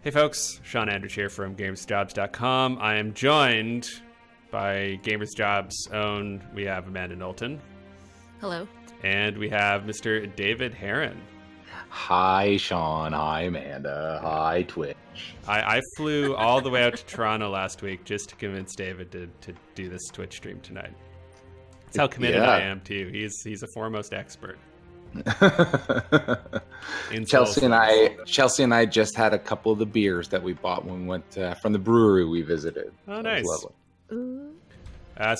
Hey folks, Shawn and Amanda here from GamersJobs.com. I am joined by GamersJobs' own, we have Amanda Knowlton. Hello. And we have Mr. David Heron. Hi, Shawn. Hi, Amanda. Hi, Twitch. I flew all the way out to Toronto last week just to convince David to do this Twitch stream tonight. That's how committed I am to you. He's a foremost expert. Chelsea and I just had a couple of the beers that we bought when we went from the brewery we visited. Oh, nice. So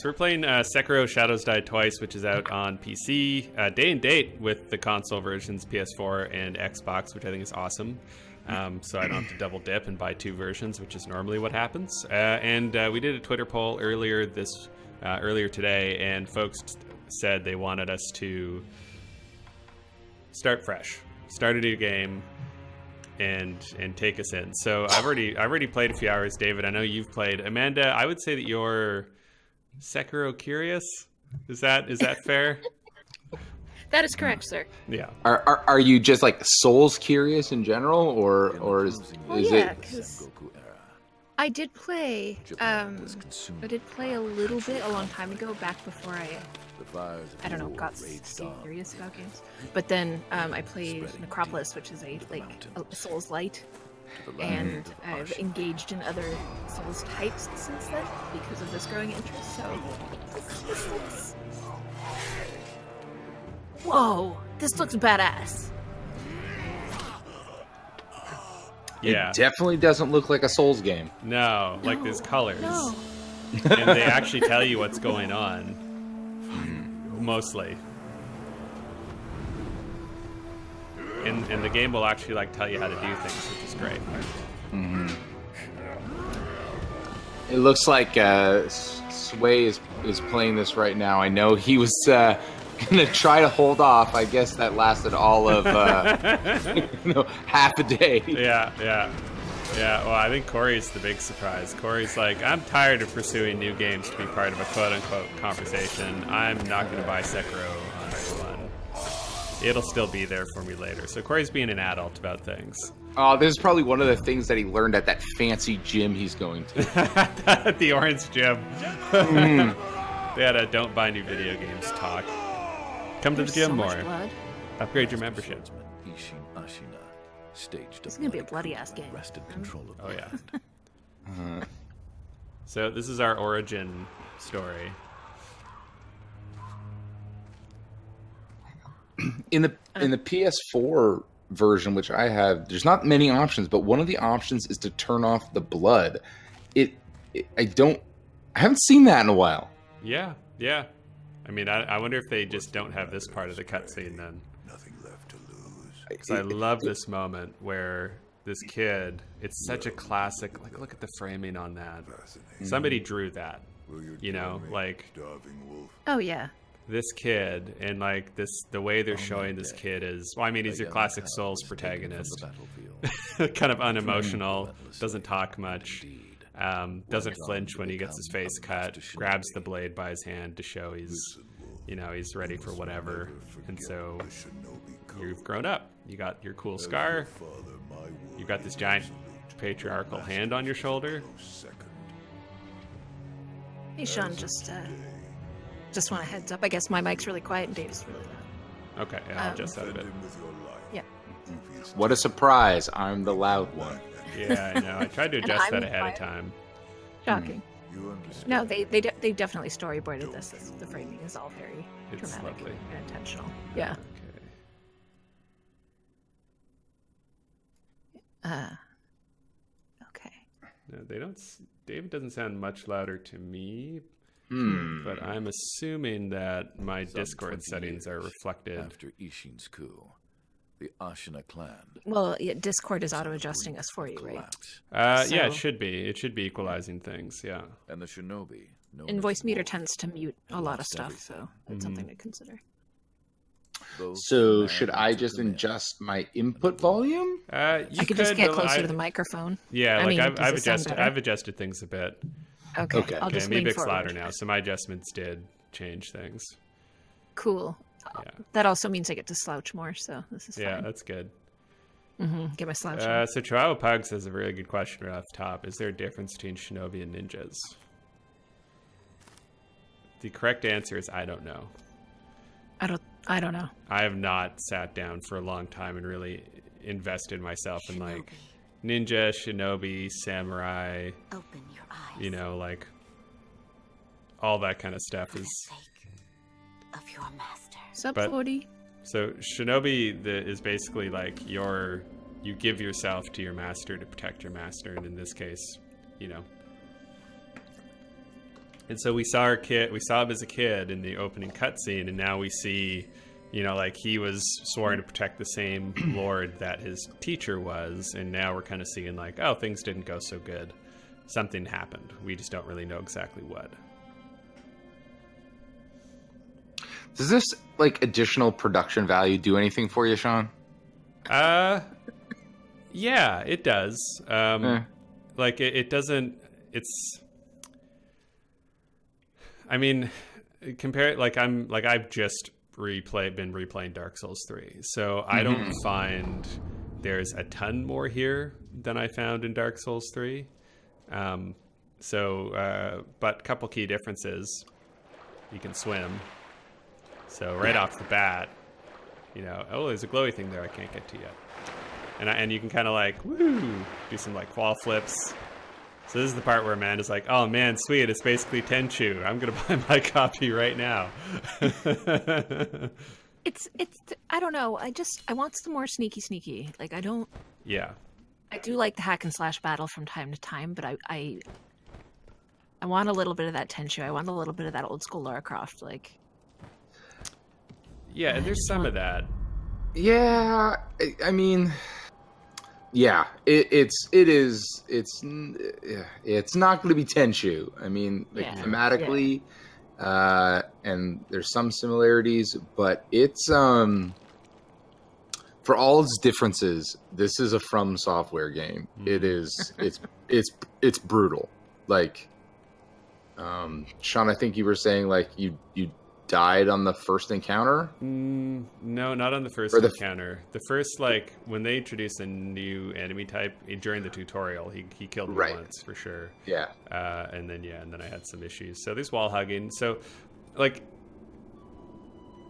we're playing Sekiro Shadows Die Twice, which is out on PC day and date with the console versions, PS4 and Xbox, which I think is awesome. So I don't have to double dip and buy two versions, which is normally what happens. And we did a Twitter poll earlier today, and folks said they wanted us to start fresh, start a new game, and take us in. So I've already played a few hours. David, I know you've played. Amanda, I would say that you're Sekiro curious. Is that fair? That is correct, sir. Yeah. Are you just like Souls curious in general, or is it? I did play. I did play a little bit a long time ago, back before I don't know, got serious about games. But then I played Necropolis, which is a Souls light, and I've engaged in other Souls types since then because of this growing interest. So, whoa, this looks badass. Yeah. It definitely doesn't look like a Souls game. No, like there's colors. No. And they actually tell you what's going on. Mostly. And the game will actually like tell you how to do things, which is great. Mm-hmm. It looks like Sway is playing this right now. I know he was gonna try to hold off. I guess that lasted all of half a day. Yeah. Well, I think Corey's the big surprise. Corey's like, I'm tired of pursuing new games to be part of a quote-unquote conversation. I'm not going to buy Sekiro on day one. It'll still be there for me later. So Corey's being an adult about things. Oh, this is probably one of the things that he learned at that fancy gym he's going to. The Orange Gym. They had a don't buy new video games talk. Come to the gym more. Blood. Upgrade your membership. It's gonna be a bloody ass game. Oh yeah. So this is our origin story. In the PS4 version, which I have, there's not many options, but one of the options is to turn off the blood. I haven't seen that in a while. Yeah. I mean, I wonder if they just don't have this part of the cutscene then. Because I love this moment where this kid, it's such a classic, like, look at the framing on that. Somebody drew that, you know, like, Oh yeah. this kid, and like the way they're showing this kid is, well, I mean, he's your classic Souls protagonist. Kind of unemotional, doesn't talk much, doesn't flinch when he gets his face cut, grabs the blade by his hand to show he's ready for whatever. And so you've grown up. You got your cool scar. You got this giant patriarchal hand on your shoulder. Hey Sean, just want a heads up. I guess my mic's really quiet and Dave's really loud. Okay, yeah, I'll adjust that a bit. Yeah. What a surprise! I'm the loud one. Yeah, I know. I tried to adjust that ahead of time. Shocking. No, they definitely storyboarded this. The framing is all very dramatic lovely and intentional. Yeah. Okay. No, they don't. David doesn't sound much louder to me, but I'm assuming that my Discord settings are reflected. After Ishin's coup, the Ashina clan. Well, yeah, Discord is auto-adjusting us for you, right? Yeah, it should be. It should be equalizing things. Yeah. And the shinobi. And voice meter tends to mute a lot of stuff, so that's something to consider. So should I just adjust my input volume? I could just get closer to the microphone. Yeah, I've adjusted things a bit. Okay. I'll just maybe lean it's forward. louder now. So my adjustments did change things. Cool. Yeah. That also means I get to slouch more, so this is fine. Yeah, that's good. Get my slouch on. So Chihuahua Pugs has a really good question right off the top. Is there a difference between shinobi and ninjas? The correct answer is I don't know. I don't know. I have not sat down for a long time and really invested myself in like ninja, shinobi, samurai. Open your eyes. You know, like all that kind of stuff is. Of your master. Sub 40. So shinobi is basically like you give yourself to your master to protect your master, and in this case, you know. And so we saw him as a kid in the opening cutscene, and now we see, you know, like he was sworn to protect the same lord that his teacher was, and now we're kind of seeing like, oh, things didn't go so good. Something happened. We just don't really know exactly what. Does this like additional production value do anything for you, Shawn? Yeah, it does. Like it doesn't. It's. I mean, I've just been replaying Dark Souls 3, so I don't find there's a ton more here than I found in Dark Souls 3. But a couple key differences: you can swim. So right off the bat, you know, oh, there's a glowy thing there I can't get to yet. And you can kind of like, do some like wall flips. So this is the part where Amanda's like, oh man, sweet, it's basically Tenchu. I'm going to buy my copy right now. It's I don't know. I want some more sneaky. Like I don't. Yeah. I do like the hack and slash battle from time to time, but I want a little bit of that Tenchu. I want a little bit of that old school Lara Croft, like. Yeah, and there's some of that. Yeah, I mean, yeah, it's not going to be Tenchu. I mean, like thematically, and there's some similarities, but it's for all its differences, this is a From Software game. It is, it's brutal. Like, Shawn, I think you were saying like you died on the first encounter? No, not on the first encounter. The first, like, when they introduced a new enemy type during the tutorial, he killed me once for sure. Yeah. And then I had some issues. So there's wall hugging. So, like,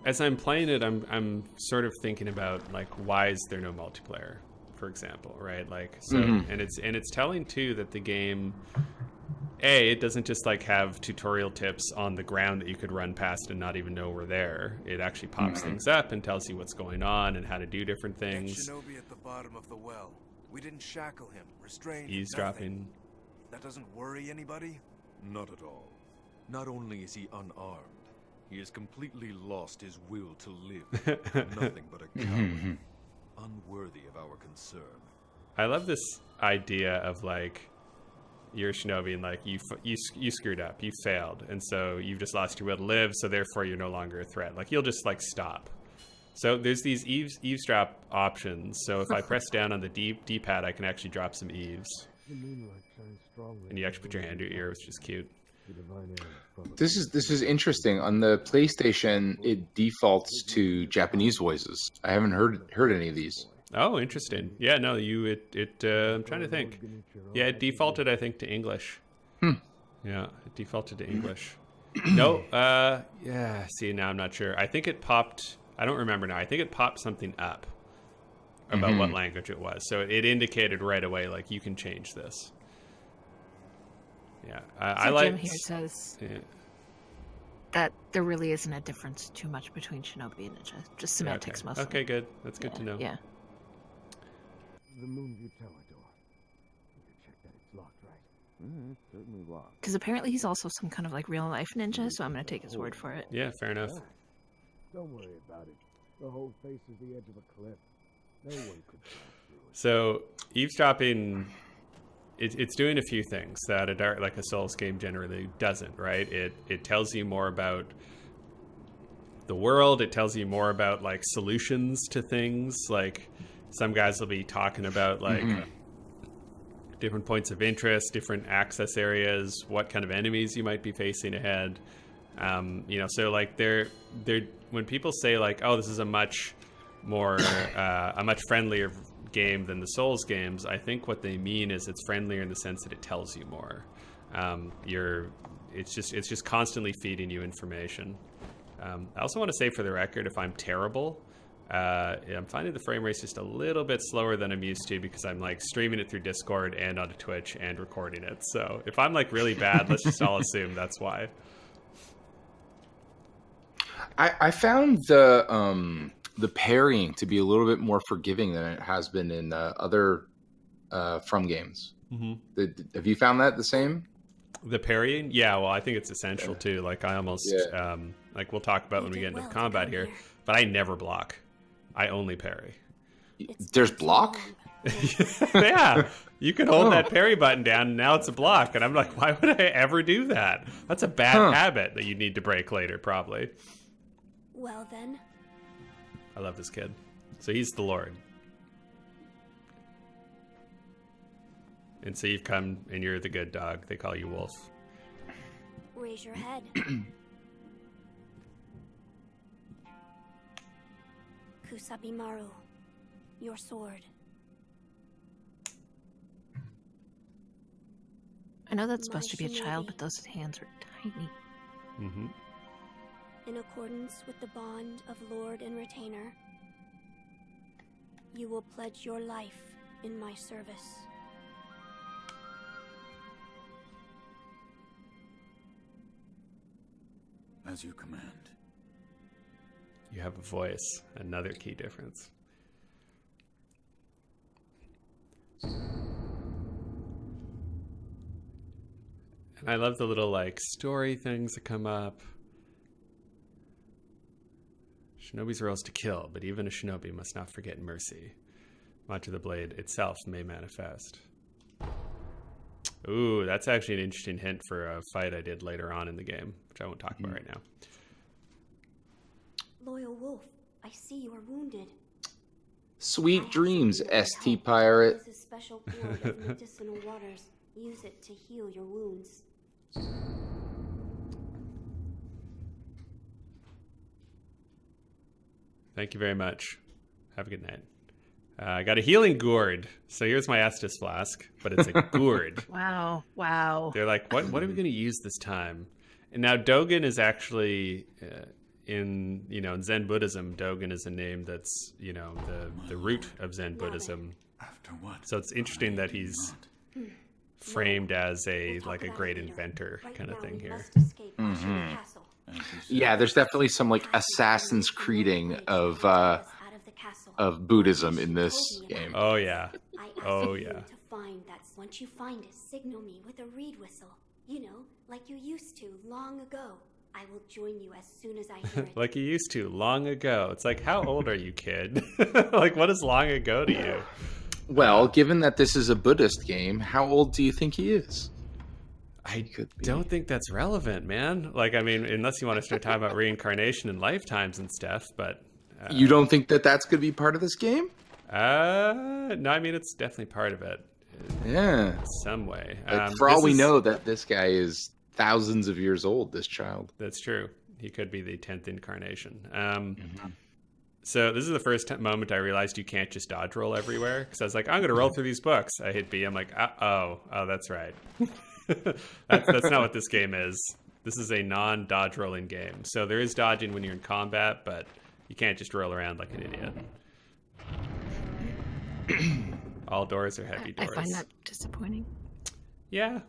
as I'm playing it, I'm sort of thinking about like, why is there no multiplayer, for example, right? Like, so and it's telling too that the game. It doesn't just like have tutorial tips on the ground that you could run past and not even know were there. It actually pops things up and tells you what's going on and how to do different things. Shinobi at the bottom of the well. We didn't shackle him, restrain. Eavesdropping. That doesn't worry anybody? Not at all. Not only is he unarmed, he has completely lost his will to live. Nothing but a coward, unworthy of our concern. I love this idea of like, you're a shinobi and like you screwed up, you failed, and so you've just lost your will to live, so therefore you're no longer a threat. Like you'll just like stop. So there's these eavesdrop options. So if I press down on the D-pad, I can actually drop some eaves. And you actually put your hand to your ear, which is cute. This is interesting. On the PlayStation, it defaults to Japanese voices. I haven't heard any of these. Oh, interesting. Yeah, no, I'm trying to think. Yeah, it defaulted, I think, to English. Yeah, it defaulted to English. No, yeah, see, now I'm not sure. I think it popped, I don't remember now. I think it popped something up about what language it was. So it indicated right away, like, you can change this. Yeah, I like... Jim here says that there really isn't a difference too much between Shinobi and Ninja. Just semantics mostly. Okay, good. That's good to know. Yeah. The Moonview Tower door. You check that it's locked, right? It's certainly locked. Because apparently he's also some kind of like real life ninja, so I'm going to take his word for it. Yeah, fair enough. Don't worry about it. The whole face is the edge of a cliff. No one could pass through it. So eavesdropping, it's doing a few things that a Souls game generally doesn't, right? It tells you more about the world. It tells you more about like solutions to things. Like some guys will be talking about like different points of interest, different access areas, what kind of enemies you might be facing ahead. So like they're when people say like, oh, this is a much more a much friendlier game than the Souls games, I think what they mean is it's friendlier in the sense that it tells you more. It's just constantly feeding you information. I also want to say, for the record, if I'm terrible, I'm finding the frame rate's just a little bit slower than I'm used to, because I'm like streaming it through Discord and onto Twitch and recording it. So if I'm like really bad, let's just all assume that's why. I found the parrying to be a little bit more forgiving than it has been in other From games. Have you found that the same? The parrying? Yeah, well, I think it's essential too. Like I almost, like we'll talk about when we get into combat here, but I never block. I only parry. There's block? Yeah, you can hold that parry button down and now it's a block. And I'm like, why would I ever do that? That's a bad habit that you need to break later, probably. Well then. I love this kid. So he's the Lord. And so you've come and you're the good dog. They call you Wolf. Raise your head. Kusabimaru, your sword. I know that's supposed to be a child, but those hands are tiny. Mm-hmm. In accordance with the bond of Lord and Retainer, you will pledge your life in my service. As you command. You have a voice. Another key difference. And I love the little like story things that come up. Shinobi's role is to kill, but even a shinobi must not forget mercy. Much of the blade itself may manifest. Ooh, that's actually an interesting hint for a fight I did later on in the game, which I won't talk about right now. Loyal Wolf, I see you are wounded. Sweet dreams, ST Pirate. This is special gourd of medicinal waters. Use it to heal your wounds. Thank you very much. Have a good night. I got a healing gourd. So here's my Estus flask, but it's a gourd. Wow. They're like, what are we going to use this time? And now Dogen is actually in Zen Buddhism. Dogen is a name that's, the root of Zen Buddhism. So it's interesting that he's framed as a great inventor kind of thing here. Mm-hmm. Yeah, there's definitely some like Assassin's Creeding of Buddhism in this game. Oh yeah. To find that. Once you find it, signal me with a reed whistle. Like you used to long ago. I will join you as soon as I hear it. Like you used to long ago. It's like, how old are you, kid? Like, what is long ago to you? Well, given that this is a Buddhist game, how old do you think he is? I don't think that's relevant, man. Like, I mean, unless you want to start talking about reincarnation and lifetimes and stuff, but... you don't think that that's going to be part of this game? No, I mean, it's definitely part of it. Yeah. In some way. For all we know, that this guy is thousands of years old, this child. That's true. He could be the 10th incarnation. So this is the first moment I realized you can't just dodge roll everywhere. Because I was like, I'm going to roll through these books. I hit B. I'm like, oh, that's right. That's not what this game is. This is a non-dodge rolling game. So there is dodging when you're in combat, but you can't just roll around like an idiot. All doors are heavy doors. I find that disappointing. Yeah.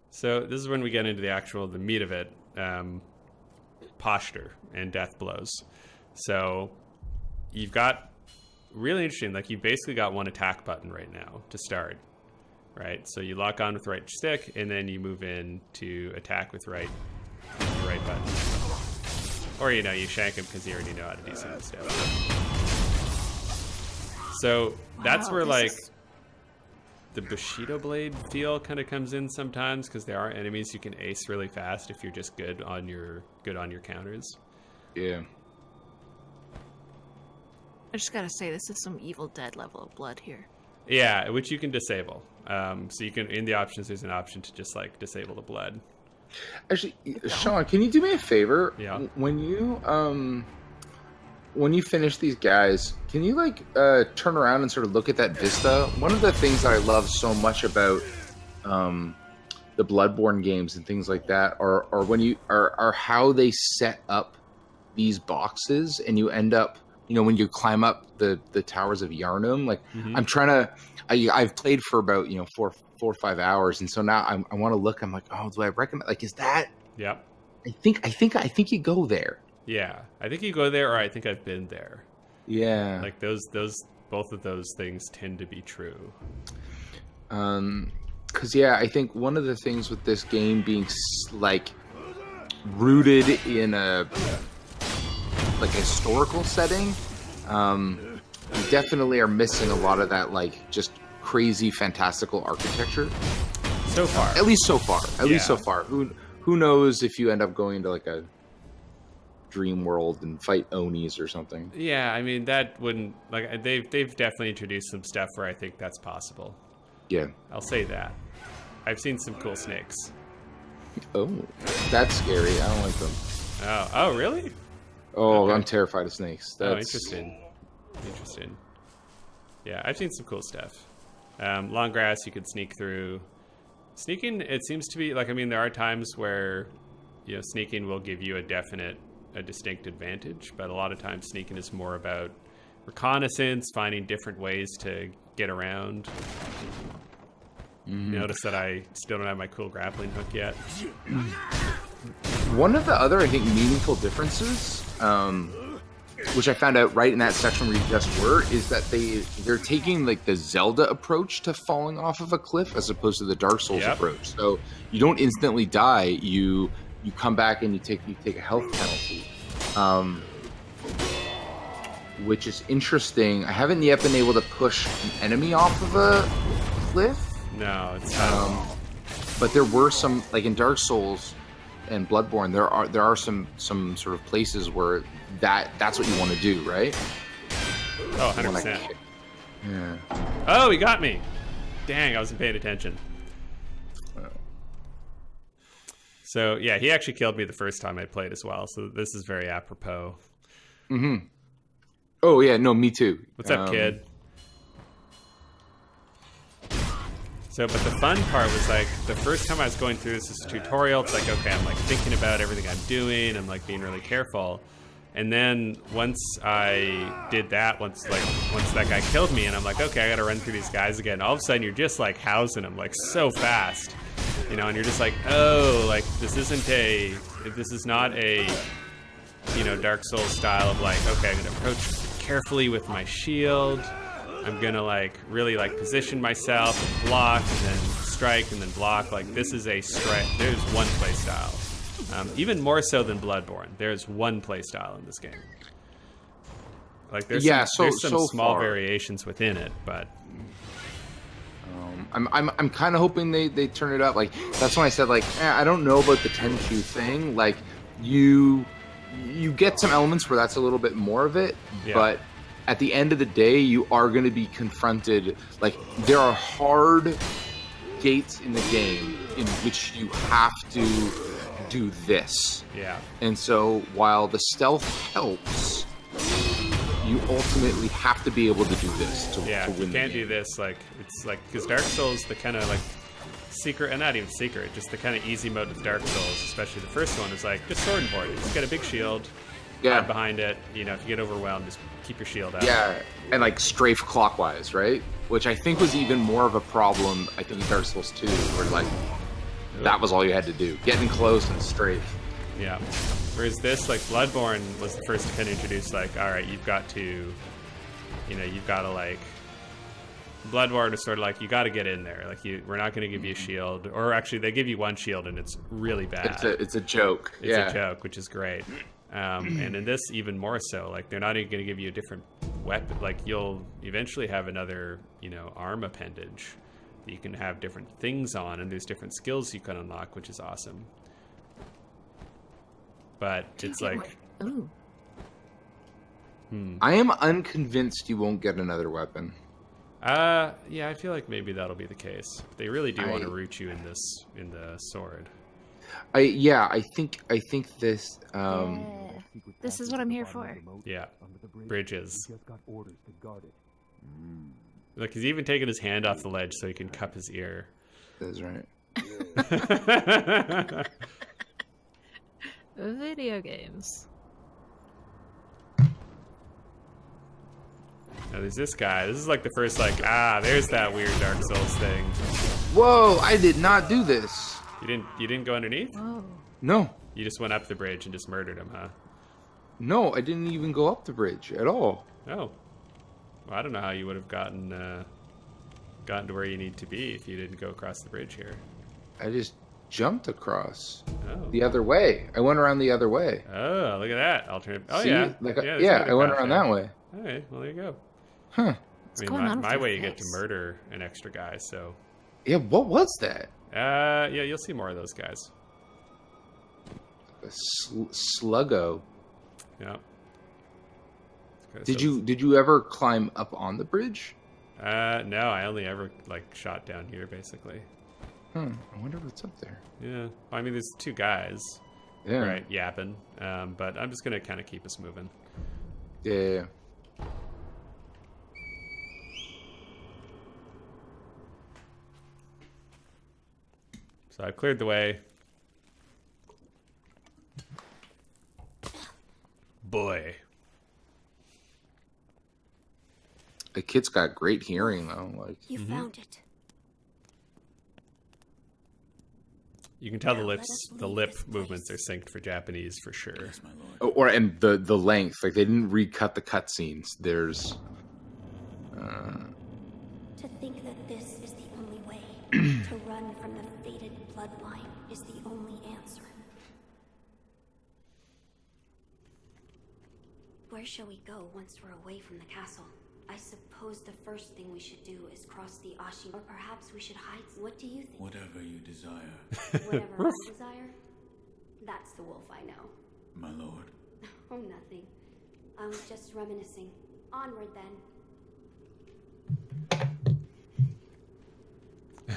So this is when we get into the meat of it, posture and death blows. So you've got really interesting, like you've basically got one attack button right now to start, right? So you lock on with right stick and then you move in to attack with right button. Or, you shank him because you already know how to do some stuff. So that's where the Bushido blade feel kind of comes in sometimes, because there are enemies you can ace really fast if you're just good on your counters. Yeah. I just gotta say, this is some Evil Dead level of blood here. Yeah, which you can disable. So you can, in the options, there's an option to just disable the blood. Actually, Sean, can you do me a favor? Yeah. When you when you finish these guys, can you like turn around and sort of look at that vista? One of the things that I love so much about the Bloodborne games and things like that are when you are how they set up these boxes, and you end up, you know, when you climb up the towers of Yharnam. Like I'm trying to, I've played for about 4 or 5 hours, and so now I want to look. I'm like, oh, do I recommend? Like, is that? Yep. I think you go there. Yeah, I think you go there, or I think I've been there. Yeah, like those both of those things tend to be true. Because yeah, I think one of the things with this game being like rooted in a like historical setting, you definitely are missing a lot of that like just crazy fantastical architecture. So far, at least so far. Who knows if you end up going to like a dream world and fight Onis or something. Yeah, I mean that wouldn't, like, they've definitely introduced some stuff where I think that's possible. Yeah, I'll say that. I've seen some cool snakes. Oh, that's scary. I don't like them. Oh, really? Oh, okay. I'm terrified of snakes. Oh, interesting. Yeah, I've seen some cool stuff. Long grass you could sneak through. Sneaking, it seems to be like, I mean, there are times where, you know, sneaking will give you a distinct advantage, but a lot of times sneaking is more about reconnaissance, finding different ways to get around. Notice that I still don't have my cool grappling hook yet. One of the other, I think, meaningful differences, which I found out right in that section where you just were, is that they're taking like the Zelda approach to falling off of a cliff as opposed to the Dark Souls approach. So you don't instantly die. You come back and you take a health penalty, which is interesting. I haven't yet been able to push an enemy off of a cliff. No, it's but there were some, like in Dark Souls and Bloodborne, there are some sort of places where that's what you want to do, right? Oh, 100%. Yeah. Oh, he got me. Dang, I wasn't paying attention. So, yeah, he actually killed me the first time I played as well, so this is very apropos. Mm-hmm. Oh, yeah, no, me too. What's up, kid? So, but the fun part was, like, the first time I was going through this tutorial, it's like, okay, I'm, like, thinking about everything I'm doing, I'm, like, being really careful. And then once I did that, once that guy killed me, and I'm like, okay, I gotta run through these guys again, all of a sudden you're just, like, housing them, like, so fast. You know, and you're just like, oh, like, this is not a, you know, Dark Souls style of, like, okay, I'm gonna approach carefully with my shield. I'm gonna, like, really, like, position myself and block and then strike and then block. Like, this is a strike. There's one play style. Even more so than Bloodborne. There's one play style in this game. Like, there's some small variations within it, but I'm kind of hoping they turn it up. Like, that's when I said, like, I don't know about the Tenchu thing. Like, you get some elements where that's a little bit more of it, but at the end of the day, you are going to be confronted. Like, there are hard gates in the game in which you have to do this. Yeah. And so while the stealth helps, you ultimately have to be able to do this to win. Yeah, you can't do this. Like, it's like, because Dark Souls, the kind of like secret, and not even secret, just the kind of easy mode with Dark Souls, especially the first one, is like just sword and board. You just get a big shield, hide behind it. You know, if you get overwhelmed, just keep your shield out. Yeah, and like strafe clockwise, right? Which I think was even more of a problem, I think, in Dark Souls 2, where like that was all you had to do. Getting close and strafe. Yeah. Whereas this, like, Bloodborne was the first to kind of introduce, like, all right, you've got to, you know, you've got to, like, Bloodborne is sort of like, you got to get in there. Like, we're not going to give you a shield. Or actually, they give you one shield, and it's really bad. It's a joke. It's a joke, which is great. And in this, even more so. Like, they're not even going to give you a different weapon. Like, you'll eventually have another, you know, arm appendage that you can have different things on, and there's different skills you can unlock, which is awesome. But it's like, I am unconvinced you won't get another weapon. Yeah, I feel like maybe that'll be the case. But they really do want to root you in the sword. I think this. This is what I'm here for. Yeah, bridges. Look, he's even taking his hand off the ledge so he can cup his ear. That's right. Video games. Now there's this guy. This is like the first there's that weird Dark Souls thing. Whoa! I did not do this. You didn't go underneath? Whoa. No. You just went up the bridge and just murdered him, huh? No, I didn't even go up the bridge at all. Oh. Well, I don't know how you would have gotten to where you need to be if you didn't go across the bridge here. I just jumped across Oh. the other way. I went around the other way. Oh, look at that. Alternative. Oh, See? yeah. I went around that way. All right. Well, there you go. Huh. My way you get to murder an extra guy, so. Yeah, what was that? Yeah, you'll see more of those guys. A sluggo. Yeah. Did you ever climb up on the bridge? No, I only ever shot down here basically. I wonder what's up there. Yeah. Well, I mean, there's two guys. Yeah. Right, yapping. But I'm just gonna kind of keep us moving. Yeah. So I cleared the way. Boy. The kid's got great hearing though. You found it. You can tell the lip movements are synced for Japanese for sure. Yes, my lord. And the length, they didn't recut the cutscenes. There's. To think that this is the only way to run from the fated bloodline is the only answer. Where shall we go once we're away from the castle? I suppose the first thing we should do is cross the Ashi, or perhaps we should hide. What do you think? Whatever you desire. Whatever I desire? That's the wolf I know. My lord. Oh, nothing. I was just reminiscing. Onward then.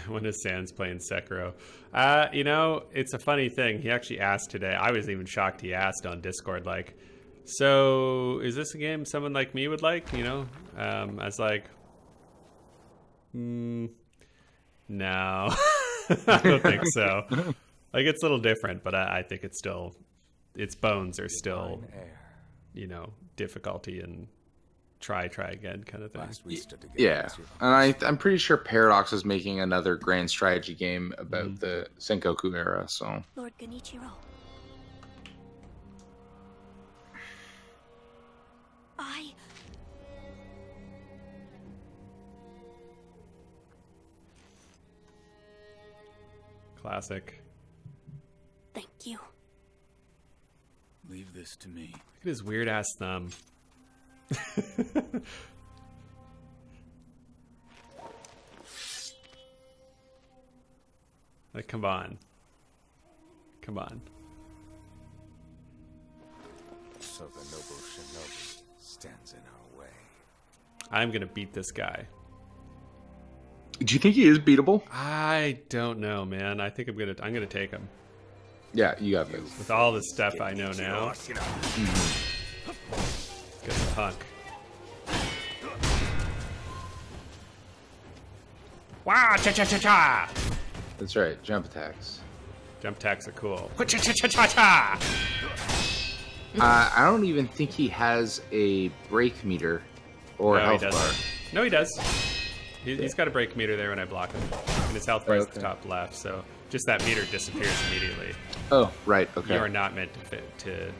When his Sans playing Sekiro. It's a funny thing. He actually asked today. I was even shocked he asked on Discord, so is this a game someone like me would like? I was like, no, I don't think so. It's a little different, but I think it's still, its bones are still, difficulty and try again kind of thing. Yeah, and I'm pretty sure Paradox is making another grand strategy game about the Sengoku era. So Lord Genichiro. Classic. Thank you. Leave this to me. Look at his weird ass thumb. Come on. So the noble shinobi stands in our way. I'm gonna beat this guy. Do you think he is beatable? I don't know, man. I think I'm gonna take him. Yeah, you got this. With all the stuff I know now. Get the punk. Wow! Cha-cha-cha-cha! That's right. Jump attacks. Jump attacks are cool. Cha-cha-cha-cha-cha! I don't even think he has a break meter or health bar. No, he does. He's got a break meter there when I block him. And his health bar is at the top left, so just that meter disappears immediately. Oh, right, okay. You are not meant to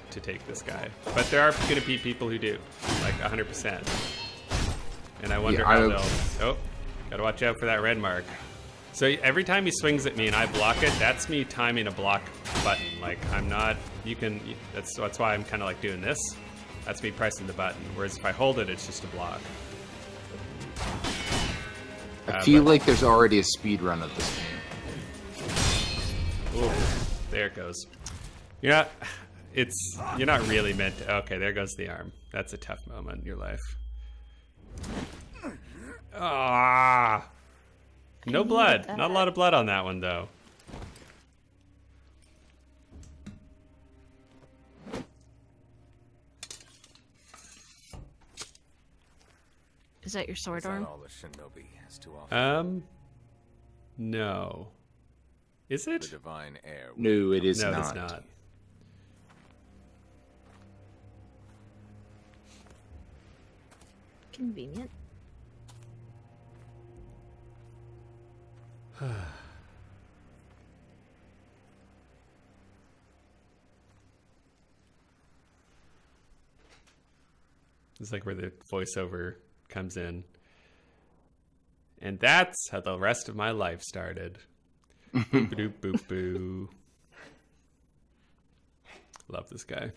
take this guy. But there are going to be people who do, 100%. And I wonder how they'll... Oh, gotta watch out for that red mark. So every time he swings at me and I block it, that's me timing a block button. I'm not... That's why I'm kind of doing this. That's me pressing the button. Whereas if I hold it, it's just a block. I feel like there's already a speed run of this game. Ooh, there it goes. You're not really meant to. Okay, there goes the arm. That's a tough moment in your life. Ah, no blood. Not a lot of blood on that one though. Is that your sword arm? All the shinobi has to offer. No. Is it? The divine air. No, it is No, not. it's not. Convenient. It's like where the voiceover comes in. And that's how the rest of my life started. Boop doop boop boo. Love this guy.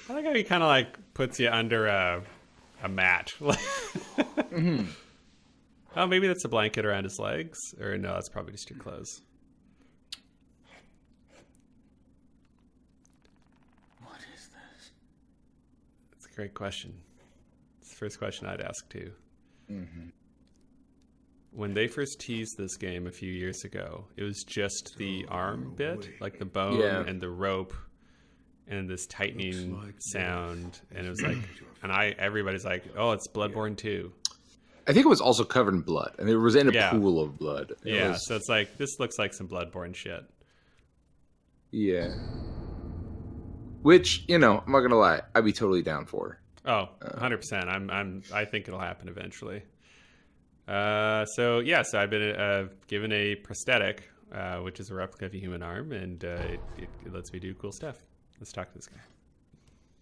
I like how he kind of like puts you under a mat. Mm-hmm. Oh, maybe that's a blanket around his legs, or no, that's probably just your clothes. What is this? That's a great question. It's the first question I'd ask too. Mm-hmm. When they first teased this game a few years ago, it was just the arm bit, like the bone and the rope, and this tightening sound, and it was like, and everybody's like, oh, it's Bloodborne 2. I think it was also covered in blood, and it was in a pool of blood. So it's like, this looks like some Bloodborne shit. Yeah. Which, I'm not gonna lie, I'd be totally down for. Oh, 100%. I think it'll happen eventually. So I've been given a prosthetic, which is a replica of a human arm, and it lets me do cool stuff. Let's talk to this guy.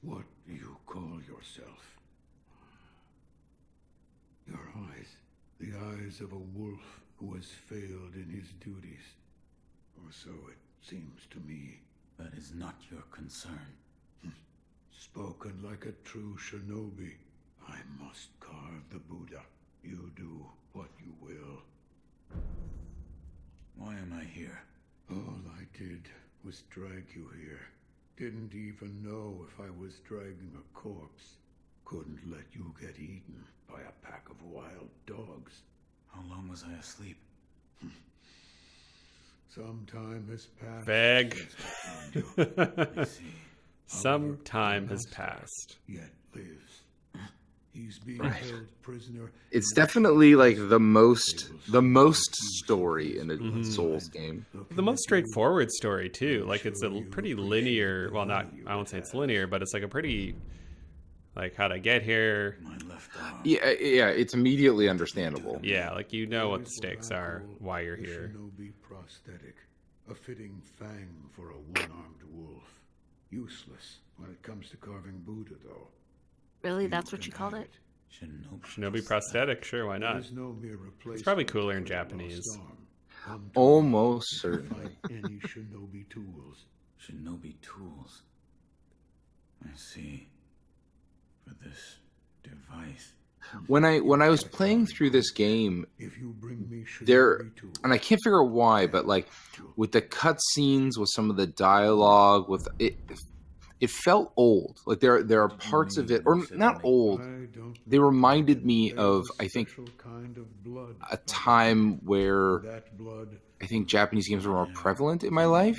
What do you call yourself? Your eyes, the eyes of a wolf who has failed in his duties. Or so it seems to me. That is not your concern. Spoken like a true shinobi. I must carve the Buddha. You do what you will. Why am I here? All I did was drag you here. Didn't even know if I was dragging a corpse. Couldn't let you get eaten by a pack of wild dogs. How long was I asleep? Some time has passed. Beg. I see. Some time has passed. Yet lives. He's being held prisoner. It's definitely like the most story in a Souls game. The most straightforward story too. Like it's a pretty linear. Well, not I won't say it's linear, but it's like a pretty like how'd I get here? My left arm. Yeah, it's immediately understandable. Yeah, like you know what the stakes are, why you're here. Shinobi prosthetic, a fitting fang for a one-armed wolf. Useless when it comes to carving Buddha, though. Really? That's what you called it? Shinobi prosthetic, sure, why not? It's probably cooler in Japanese. Almost certainly. Any shinobi tools. Shinobi tools. I see. For this device. When I was playing through this game, there, and I can't figure out why, but like with the cutscenes, with some of the dialogue, with it felt old. Like there are parts of it, or not old. They reminded me of, I think, a time where I think Japanese games were more prevalent in my life.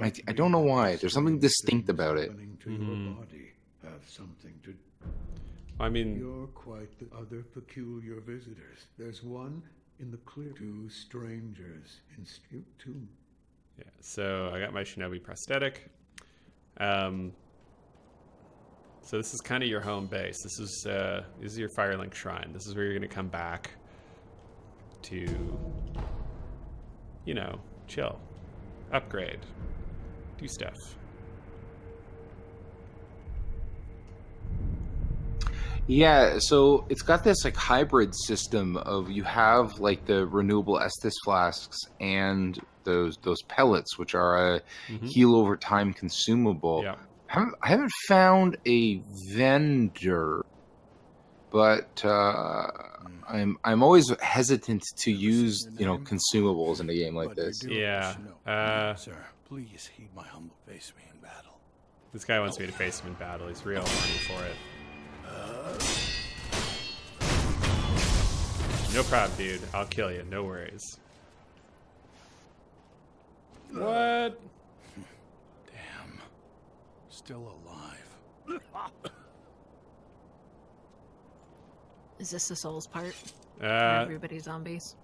I don't know why. There's something distinct about it. Mm-hmm. I mean, you're quite the other peculiar visitors. There's one in the clear. Two strangers in street two. Yeah. So I got my Shinobi prosthetic. So this is kind of your home base. This is your Firelink Shrine. This is where you're going to come back to, chill, upgrade, do stuff. Yeah, so it's got this like hybrid system of you have like the renewable Estus flasks and those pellets, which are a heal over time consumable. Yeah. I haven't found a vendor, but I'm always hesitant to use consumables in a game like this. Yeah. Please heed my humble face me in battle. This guy wants me to face him in battle. He's real horny for it. No problem, dude. I'll kill you. No worries. What? Damn. Still alive. Is this the Souls part? Where everybody's zombies?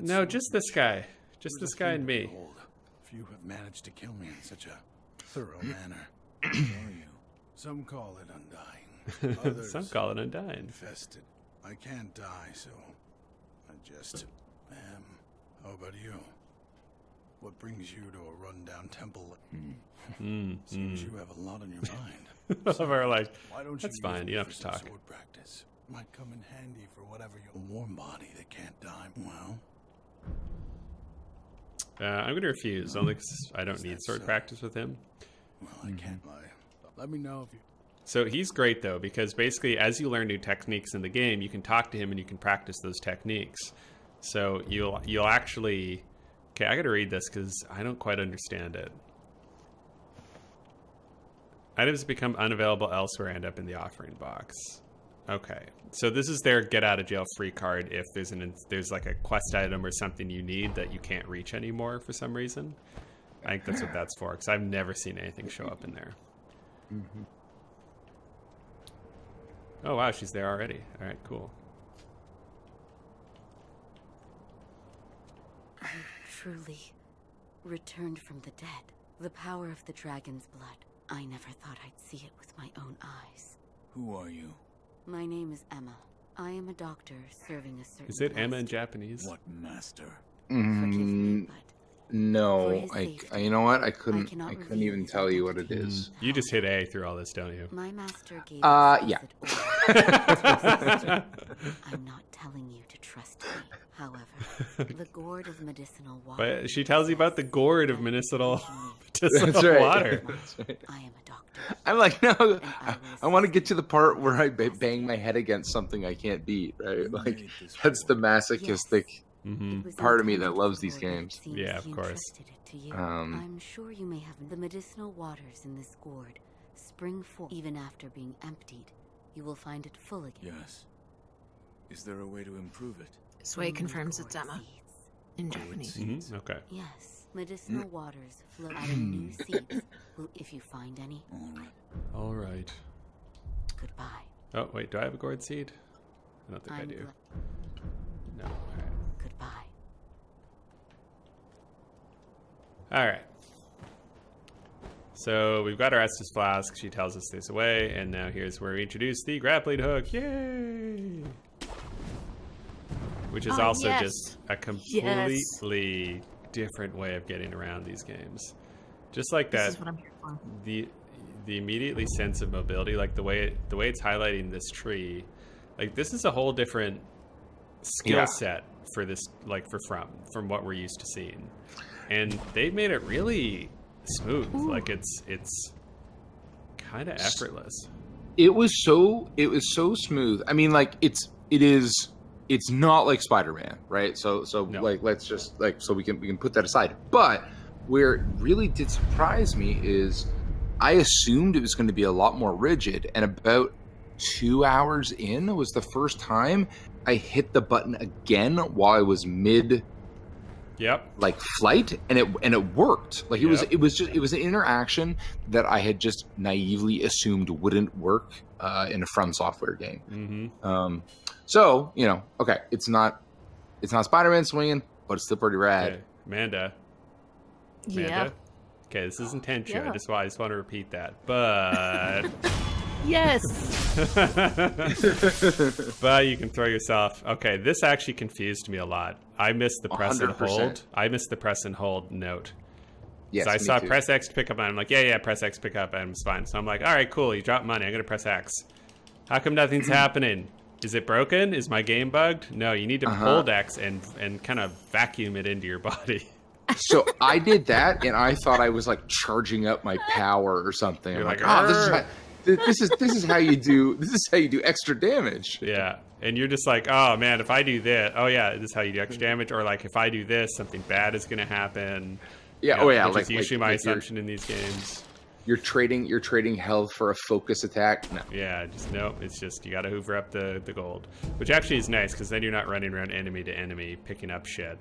No, just this guy. Just this guy and me. If you have managed to kill me in such a thorough manner. Are you? Some call it undying. Others Some call it undying. Infested. I can't die, so I just am. How about you? What brings you to a rundown temple? Seems you have a lot on your mind. We're like, why don't that's you fine. You don't have to talk. Sword practice might come in handy for whatever your warm body that can't die. Well, I'm going to refuse, only because I don't need sword practice with him. Well, I can't lie. Let me know if you... So he's great, though, because basically as you learn new techniques in the game, you can talk to him and you can practice those techniques. So you'll actually... Okay, I got to read this because I don't quite understand it. Items become unavailable elsewhere end up in the offering box. Okay, so this is their get out of jail free card if there's like a quest item or something you need that you can't reach anymore for some reason. I think that's what that's for, because I've never seen anything show up in there. Oh wow, she's there already. All right, cool. Truly returned from the dead. The power of the dragon's blood. I never thought I'd see it with my own eyes. Who are you? My name is Emma. I am a doctor serving a certain... Is it Emma in Japanese? What master? Forgive me, but No, for his I safety, you know what? I cannot couldn't reveal even his tell you what it identity. is. You just hit A through all this, don't you? My master gave Yeah. I'm not telling you to trust me. However, the gourd of medicinal water... But she tells you about the gourd of medicinal That's right. water. That's right. I am a doctor. I'm like, no, I want to get to the part where I bang my head against something I can't beat, right? Like, that's the masochistic part of me that loves these games. Yeah, of course. I'm sure you may have the medicinal waters in this gourd spring forth. Even after being emptied, you will find it full again. Yes. Is there a way to improve it? Sway confirms it's Emma in Japanese. Okay. Yes, medicinal waters flow out of new seeds. Well, if you find any. All right. Goodbye. Oh, wait, do I have a gourd seed? I don't think I do. No. All right. Goodbye. All right. So we've got our Estus flask. She tells us this away, and now here's where we introduce the grappling hook. Yay! Which is also just a completely different way of getting around these games. Just like that, This is what I'm here for. the immediately sense of mobility, like the way it's highlighting this tree, like this is a whole different skill set for this, like from what we're used to seeing, and they've made it really smooth. Like it's kind of effortless. It was so smooth. I mean, like it's not like Spider-Man, right? So No. like let's just so we can put that aside. But where it really did surprise me is I assumed it was going to be a lot more rigid, and about 2 hours in was the first time I hit the button again while I was mid flight, and it worked. Like it was an interaction that I had just naively assumed wouldn't work in a From Software game. So, okay, it's not Spider-Man swinging, but it's still pretty rad. Okay. Amanda. Yeah. Okay, this isn't Tenchu. I just want to repeat that. But Yes. but you can throw yourself. Okay, this actually confused me a lot. I missed the press 100%. and hold. I missed the press and hold note. Yes, so I me saw too. press X to pick up, and I'm like, yeah, press X pick up, and it's fine. So I'm like, all right, cool. You dropped money. I'm gonna press X. How come nothing's happening? Is it broken? Is my game bugged? No, you need to hold X and kind of vacuum it into your body. So I did that, and I thought I was like charging up my power or something. You're I'm like, this is how you do extra damage. Yeah, and you're just like, oh man, if I do this, oh yeah, this is how you do extra damage. Or like, if I do this, something bad is gonna happen. Yeah. Yeah, Oh yeah. which is usually my assumption in these games. You're trading health for a focus attack. No. Yeah. It's just you got to hoover up the gold, which actually is nice because then you're not running around enemy to enemy picking up shit.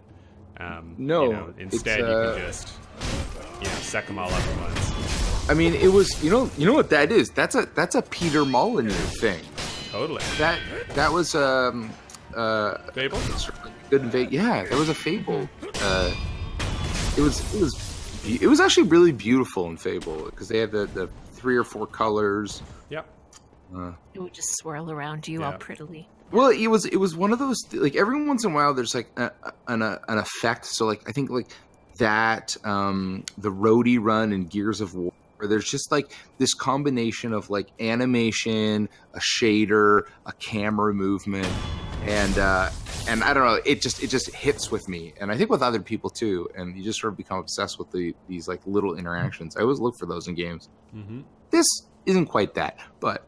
Instead you can just suck them all up at once. I mean, it was you know what that is? That's a Peter Molyneux thing. Totally. That was Fable. Good and vague. Yeah, that was a Fable. It was actually really beautiful in Fable because they had the 3 or 4 colors. Yep. It would just swirl around you all prettily. Well, it was one of those like every once in a while there's like an effect. So like I think like that the roadie run in Gears of War, where there's just like this combination of like animation, a shader, a camera movement, and I don't know, it just hits with me, and I think with other people too, and you just sort of become obsessed with these like little interactions. I always look for those in games. Mm-hmm. This isn't quite that, but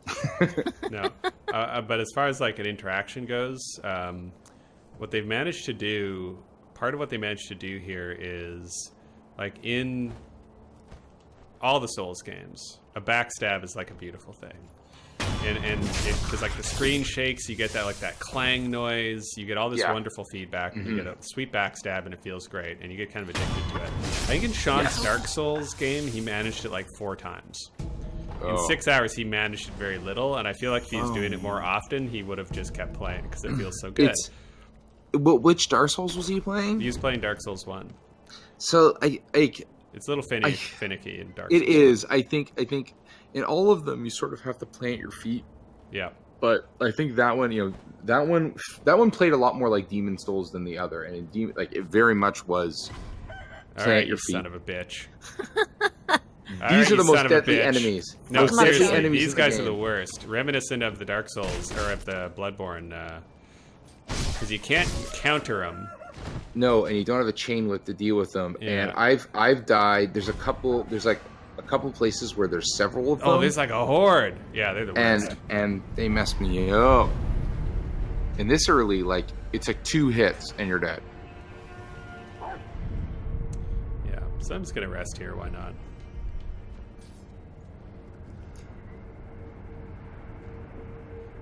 no. But as far as like an interaction goes, what they've managed to do, part of what they managed to do here is like in all the Souls games, a backstab is like a beautiful thing. And because like the screen shakes, you get that like that clang noise, you get all this wonderful feedback, and you get a sweet backstab, and it feels great, and you get kind of addicted to it. I think in Sean's Dark Souls game, he managed it like 4 times. In 6 hours, he managed it very little, and I feel like if he was doing it more often, he would have just kept playing because it feels so good. Which Dark Souls was he playing? He was playing Dark Souls 1. So it's a little finicky in Dark Souls. It is. I think in all of them you sort of have to plant your feet. Yeah. But I think that one, that one played a lot more like Demon Souls than the other, and it very much was plant your feet. Son of a bitch. These are the most deadly enemies. No, seriously, these guys are the worst. Reminiscent of the Dark Souls, or of the Bloodborne, because you can't counter them. No, and you don't have a chain whip to deal with them. Yeah. And I've died. There's like a couple places where there's several of them. Oh, there's like a horde. Yeah, they're the worst. And they messed me up. And this early, like, it's like 2 hits and you're dead. Yeah, so I'm just gonna rest here. Why not?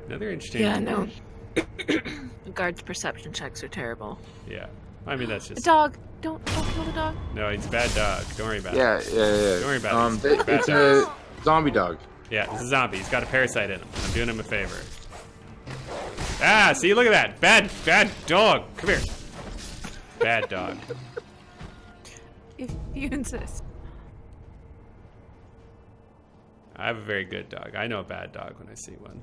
Another interesting. Yeah, no. The guards' perception checks are terrible. Yeah, I mean that's just a dog. Don't kill the dog. No, he's a bad dog. Don't worry about it. Yeah. Don't worry about it. It's a zombie dog. Yeah, it's a zombie. He's got a parasite in him. I'm doing him a favor. Ah, see, look at that. Bad dog. Come here. Bad dog. If you insist. I have a very good dog. I know a bad dog when I see one.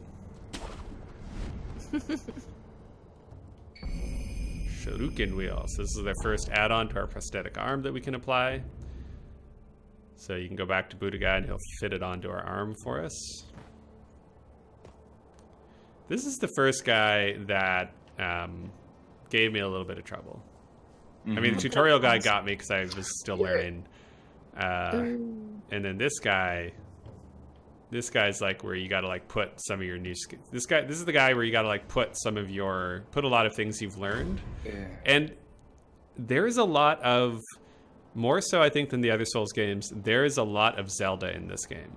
Shuriken wheels. This is their first add-on to our prosthetic arm that we can apply. So you can go back to Buddha and he'll fit it onto our arm for us. This is the first guy that gave me a little bit of trouble. I mean, the tutorial guy got me because I was still learning. And then this guy's like where you got to like put some of your new skills. This is the guy where you got to like put a lot of things you've learned. Yeah. And there is a lot of, more so I think than the other Souls games, there is a lot of Zelda in this game.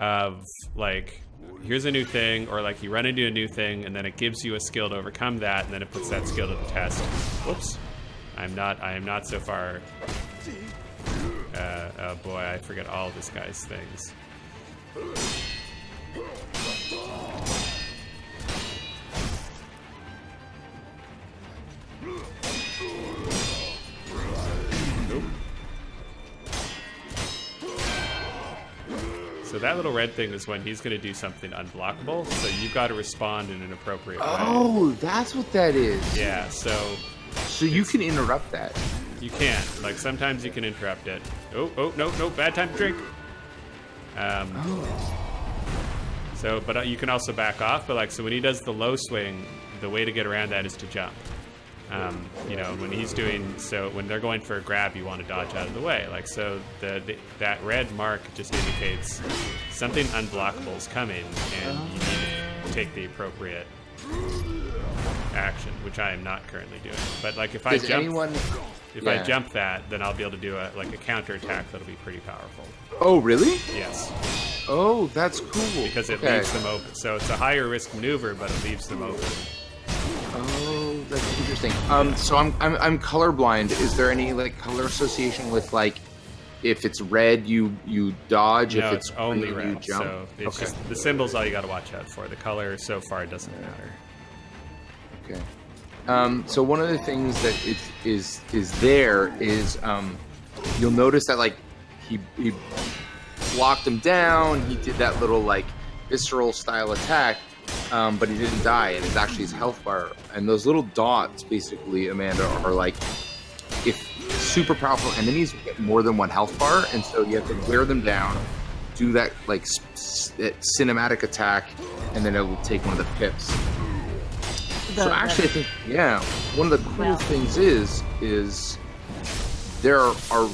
Of like, here's a new thing, or like you run into a new thing and then it gives you a skill to overcome that, and then it puts that skill to the test. Whoops. I am not so far. Oh boy, I forget all this guy's things. So that little red thing is when he's going to do something unblockable, so you've got to respond in an appropriate way. Oh, that's what that is. Yeah, so you can interrupt that. You can. Like, sometimes you can interrupt it. Oh, no, bad time to drink. So, but you can also back off. But like, so when he does the low swing, the way to get around that is to jump. When he's doing so, when they're going for a grab, you want to dodge out of the way. Like, so that red mark just indicates something unblockable is coming, and you need to take the appropriate action, which I am not currently doing. But like, if I jump, if I jump that, then I'll be able to do a counter attack that'll be pretty powerful. Oh, really? Yes. Oh, that's cool. Because it leaves them open. So it's a higher risk maneuver, but it leaves them open. Oh, that's interesting. So I'm colorblind. Is there any like color association with like if it's red you dodge, no, if it's only green, red. you jump? So it's just the symbol's all you got to watch out for. The color so far doesn't matter. Okay. So one of the things that is there is you'll notice that like he blocked him down. He did that little like visceral style attack, but he didn't die, and it's actually his health bar. And those little dots, basically, Amanda, are like if super powerful enemies get more than one health bar, and so you have to wear them down, do that like cinematic attack, and then it will take one of the pips. So actually, I think one of the cool things is there are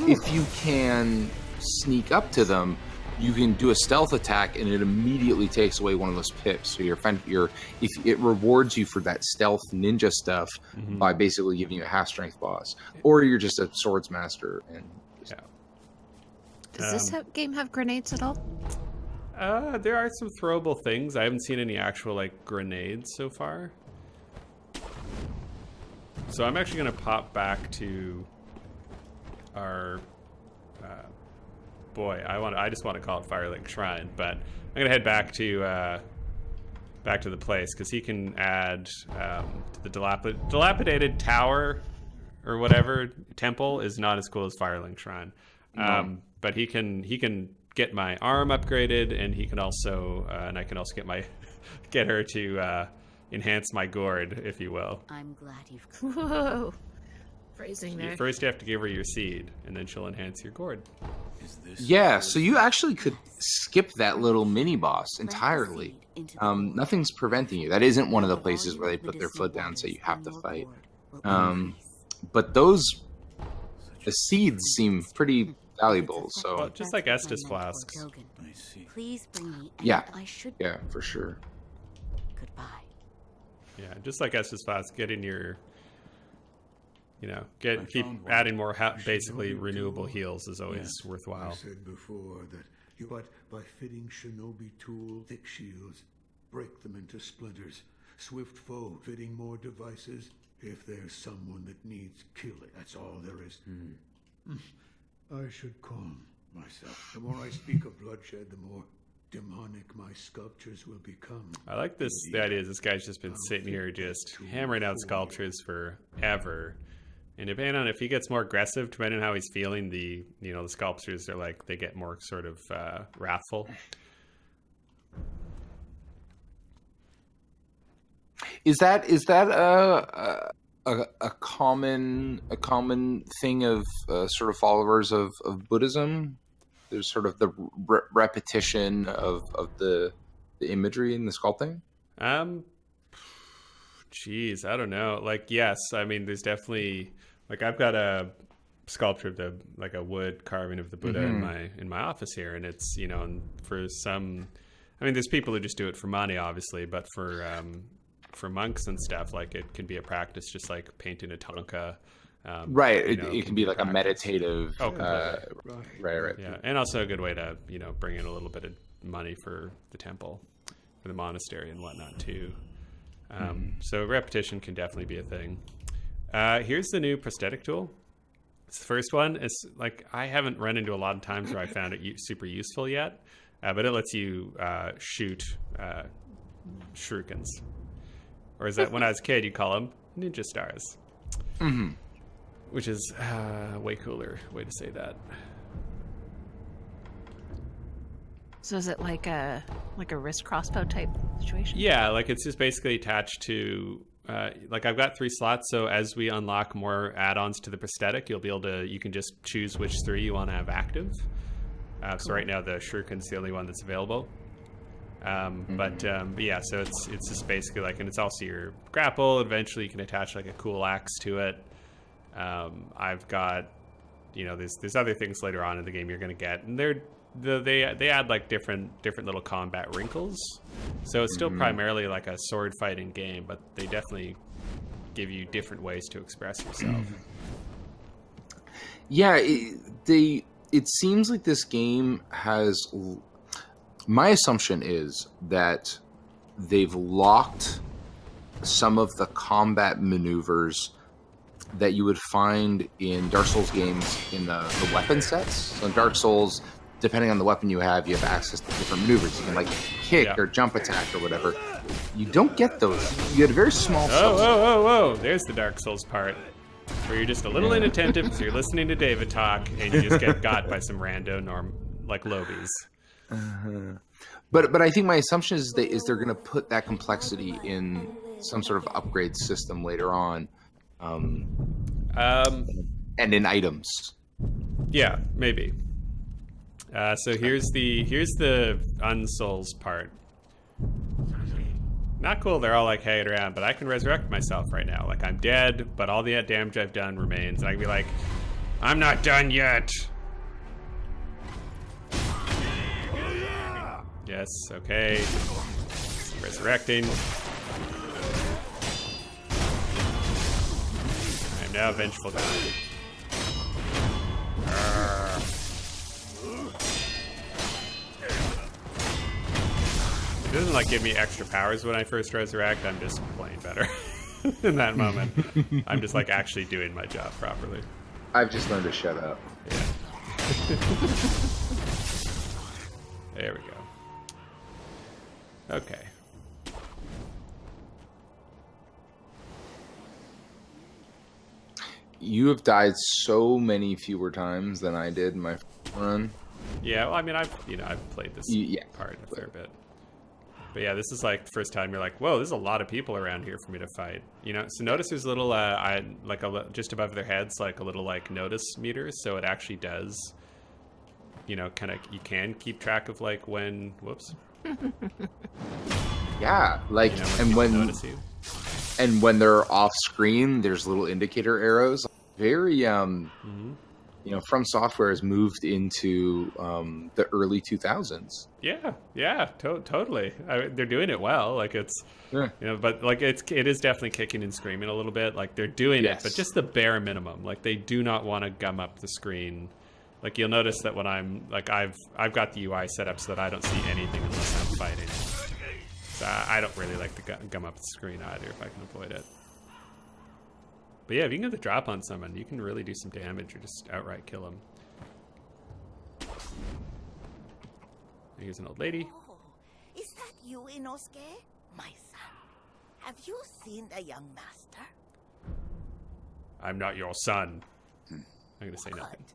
if you can sneak up to them, you can do a stealth attack and it immediately takes away one of those pips. So if it rewards you for that stealth ninja stuff by basically giving you a half strength boss, or you're just a swords master. And does this game have grenades at all? There are some throwable things. I haven't seen any actual like grenades so far. So I'm actually going to pop back to our I just want to call it Firelink Shrine, but I'm going to head back to the place because he can add to the dilapidated tower or whatever temple is not as cool as Firelink Shrine. But he can get my arm upgraded, and he can also and I can also get her to enhance my gourd, if you will. I'm glad you've whoa phrasing there. First you have to give her your seed, and then she'll enhance your gourd. So you actually could skip that little mini boss entirely. Nothing's preventing you. That isn't one of the places where they put their foot down and say you have to fight. But the seeds seem pretty valuable. So well, just like Estus flasks. I see. Please bring me. Yeah, for sure. Goodbye. Yeah, just like Estus flasks, get in your. Keep adding more basically renewable heals is always worthwhile. I said before that but by fitting shinobi tool thick shields, break them into splinters. Swift foe fitting more devices. If there's someone that needs killing, that's all there is. I should calm myself. The more I speak of bloodshed, the more demonic my sculptures will become. I like this. The idea is this guy's just been sitting here just hammering out sculptures forever. And depending on if he gets more aggressive, depending on how he's feeling, the sculptures are like they get more sort of wrathful. Is that a common thing of sort of followers of Buddhism? There's sort of the repetition of the imagery in the sculpting. Geez, I don't know. Like, yes, I mean, there's definitely like I've got a sculpture of a wood carving of the Buddha in my office here, and it's and for some, I mean, there's people who just do it for money, obviously, but for monks and stuff, like it can be a practice, just like painting a tanka. Right, it can be like a meditative. Right. Yeah, and also a good way to bring in a little bit of money for the temple, for the monastery and whatnot too. So repetition can definitely be a thing. Here's the new prosthetic tool. It's the first one. It's like I haven't run into a lot of times where I found it super useful yet, but it lets you shoot shurikens, or is that when I was a kid you call them ninja stars, which is way cooler way to say that. So is it like a wrist crossbow type situation? Yeah, like it's just basically attached to like I've got 3 slots, so as we unlock more add-ons to the prosthetic, you can just choose which 3 you want to have active. Cool. So right now the shuriken's the only one that's available. But yeah, so it's just basically like, and it's also your grapple. Eventually you can attach like a cool axe to it. I've got, there's other things later on in the game you're going to get, and they add like different little combat wrinkles. So it's still primarily like a sword fighting game, but they definitely give you different ways to express yourself. Yeah, it seems like this game has... My assumption is that they've locked some of the combat maneuvers that you would find in Dark Souls games in the weapon sets. So in Dark Souls, depending on the weapon you have access to different maneuvers. You can like kick or jump attack or whatever. You don't get those. You get a very small subset. Whoa. There's the Dark Souls part. Where you're just a little inattentive because you're listening to David talk and you just get got by some rando lobies. But I think my assumption is they're going to put that complexity in some sort of upgrade system later on, and in items. Yeah, maybe. So here's the unsouls part. Not cool. They're all like hanging around, but I can resurrect myself right now. Like I'm dead, but all the damage I've done remains, and I can be like, I'm not done yet. Yes, okay. Resurrecting. I am now Vengeful God. It doesn't like give me extra powers when I first resurrect. I'm just playing better in that moment. I'm just like actually doing my job properly. I've just learned to shut up. Yeah. There we go. Okay. You have died so many fewer times than I did in my run. Yeah, well, I mean, I've played this part a fair bit. But yeah, this is like the first time you're like, whoa, there's a lot of people around here for me to fight. So notice there's a little, just above their heads, like a little like notice meter. So it actually does, kind of, you can keep track of like when, whoops. Yeah, like, when they're off screen, there's little indicator arrows. Very, From Software has moved into the early 2000s. Yeah, totally. They're doing it well. Like it's, but like it is definitely kicking and screaming a little bit. Like they're doing it, but just the bare minimum. Like they do not want to gum up the screen. Like you'll notice that when I'm like I've got the UI set up so that I don't see anything unless I'm fighting. So I don't really like to gum up the screen either if I can avoid it. But yeah, if you can get the drop on someone, you can really do some damage or just outright kill them. Here's an old lady. Oh, is that you, Inosuke? My son. Have you seen the young master? I'm not your son. I'm going to say nothing.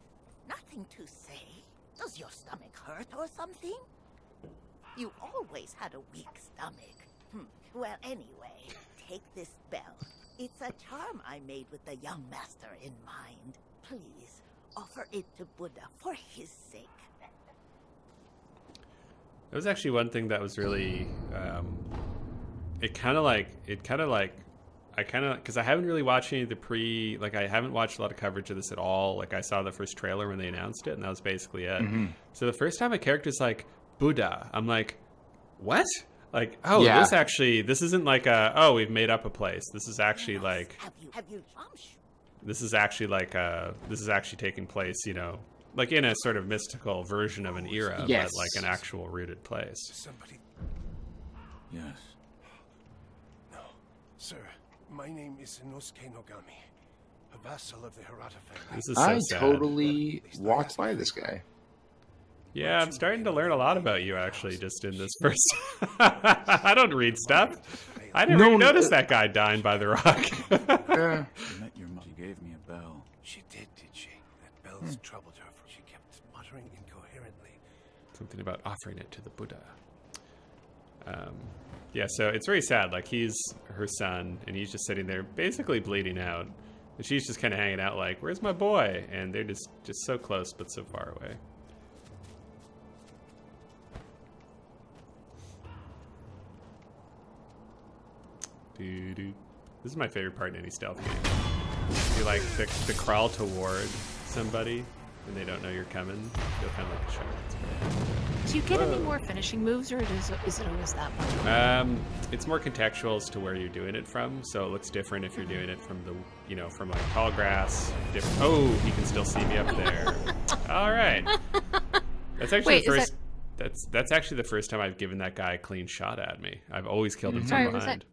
Nothing to say? Does your stomach hurt or something? You always had a weak stomach. Well, anyway, take this bell. It's a charm I made with the young master in mind. Please, offer it to Buddha for his sake. That was actually one thing that was really, because I haven't really watched any of the I haven't watched a lot of coverage of this at all. Like I saw the first trailer when they announced it and that was basically it. So the first time a character's like, Buddha, I'm like, what? Like, this isn't like we've made up a place. This is actually like, this is actually taking place, like in a sort of mystical version of an era, but like an actual rooted place. Somebody. Yes. No, sir. My name is Inosuke Nogami, a vassal of the Hirata family. This is so sad. Totally walked by this guy. Yeah, I'm starting to learn a lot about you, actually, just in this first... I don't read stuff. I never even noticed that guy dying by the rock. I met your mom. She gave me a bell. She did she? That bell's troubled her, for she kept muttering incoherently. Something about offering it to the Buddha. Yeah, so it's very sad. Like, he's her son, and he's just sitting there basically bleeding out. And she's just kind of hanging out like, where's my boy? And they're just so close, but so far away. This is my favorite part in any stealth game. You like the crawl toward somebody and they don't know you're coming. Feel kind of like a shark. Do you get any more finishing moves, or is it always that one? It's more contextual as to where you're doing it from, so it looks different if you're doing it from from like tall grass. Oh, he can still see me up there. All right. That's actually the first. That's actually the first time I've given that guy a clean shot at me. I've always killed him from behind. Was that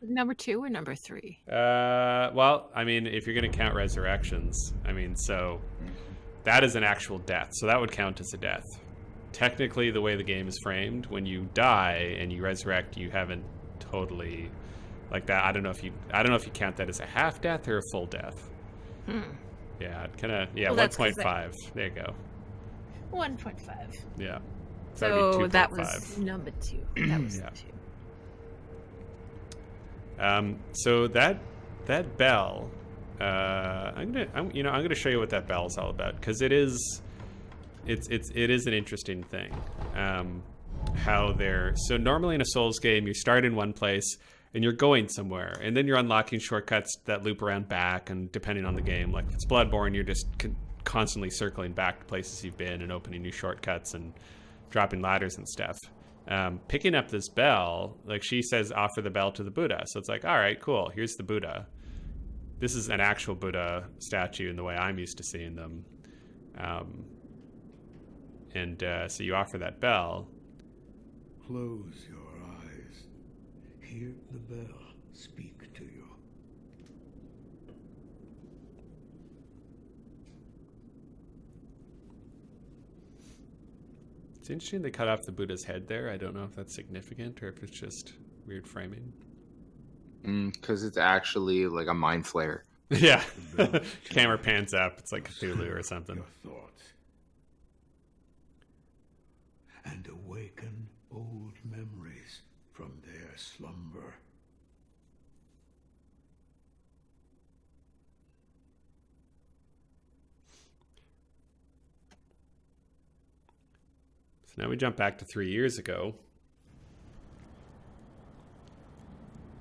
number 2 or number 3? Well, I mean, if you're going to count resurrections, I mean, so that is an actual death, so that would count as a death. Technically, the way the game is framed, when you die and you resurrect, you haven't totally like that. I don't know if you count that as a half death or a full death. Yeah, kind of. Yeah, well, 1.5. There you go. 1.5. Yeah. So that was number 2. That was the 2. So that bell, I'm gonna show you what that bell is all about, because it is an interesting thing. So normally in a Souls game, you start in one place and you're going somewhere, and then you're unlocking shortcuts that loop around back, and depending on the game, like if it's Bloodborne, you're just constantly circling back to places you've been and opening new shortcuts and dropping ladders and stuff. Picking up this bell, like she says, offer the bell to the Buddha. So it's like, all right, cool. Here's the Buddha. This is an actual Buddha statue in the way I'm used to seeing them. So you offer that bell. Close your eyes. Hear the bell speak to you. It's interesting they cut off the Buddha's head there. I don't know if that's significant or if it's just weird framing. Because it's actually like a mind flare. Yeah. Camera pans up. It's like Cthulhu or something. Your thoughts. And awaken old memories from their slumber. So now we jump back to 3 years ago.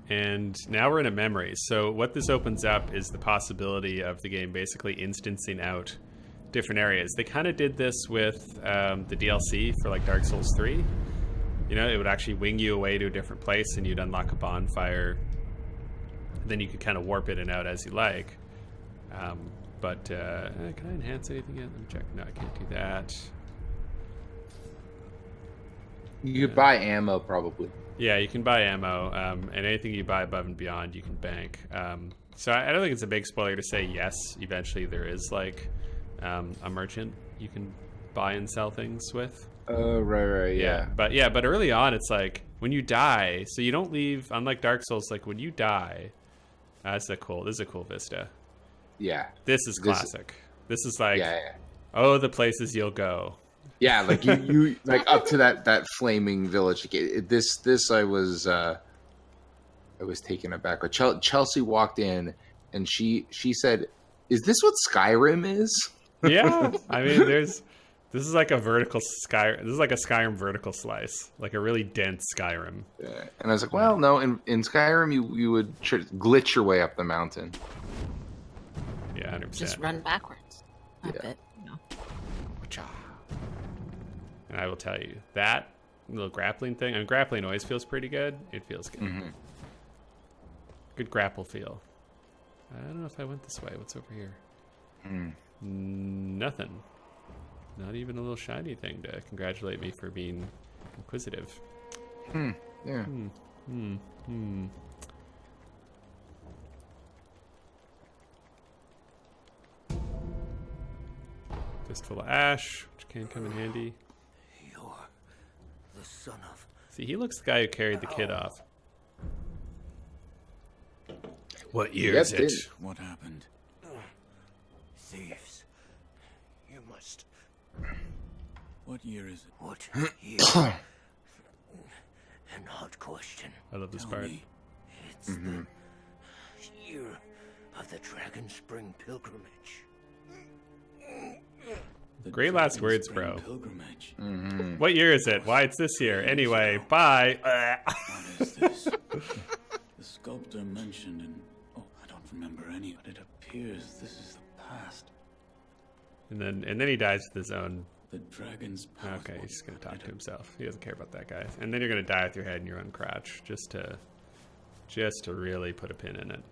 And now we're in a memory. So what this opens up is the possibility of the game basically instancing out different areas. They kind of did this with the DLC for like Dark Souls 3. You know, it would actually wing you away to a different place and you'd unlock a bonfire. Then you could kind of warp in and out as you like. Can I enhance anything yet? Let me check. No, I can't do that. You could buy ammo, probably. Yeah, you can buy ammo, and anything you buy above and beyond, you can bank. So I don't think it's a big spoiler to say yes, eventually there is like a merchant you can buy and sell things with. Oh, right, yeah. But early on, it's like when you die, so you don't leave. Unlike Dark Souls, like when you die, this is a cool vista. Yeah, this is classic. This is like, oh, the places you'll go. Yeah, like you like up to that flaming village. This I was taken aback. But Chelsea walked in and she said, "Is this what Skyrim is?" Yeah, I mean, this is like a vertical Skyrim. This is like a Skyrim vertical slice, like a really dense Skyrim. Yeah. And I was like, well, no, in Skyrim you would glitch your way up the mountain. Yeah, 100%. Just run backwards. I bet. No. And I will tell you, that little grappling thing, and grappling always feels pretty good. It feels good. Mm-hmm. Good grapple feel. I don't know if I went this way. What's over here? Nothing. Not even a little shiny thing to congratulate me for being inquisitive. Yeah. Fistful of ash, which can come in handy. The son of... See, he looks the guy who carried the kid off. What year is it? What happened? Thieves. You must... What year is it? What year? An odd question. I love this part. It's the year of the Dragon Spring Pilgrimage. Great last words, bro. Pilgrimage. What year is it? Why, it's this year. Anyway, bye. What is this? The sculptor mentioned I don't remember any, but it appears this is the past. And then he dies with his own The dragon's power. Okay, he's just gonna talk to himself. He doesn't care about that guy. And then you're gonna die with your head in your own crotch, just to really put a pin in it.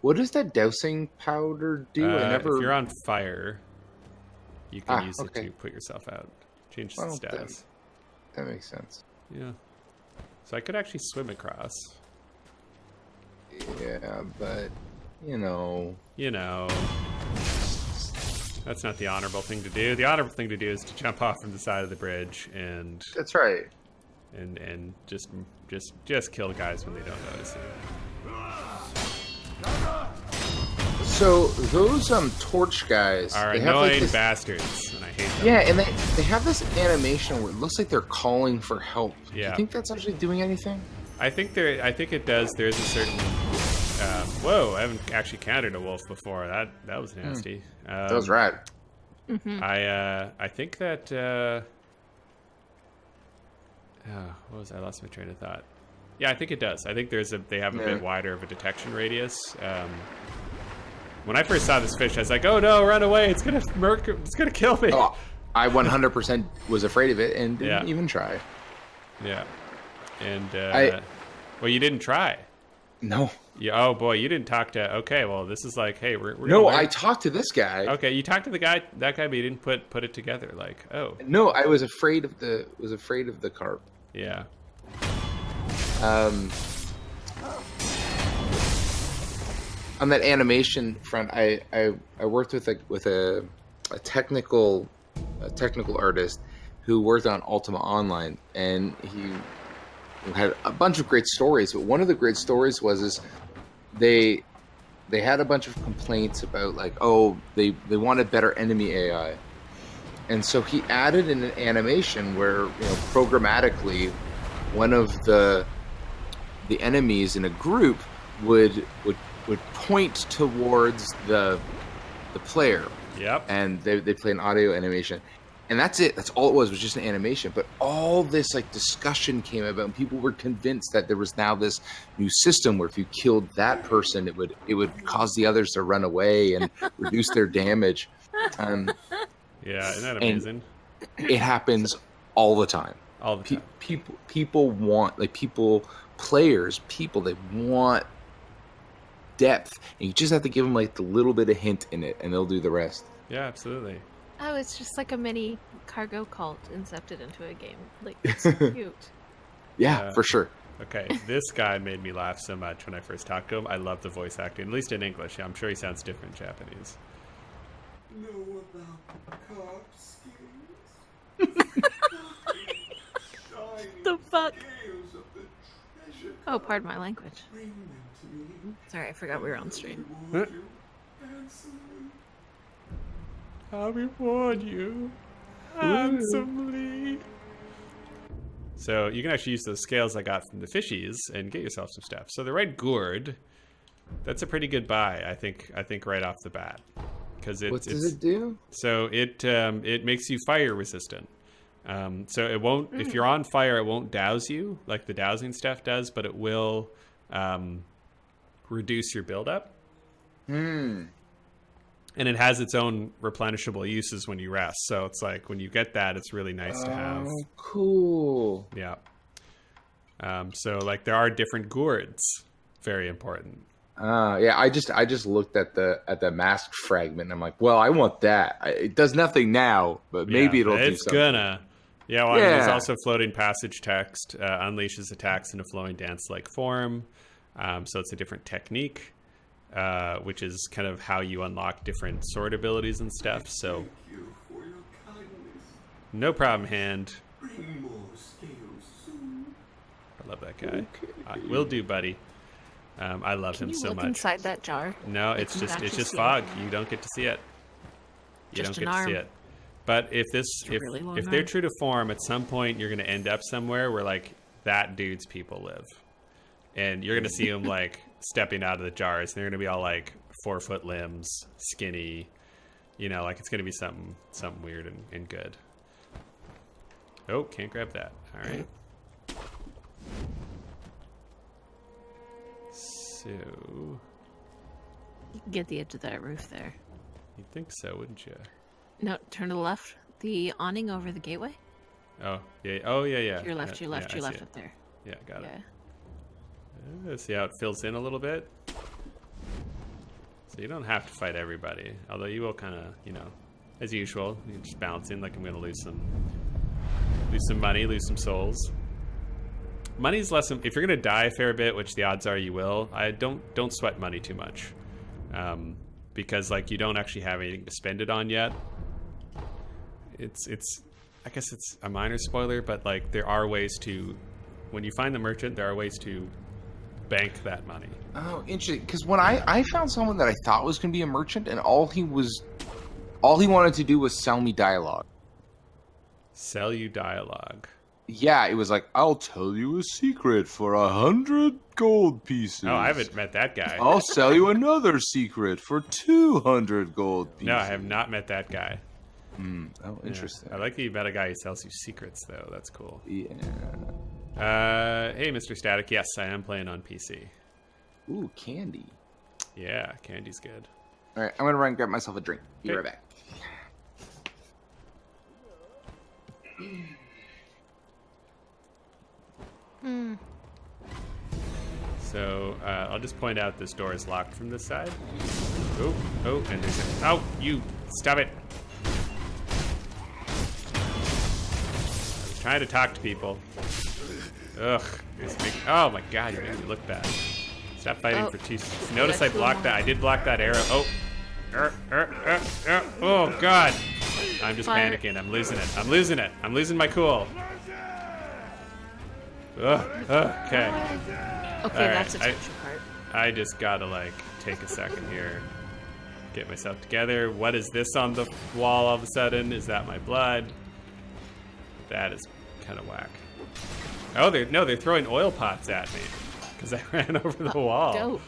What does that dousing powder do? If you're on fire, you can use it to put yourself out. Change the status. That makes sense. Yeah. So I could actually swim across. Yeah, but you know. That's not the honorable thing to do. The honorable thing to do is to jump off from the side of the bridge and. That's right. And just kill guys when they don't notice you. So those torch guys are annoying bastards, and I hate them. Yeah, and they have this animation where it looks like they're calling for help. Yeah. Do you think that's actually doing anything? I think it does. There's a certain. Whoa! I haven't actually countered a wolf before. That was nasty. That was rad. Mm-hmm. I think that. What was I lost my train of thought? Yeah, I think it does. I think they have a bit wider of a detection radius. When I first saw this fish, I was like, "Oh no, run away! It's gonna kill me." Oh, I 100% was afraid of it and didn't even try. Yeah, and well, you didn't try. No. Yeah. Oh boy, you didn't talk to. Okay, well, this is like, hey, we're. No, I talked to this guy. Okay, you talked to that guy, but you didn't put it together. Like, oh. No, I was afraid of the carp. Yeah. On that animation front, I worked with a technical artist who worked on Ultima Online, and he had a bunch of great stories. But one of the great stories was they had a bunch of complaints about like, oh, they wanted better enemy AI, and so he added in an animation where programmatically one of the enemies in a group would point towards the player. Yep. And they play an audio animation. And that's it. That's all it was just an animation. But all this like discussion came about, and people were convinced that there was now this new system where if you killed that person, it would cause the others to run away and reduce their damage. Yeah, isn't that amazing? It happens all the time. All the time. People want players, they want depth, and you just have to give them like the little bit of hint in it, and they'll do the rest. Yeah, absolutely. Oh, it's just like a mini cargo cult incepted into a game. Like, it's so cute. Yeah, for sure. Okay, this guy made me laugh so much when I first talked to him. I love the voice acting, at least in English. I'm sure he sounds different in Japanese. Know about carp skins? The fuck? Oh, pardon my language. Sorry, I forgot we were on stream. I reward you handsomely. So you can actually use those scales I got from the fishies and get yourself some stuff. So the red gourd, that's a pretty good buy, I think right off the bat. Because what does it do? So it makes you fire resistant. So it won't, if you're on fire, it won't douse you like the dowsing stuff does, but it will reduce your buildup. And it has its own replenishable uses when you rest. So it's like when you get that, it's really nice to have. Oh, cool. Yeah. So like there are different gourds. Very important. Yeah, I just looked at the mask fragment and I'm like, well, I want that. It does nothing now, but maybe it'll do something. It's gonna. Yeah, well, I mean, there's also floating passage text. Unleashes attacks in a flowing dance-like form. So it's a different technique, which is kind of how you unlock different sword abilities and stuff. So, Thank you for your kindness. No problem, Hand. Bring more scales soon. I love that guy. Will do, buddy. I love him so much. Can you look inside that jar? No, it's just fog. You don't get to see it. You don't get to see it. But if they're true to form, at some point you're going to end up somewhere where like that dude's people live, and you're going to see them like stepping out of the jars, and they're going to be all like 4-foot limbs, skinny, like it's going to be something weird and good. Oh, can't grab that. All right. So... You can get the edge of that roof there. You'd think so, wouldn't you? No, turn to the left. The awning over the gateway. Oh, yeah. Oh, yeah. To your left, to your left, to your left up there. Yeah, got it. Let's see how it fills in a little bit. So you don't have to fight everybody. Although you will kind of, you know, as usual, you just bounce in like I'm going to lose some money, lose some souls. Money's less, if you're going to die a fair bit, which the odds are you will, I don't sweat money too much. Because like you don't actually have anything to spend it on yet. It's I guess it's a minor spoiler, but like there are ways to, when you find the merchant, there are ways to bank that money. Oh, interesting. Because when I found someone that I thought was going to be a merchant, and all he wanted to do was sell me dialogue. Sell you dialogue. Yeah, it was like, I'll tell you a secret for 100 gold pieces. Oh, I haven't met that guy. I'll sell you another secret for 200 gold pieces. No, I have not met that guy. Oh, interesting. Yeah. I like that you met a guy who sells you secrets, though. That's cool. Yeah. Hey, Mr. Static. Yes, I am playing on PC. Ooh, candy. Yeah, candy's good. All right, I'm going to run and grab myself a drink. Be right back. So, I'll just point out this door is locked from this side. Oh, and there's a... Oh, you! Stop it! I was trying to talk to people. Ugh. Oh my god, you're making me look bad. Stop fighting for 2 seconds. Notice I blocked that. I did block that arrow. Oh. Oh god. I'm just panicking. I'm losing it. I'm losing my cool. Okay. Okay, that's a tension part. I just gotta like take a second here. Get myself together. What is this on the wall all of a sudden? Is that my blood? That is kind of whack. Oh, they're throwing oil pots at me because I ran over the wall. Dope.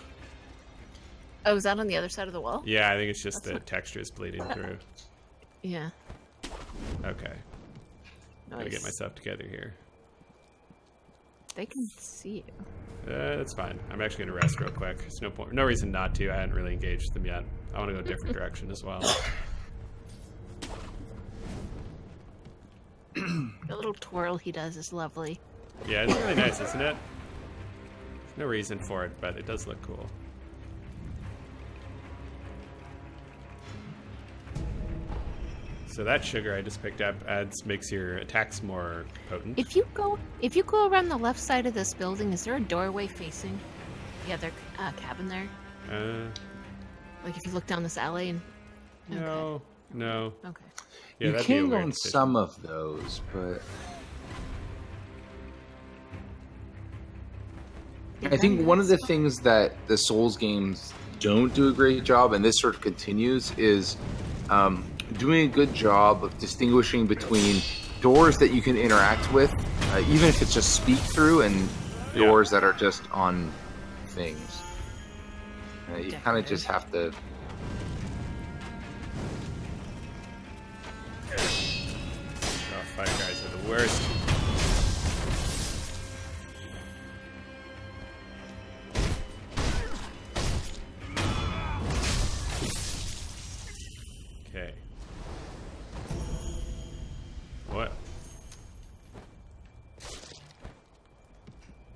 Oh, is that on the other side of the wall? Yeah, I think it's just the texture is bleeding through. Yeah. Okay. Nice. Gotta get myself together here. They can see you. That's fine. I'm actually gonna rest real quick. There's no point, no reason not to. I hadn't really engaged them yet. I want to go a different direction as well. The little twirl he does is lovely. Yeah, it's really nice, isn't it? There's no reason for it, but it does look cool. So that sugar I just picked up makes your attacks more potent. If you go around the left side of this building, is there a doorway facing the other cabin there? Like if you look down this alley and... No. Okay. Yeah, you can go on some of those, but... I think one of the things that the Souls games don't do a great job, and this sort of continues, is doing a good job of distinguishing between doors that you can interact with, even if it's just speak through, and doors that are just on things. You kind of just have to... Oh, fire guys are the worst. Okay. What?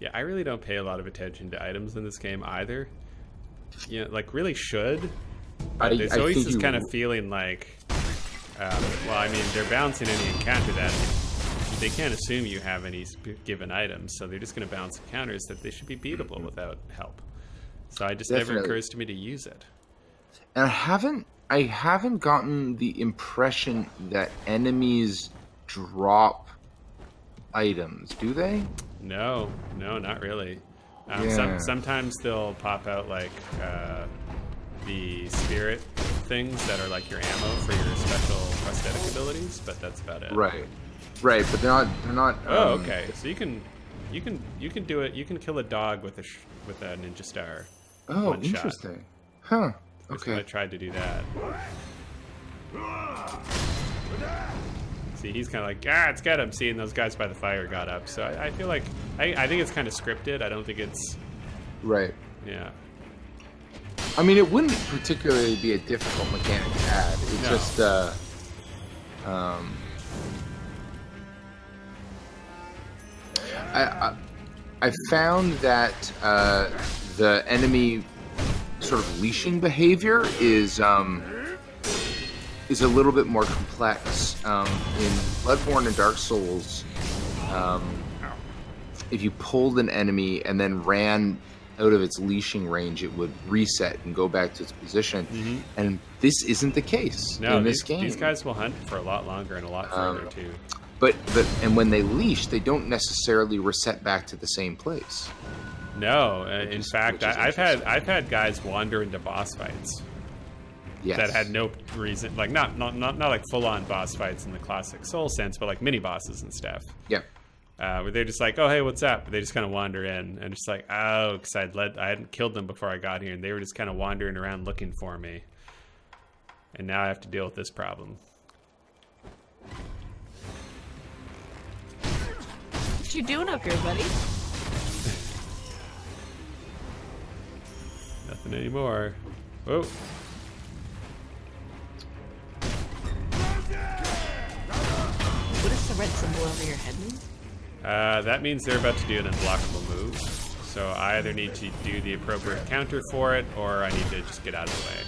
Yeah, I really don't pay a lot of attention to items in this game either. You know, like really should. There's always this kind of feeling like, well, I mean, they're bouncing any encounter that they can't assume you have any given items, so they're just going to bounce encounters that they should be beatable without help. So I just never occurs to me to use it. And I haven't gotten the impression that enemies drop items, do they? No, not really. Sometimes they'll pop out like the spirit things that are like your ammo for your special prosthetic abilities, but that's about it. Right, but they're not. Oh, okay. So you can do it. You can kill a dog with a ninja star. Oh, interesting. Huh. Okay. I tried to do that. See, he's kind of like, it's got him. Seeing those guys by the fire got up. So I feel like, I think it's kind of scripted. I don't think it's... Right. Yeah. I mean, it wouldn't particularly be a difficult mechanic to add. It's just, I found that the enemy sort of leashing behavior is a little bit more complex. In Bloodborne and Dark Souls, if you pulled an enemy and then ran out of its leashing range, it would reset and go back to its position. And this isn't the case in this game. These guys will hunt for a lot longer and a lot further too. But when they leash, they don't necessarily reset back to the same place. No, in fact, I've had guys wander into boss fights that had no reason, like not like full on boss fights in the classic Soul sense, but like mini bosses and stuff. Yeah. Where they're just like, oh hey, what's up? But they just kind of wander in and just like, oh, because I hadn't killed them before I got here, and they were just kind of wandering around looking for me, and now I have to deal with this problem. What you doing up here, buddy? Nothing anymore. Whoa. What does the red symbol over your head mean? That means they're about to do an unblockable move. So I either need to do the appropriate counter for it, or I need to just get out of the way.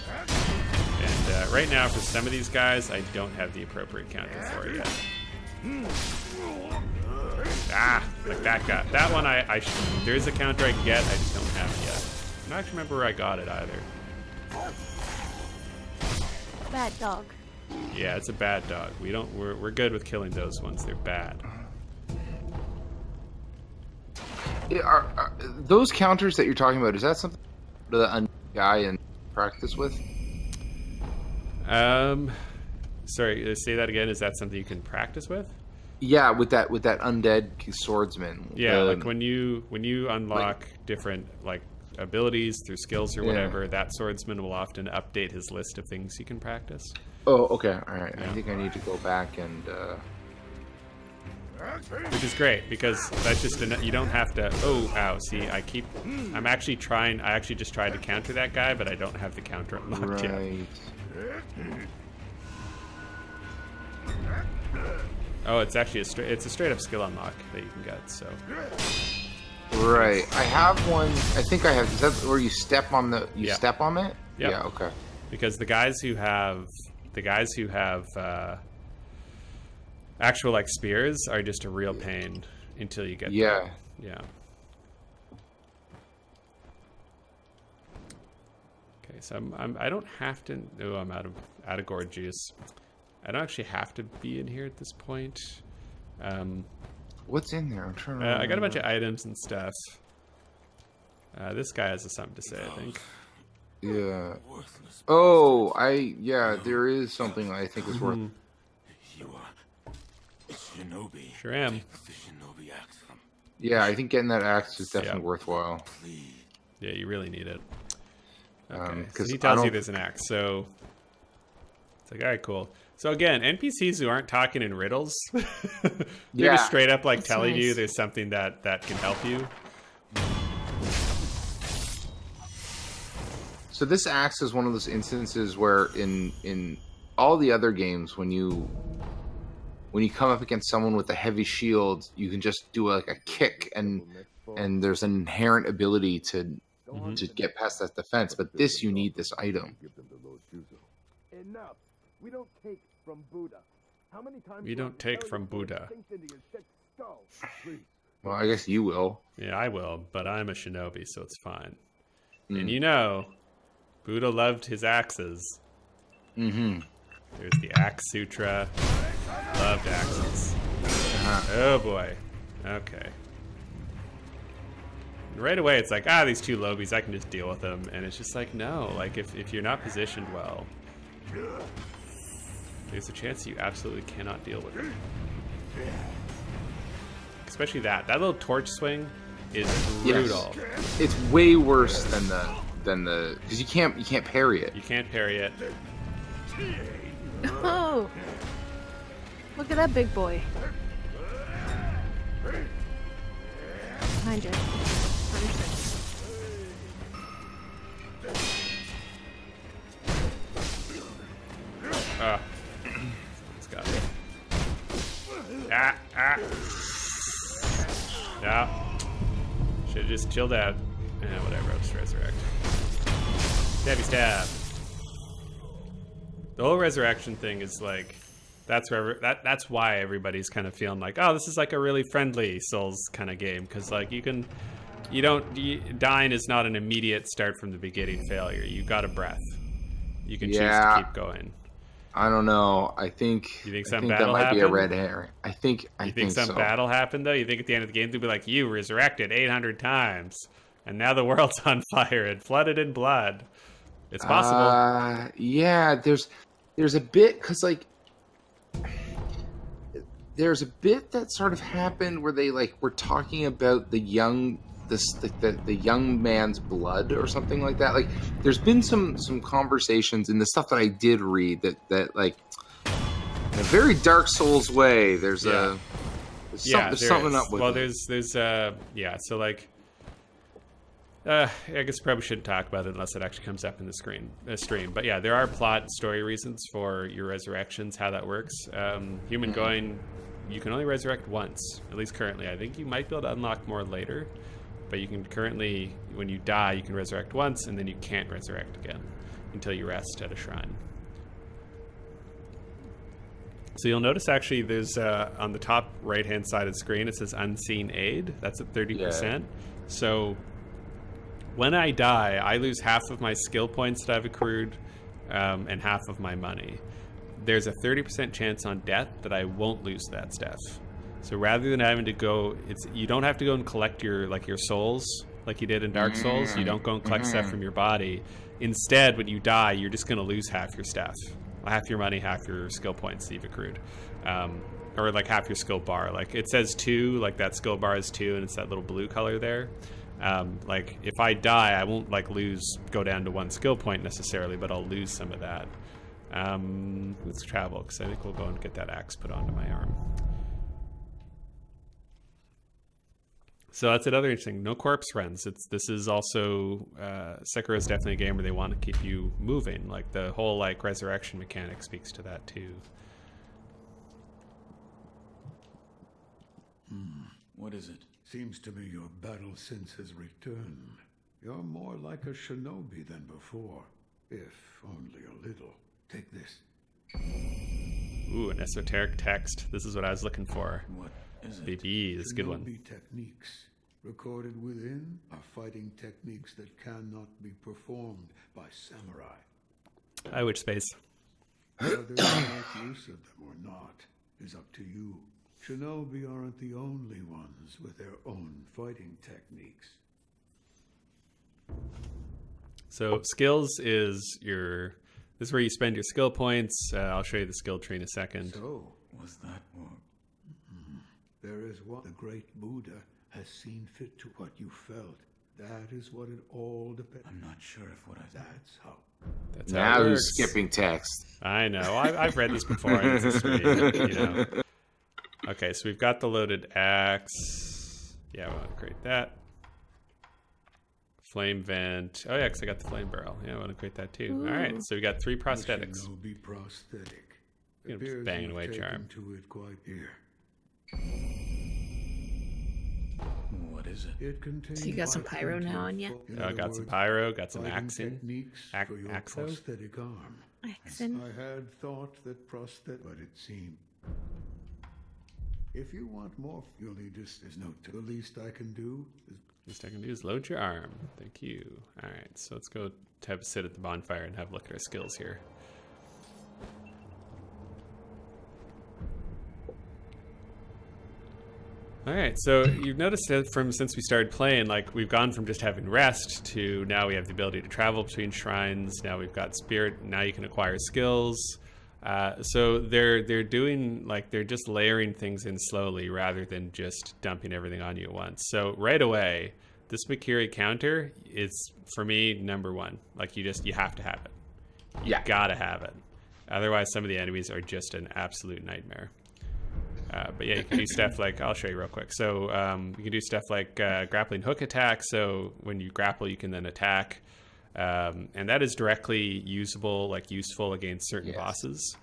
And right now, for some of these guys, I don't have the appropriate counter for it yet. Like that guy. That one, there's a counter I can get, I just don't have it yet. I don't actually remember where I got it either. Bad dog. Yeah, it's a bad dog. We're good with killing those ones. They're bad. Are those counters that you're talking about, is that something the guy in practice with? Sorry, say that again. Is that something you can practice with? Yeah, with that undead swordsman. Yeah, like when you unlock different like abilities through skills or whatever, that swordsman will often update his list of things he can practice. Oh, okay, all right. Yeah. I think I need to go back and. Which is great, because that's just you don't have to. Oh, ow! See, I'm actually trying. I actually just tried to counter that guy, but I don't have the counter unlocked yet. Oh, it's actually it's a straight up skill unlock that you can get. So. Right, I have one. I think I have. Is that where you step on the? You step on it? Yep. Yeah. Okay. Because the guys who have actual like spears are just a real pain until you get them. Yeah. Okay, so I don't have to. Oh, I'm out of gourd juice. I don't actually have to be in here at this point. What's in there? I'm trying to. I got a bunch of items and stuff. This guy has something to say, I think. Yeah. Oh, there is something I think is worth. You are a shinobi. Sure am. Yeah, I think getting that axe is definitely worthwhile. Yeah, you really need it. Okay. So he tells you there's an axe, so it's like, all right, cool. So again, NPCs who aren't talking in riddles, they're just straight up like telling you there's something that can help you. So this axe is one of those instances where in all the other games, when you come up against someone with a heavy shield, you can just do like a kick, and there's an inherent ability to get past that defense. But this, you need this item. Enough. We don't take from Buddha. How many times we don't take from Buddha. Well, I guess you will. Yeah, I will, but I'm a shinobi, so it's fine. And you know, Buddha loved his axes. There's the Axe Sutra. Loved axes. Oh boy. Okay. And right away, it's like, these two lobies, I can just deal with them. And it's just like, no. Like, if you're not positioned well, there's a chance you absolutely cannot deal with them. Especially that little torch swing is brutal. Yes. It's way worse than the because you can't parry it. You can't parry it. Oh, look at that big boy. Behind you. just chilled out. Whatever, I'll just resurrect. Stabby stab. The whole resurrection thing is like, that's why everybody's kind of feeling like, oh, this is like a really friendly Souls kind of game, because like dying is not an immediate start from the beginning failure. You got a breath. You can choose to keep going. I don't know. I think some battle that might happened? be a red herring. I think some battle happened though? You think at the end of the game they'll be like, you resurrected 800 times and now the world's on fire and flooded in blood? It's possible. Yeah, there's a bit, because like there's a bit that sort of happened where they like were talking about the young man's blood or something like that. Like there's been some conversations in the stuff that I did read that like in a very Dark Souls way there's something up with it. So like I guess I probably shouldn't talk about it unless it actually comes up in the stream. But yeah, there are plot and story reasons for your resurrections, how that works. Human going, you can only resurrect once, at least currently. I think you might be able to unlock more later, but you can currently, when you die, you can resurrect once, and then you can't resurrect again until you rest at a shrine. So you'll notice actually there's on the top right-hand side of the screen, it says Unseen Aid. That's at 30%. Yeah. So when I die, I lose half of my skill points that I've accrued and half of my money. There's a 30% chance on death that I won't lose that stuff. So rather than having to go, you don't have to go and collect your souls like you did in Dark Souls. You don't go and collect stuff from your body. Instead, when you die, you're just going to lose half your stuff. Half your money, half your skill points that you've accrued. Or like half your skill bar. Like it says 2, like that skill bar is 2, and it's that little blue color there. Like if I die, I won't like go down to 1 skill point necessarily, but I'll lose some of that. Let's travel, because I think we'll go and get that axe put onto my arm. So that's another interesting. No corpse runs. This is also Sekiro is definitely a game where they want to keep you moving. Like the whole like resurrection mechanic speaks to that too. What is it? Seems to me your battle sense has returned. You're more like a shinobi than before, if only a little. Take this. Ooh, an esoteric text. This is what I was looking for. What is it? Baby, this is a good one. Shinobi techniques. Recorded within are fighting techniques that cannot be performed by samurai. I wish space. Whether you make use of them or not is up to you. Shinobi aren't the only ones with their own fighting techniques. So skills is this is where you spend your skill points. I'll show you the skill tree in a second. So, was that what? There is what the great Buddha has seen fit to what you felt. That is what it all depends. I'm not sure if what I... That's how. That's now how it who's works. Skipping text? I know. I've read this before. And it's a stream, you know. Okay, so we've got the loaded axe. Yeah, I want to create that. Flame vent. Oh yeah, because I got the flame barrel. Yeah, I want to create that too. Ooh. All right, so we got 3 prosthetics. Be prosthetic. Just banging away charm. To it quite here. What is it? It contains. So you got some pyro now on you? I got some pyro. Got some axing. Axo. Prosthetic arm. Axin. I had thought that prosthetic, but it seemed. If you want more, you'll need this. There's no. The least I can do is load your arm. Thank you. All right, so let's go have a sit at the bonfire and have a look at our skills here. All right, so you've noticed that since we started playing, like we've gone from just having rest to now we have the ability to travel between shrines. Now we've got spirit. Now you can acquire skills. So they're doing like they're just layering things in slowly rather than just dumping everything on you at once. So right away, this Mikiri counter is for me number 1. Like you have to have it. You gotta have it. Otherwise, some of the enemies are just an absolute nightmare. But yeah, you can do stuff like I'll show you real quick. So you can do stuff like grappling hook attack. So when you grapple, you can then attack. And that is directly useful against certain bosses.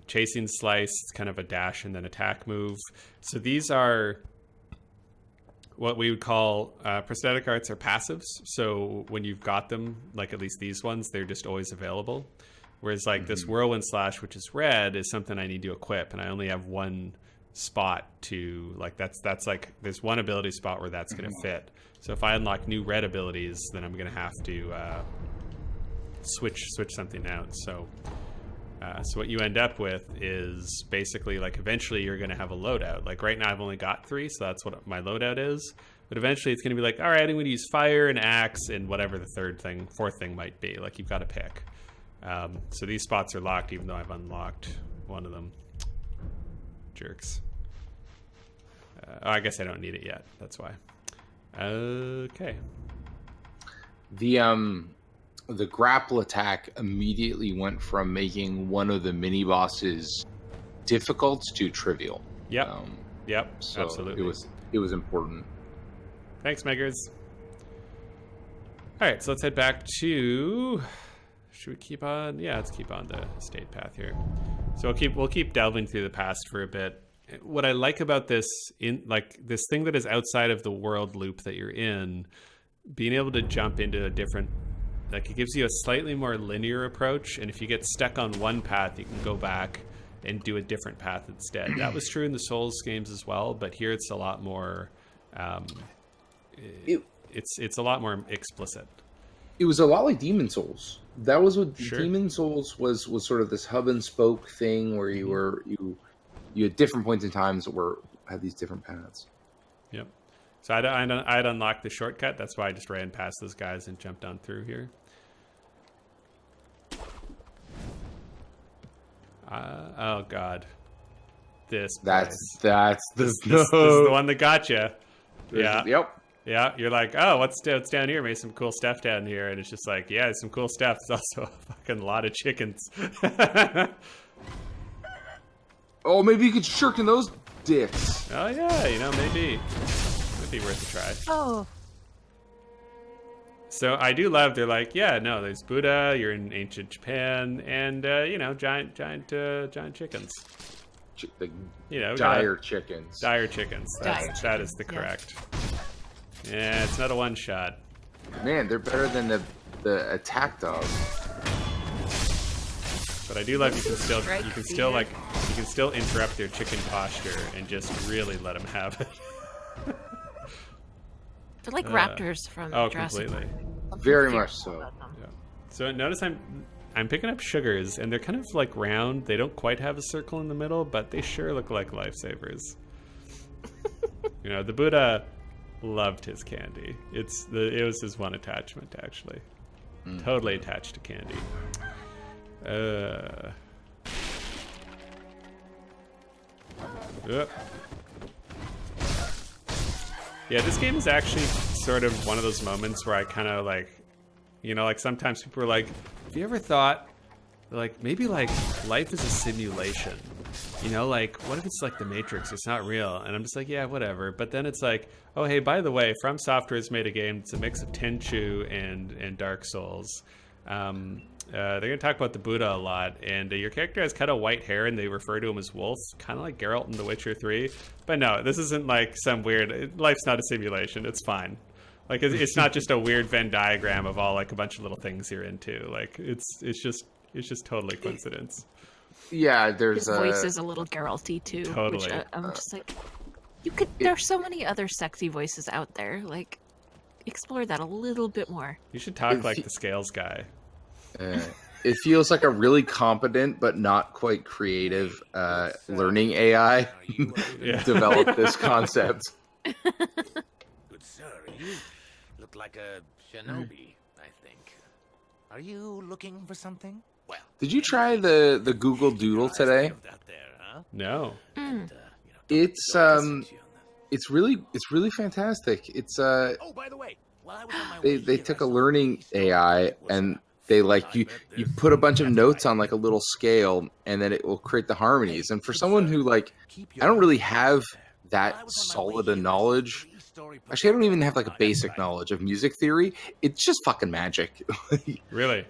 Chasing slice, it's kind of a dash and then attack move. So these are what we would call prosthetic arts are passives. So when you've got them, like at least these ones, they're just always available. Whereas like this whirlwind slash, which is red, is something I need to equip, and I only have one spot to like. That's like there's one ability spot where that's going to fit. So if I unlock new red abilities, then I'm going to have to switch something out. So what you end up with is basically like eventually you're going to have a loadout. Like right now I've only got 3, so that's what my loadout is. But eventually it's going to be like, all right, I'm going to use fire and axe and whatever the fourth thing might be. Like you've got to pick. So these spots are locked even though I've unlocked one of them. Jerks. I guess I don't need it yet. That's why. Okay. The grapple attack immediately went from making one of the mini bosses difficult to trivial. Yep. Yep. So absolutely. It was important. Thanks, Meggers. All right, so let's head back to. Should we keep on? Yeah, let's keep on the estate path here. So we'll keep delving through the past for a bit. What I like about this this thing that is outside of the world loop that you're in, being able to jump into a different. Like it gives you a slightly more linear approach, and if you get stuck on one path, you can go back and do a different path instead. That was true in the Souls games as well, but here it's a lot more. It's a lot more explicit. It was a lot like Demon Souls. That was what Demon Souls was sort of this hub and spoke thing where you had different points in times that had these different paths. Yep. So I'd unlocked the shortcut. That's why I just ran past those guys and jumped on through here. Oh God, that's this is the one that got you. Yeah. Yep. Yeah. You're like, oh, what's down here? Maybe some cool stuff down here, and it's just like, yeah, there's some cool stuff. There's also a fucking lot of chickens. Oh, maybe you could shirk in those dicks. Oh yeah, maybe. Be worth a try. Oh. So I do love. They're like, yeah, no, there's Buddha. You're in ancient Japan, and giant chickens. Dire chickens. Dire chickens. That is the correct. Yeah, it's not a one shot. Man, they're better than the attack dog. But I do love you can still interrupt their chicken posture and just really let them have it. They're like raptors from Jurassic completely. Very much so. Yeah. So notice I'm picking up sugars, and they're kind of like round. They don't quite have a circle in the middle, but they sure look like lifesavers. The Buddha loved his candy. It was his one attachment, actually. Totally attached to candy. Yeah, this game is actually sort of one of those moments where I kind of like, like sometimes people are like, have you ever thought, like, maybe like life is a simulation? Like, what if it's like the Matrix? It's not real. And I'm just like, yeah, whatever. But then it's like, oh, hey, by the way, From Software has made a game. It's a mix of Tenchu and Dark Souls. They're going to talk about the Buddha a lot, and your character has kind of white hair, and they refer to him as Wolf, kind of like Geralt in The Witcher 3. But no, this isn't like some weird... Life's not a simulation. It's fine. Like, it's not just a weird Venn diagram of all, like, a bunch of little things you're into. Like, it's just totally coincidence. Yeah, there's his voice is a little Geralt-y, too. Totally. Which I'm just like... There's so many other sexy voices out there. Like, explore that a little bit more. You should talk like the Scales guy. It feels like a really competent but not quite creative learning AI developed this concept. Good sir, you look like a shinobi, I think. Are you looking for something? Well, did you try the Google Doodle today? No. It's really fantastic. It's oh, by the way, while I was on my way they took a learning AI and they like you put a bunch of notes on like a little scale and then it will create the harmonies. And for someone who like I don't really have that solid a knowledge. Actually, I don't even have like a basic knowledge of music theory. It's just fucking magic. Really?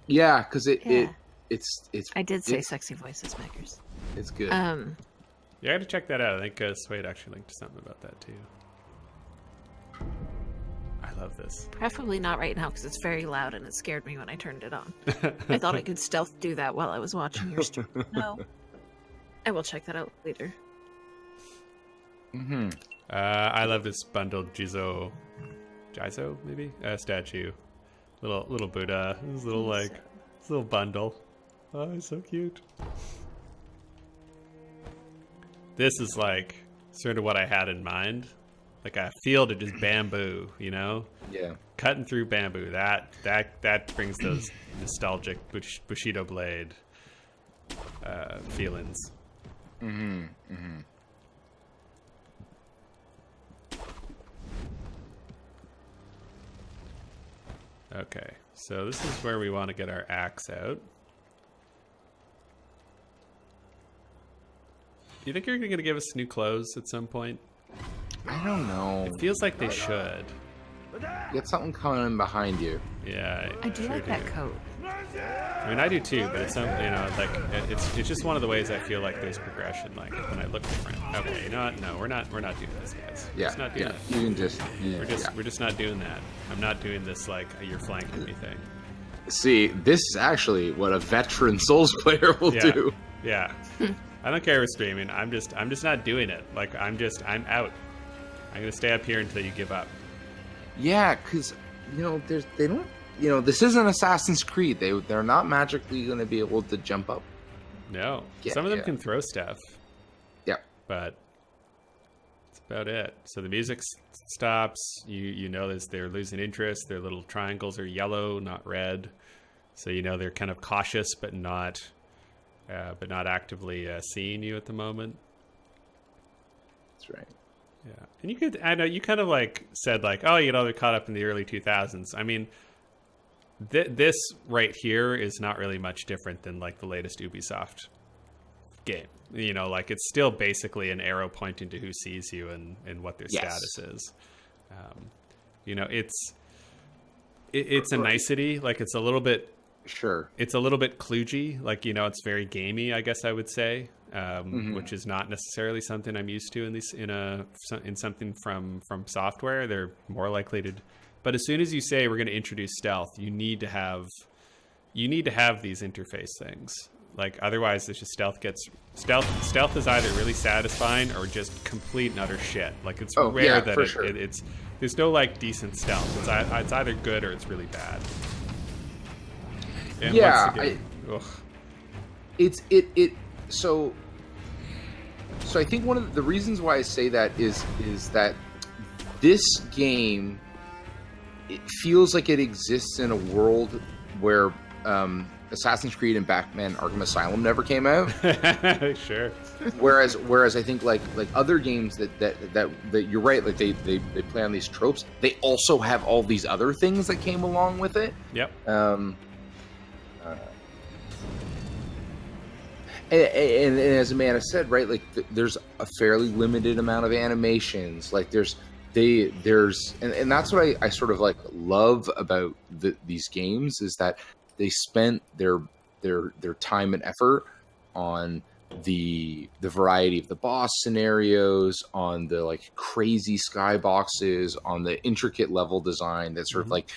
Yeah, because it's. I did say sexy voices makers. It's good. Yeah, I got to check that out. I think Suede actually linked to something about that too. I love this. Preferably not right now because it's very loud and it scared me when I turned it on. I thought I could stealth do that while I was watching your stream. No. I will check that out later. I love this bundled Jizo maybe statue, little Buddha. This little bundle. Oh, it's so cute. This is like sort of what I had in mind, like a field of just bamboo, you know? Yeah. Cutting through bamboo. That brings those nostalgic Bushido blade feelings. Okay, so this is where we want to get our axe out. Do you think you're going to give us new clothes at some point? I don't know. It feels like they should. Get something coming in behind you. Yeah, I do like that coat. I mean, I do too, but it's you know, like it's just one of the ways I feel like there's progression. Like when I look different. Okay, you know what? No, we're not doing this, guys. Yeah, just not doing it. You can just. Yeah, we're just not doing that. I'm not doing this like you're flanking me thing. See, this is actually what a veteran Souls player will do. Yeah. I don't care who's streaming. I'm just not doing it. Like I'm out. I'm gonna stay up here until you give up. Yeah, because you know, they don't. You know, this isn't Assassin's Creed. They're not magically going to be able to jump up. No, some of them can throw stuff. Yeah, but that's about it. So the music stops. You know they're losing interest. Their little triangles are yellow, not red. So you know they're kind of cautious, but not actively seeing you at the moment. That's right. Yeah, and I know you kind of like said like, oh, you know, they're caught up in the early 2000s. I mean. This right here is not really much different than like the latest Ubisoft game. You know, like it's still basically an arrow pointing to who sees you and what their status is. You know, it's a nicety. Like it's a little bit. Sure. It's a little bit kludgy. Like, you know, it's very gamey, I guess I would say, which is not necessarily something I'm used to in something from software. They're more likely to. But as soon as you say we're going to introduce stealth, you need to have these interface things. Like otherwise, it's just stealth is either really satisfying or just complete and utter shit. Like it's rare that it's there's no like decent stealth. It's either good or it's really bad. And so I think one of the reasons why I say that is that this game. It feels like it exists in a world where Assassin's Creed and Batman Arkham Asylum never came out. Sure. Whereas I think like other games that you're right, like they play on these tropes. They also have all these other things that came along with it. Yep. And as Amanda said, right, like there's a fairly limited amount of animations. Like there's and that's what I sort of like love about these games is that they spent their time and effort on the variety of the boss scenarios, on the like crazy skyboxes, on the intricate level design that sort of like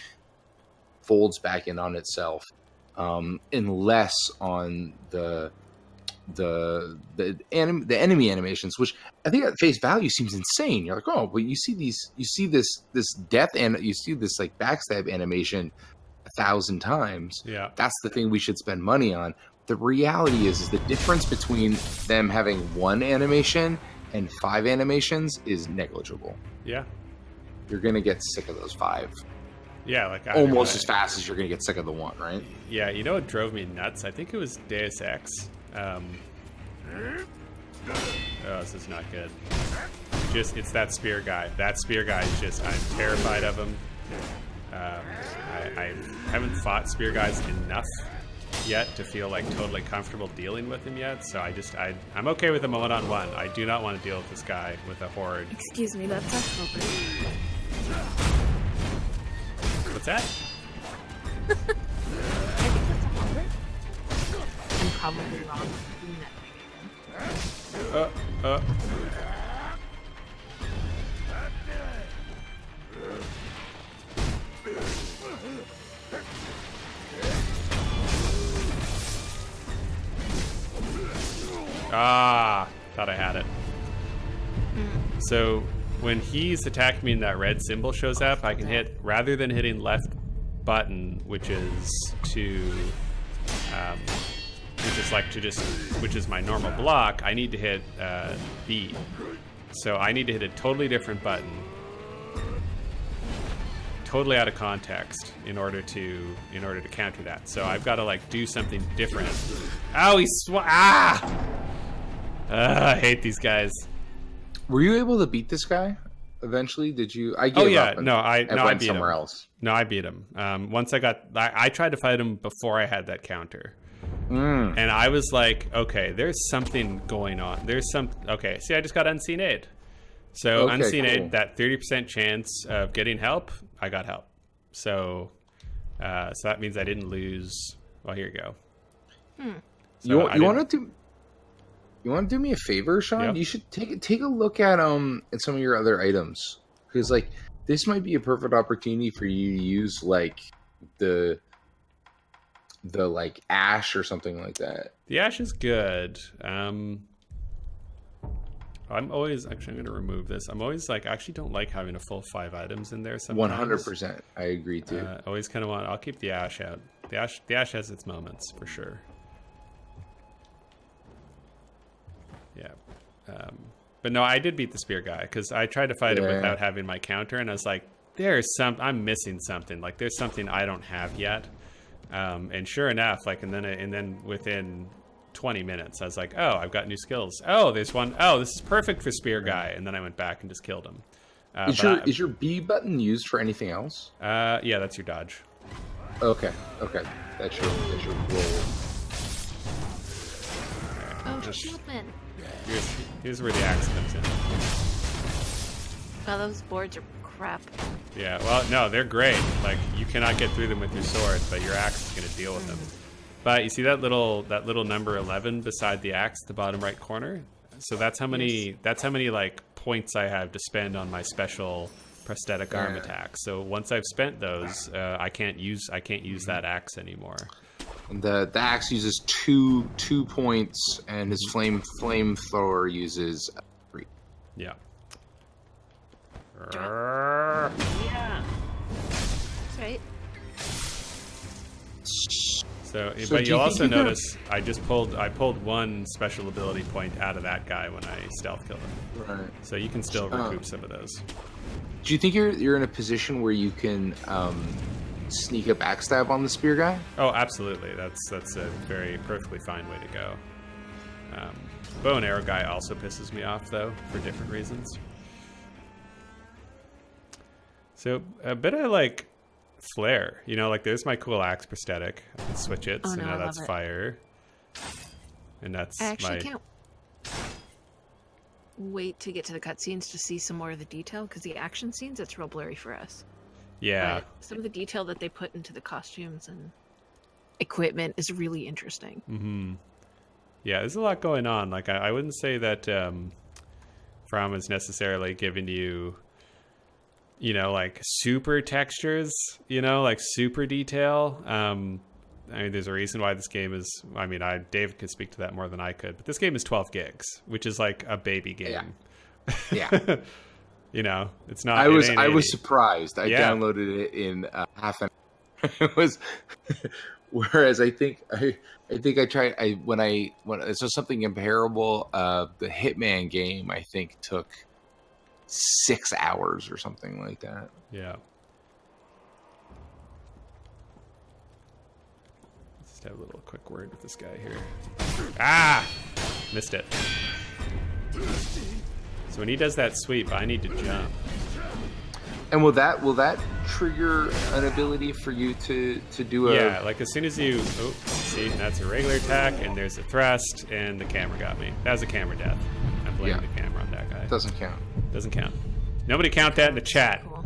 folds back in on itself, and less on the enemy animations, which I think at face value seems insane. You're like, oh, but you see this death and you see this like backstab animation 1,000 times. Yeah, that's the thing we should spend money on. The reality is the difference between them having one animation and 5 animations is negligible. Yeah, you're gonna get sick of those 5. Yeah, like almost as fast as you're gonna get sick of the 1, right? Yeah, you know what drove me nuts? I think it was Deus Ex. Oh, this is not good. It's that spear guy. That spear guy is just, I'm terrified of him. I haven't fought spear guys enough yet to feel like totally comfortable dealing with him yet. So I'm okay with him one-on-one. I do not want to deal with this guy with a horde. Excuse me, that's a horde. What's that? I think that's a horde. I'm probably wrong. Ah, thought I had it. So when he's attacking me and that red symbol shows up, I can hit, rather than hitting left button, which is which is my normal block, I need to hit B. So I need to hit a totally different button, totally out of context, in order to counter that. So I've got to like do something different. Oh, I hate these guys. Were you able to beat this guy eventually? Did you? I gave up. I went beat somewhere him. else. No, I beat him. Once I tried to fight him before I had that counter. And I was like, okay, there's something going on. Okay, see, I just got Unseen Aid. So Unseen Aid, that 30% chance of getting help, I got help. So that means I didn't lose. Well, here you go. So you want to do me a favor, Sean? Yep. You should take a look at some of your other items, because like this might be a perfect opportunity for you to use like the like ash or something like that. The ash is good. I'm always I'm going to remove this. I'm always like, I actually don't like having a full 5 items in there sometimes. 100%. I agree too. Always kind of I'll keep the ash out. The ash has its moments for sure. Yeah. But no, I did beat the spear guy because I tried to fight him without having my counter, and I was like, I'm missing something. Like there's something I don't have yet. And sure enough, like, and then within 20 minutes, I was like, oh, I've got new skills. Oh, there's one. Oh, this is perfect for spear guy. And then I went back and just killed him. Is your B button used for anything else? Yeah, that's your dodge. Okay. That's your roll. Oh, shieldman. Here's where the axe comes in. Oh, those boards are crap. Yeah, well, no, they're great. Like, you cannot get through them with your sword, but your axe is going to deal with them. But you see that little number 11 beside the axe, the bottom right corner? So that's how many like points I have to spend on my special prosthetic arm attack. So once I've spent those, I can't use that axe anymore. And the axe uses two points, and his flamethrower uses 3. Yeah. Yeah. That's right. So but you'll also notice I pulled one special ability point out of that guy when I stealth killed him. Right. So you can still recoup some of those. Do you think you're in a position where you can sneak a backstab on the spear guy? Oh, absolutely. That's a very perfectly fine way to go. Bow and arrow guy also pisses me off though for different reasons. So a bit of like flare, like there's my cool axe prosthetic. I can switch it, so now that's fire. And that's I actually can't wait to get to the cutscenes to see some more of the detail, because the action scenes, it's real blurry for us. Yeah. But some of the detail that they put into the costumes and equipment is really interesting. Mm-hmm. Yeah, there's a lot going on. Like I wouldn't say that From is necessarily giving you like super textures, like super detail. I mean, there's a reason why this game is, David could speak to that more than I could, but this game is 12 gigs, which is like a baby game. Yeah. It's not. I was surprised. I downloaded it in half an hour. It was, whereas I think I tried, when so something comparable, the Hitman game, I think took 6 hours or something like that. Yeah. Let's just have a little quick word with this guy here. Missed it. So when he does that sweep, I need to jump. And will that trigger an ability for you to do a... Yeah, like as soon as you... Oh, see, that's a regular attack, and there's a thrust, and the camera got me. That was a camera death. I blamed the camera on that guy. Doesn't count. Doesn't count. Nobody count that in the chat. Cool.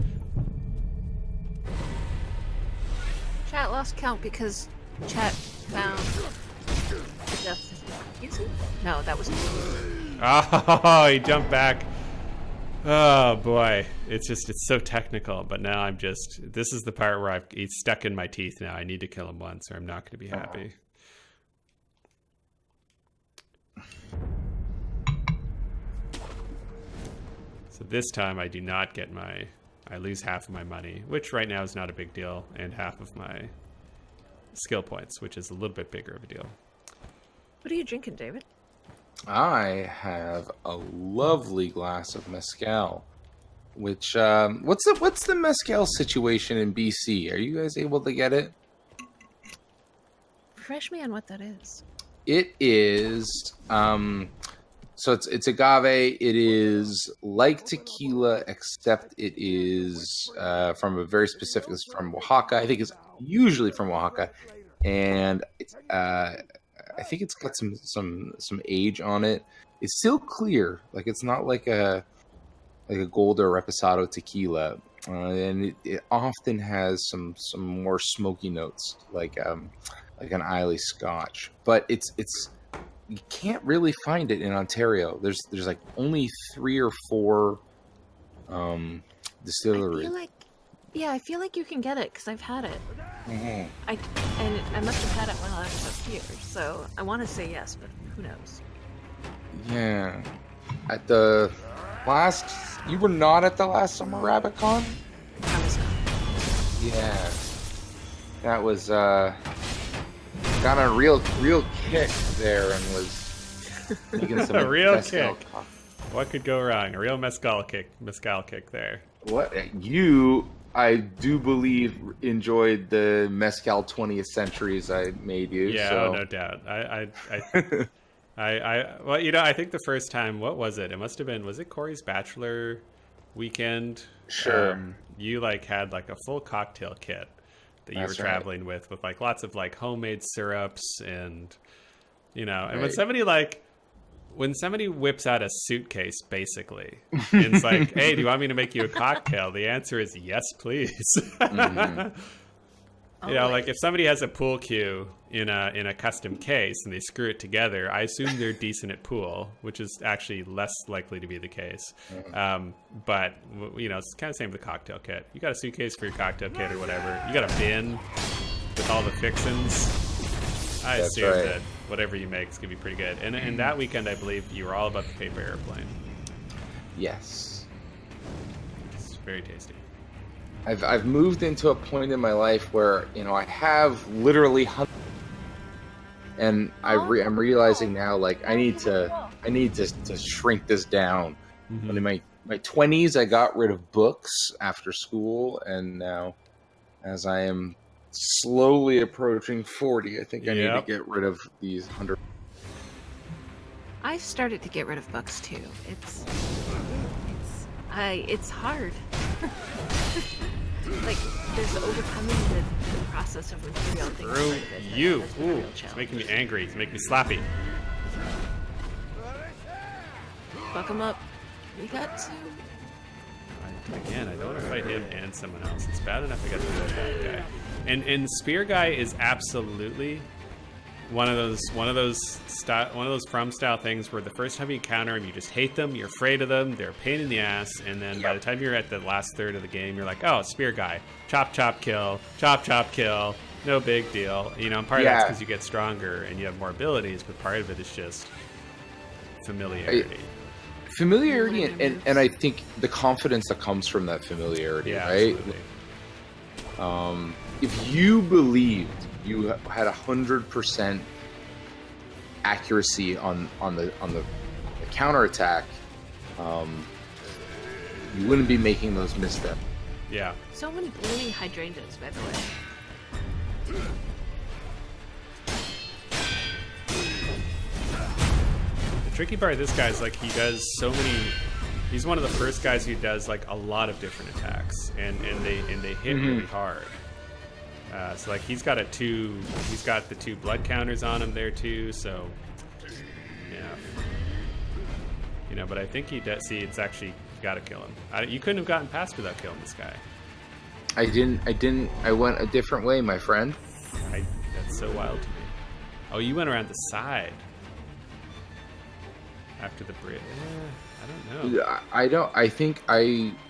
Chat lost count because chat found the death. No, that was... Oh, he jumped back. Oh boy, it's so technical. But now this is the part where he's stuck in my teeth now. I need to kill him once, or I'm not going to be happy. So this time I do not get I lose half of my money, which right now is not a big deal, and half of my skill points, which is a little bit bigger of a deal. What are you drinking, David? I have a lovely glass of mezcal. Which what's the mezcal situation in BC? Are you guys able to get it? Refresh me on what that is. It is so it's agave. It is like tequila, except it is from a very specific. It's from Oaxaca. I think it's usually from Oaxaca, and it's I think it's got some age on it. It's still clear, like it's not like a gold or reposado tequila, and it often has some more smoky notes, like an Islay Scotch. But it's you can't really find it in Ontario. There's like only 3 or 4 distilleries. I feel like you can get it because I've had it. Mm-hmm. I must have had it while I was up here, so I want to say yes, but who knows? Yeah, at the last, you were not at the last Summer Rabbit Con? I was not. Yeah, that was got a real kick there and was making some a real mezcal kick. What could go wrong? A real mezcal kick there. What you? I do believe enjoyed the mezcal 20th centuries I made you. Yeah, so. No doubt. Well, you know, I think the first time, what was it? It must have been, was it Corey's bachelor weekend? Sure. You like had like a full cocktail kit that you were traveling with like lots of like homemade syrups and, you know, and when somebody whips out a suitcase, basically, it's like, hey, do you want me to make you a cocktail? The answer is yes, please. Mm-hmm. You know, like if somebody has a pool cue in a custom case and they screw it together, I assume they're decent at pool, which is actually less likely to be the case. But, you know, it's kind of the same with the cocktail kit. You got a suitcase for your cocktail kit or whatever. You got a bin with all the fixins. I assume that whatever you make is going to be pretty good. And that weekend, I believe, you were all about the paper airplane. Yes. It's very tasty. I've moved into a point in my life where, you know, I have literally hundreds, and I'm realizing now, like, I need to shrink this down. Mm-hmm. But in my 20s, I got rid of books after school, and now, as I am slowly approaching 40, I think I need to get rid of these 100. I started to get rid of books too. It's hard. Like, there's overcoming the process of material things. It's making me angry. It's making me slappy. Fuck him up. We got to. Again, I don't want to fight him and someone else. It's bad enough I got to do that guy. And Spear Guy is absolutely one of those From style things where the first time you encounter them, you just hate them, you're afraid of them, they're a pain in the ass, and then by the time you're at the last third of the game, you're like, oh, Spear Guy, chop chop kill, no big deal. You know, and part of that's because you get stronger and you have more abilities, but part of it is just familiarity. Familiarity and I think the confidence that comes from that familiarity, right? Absolutely. If you believed you had 100% accuracy on the counterattack, you wouldn't be making those missteps. Yeah. So many blooming hydrangeas, by the way. The tricky part of this guy is like he does so many. He's one of the first guys who does like a lot of different attacks, and they hit really hard. So like he's got the 2 blood counters on him there too. So yeah, you know. But I think he does. See, it's actually you got to kill him. You couldn't have gotten past without killing this guy. I didn't. I went a different way, my friend. That's so wild to me. Oh, you went around the side after the bridge. I don't know.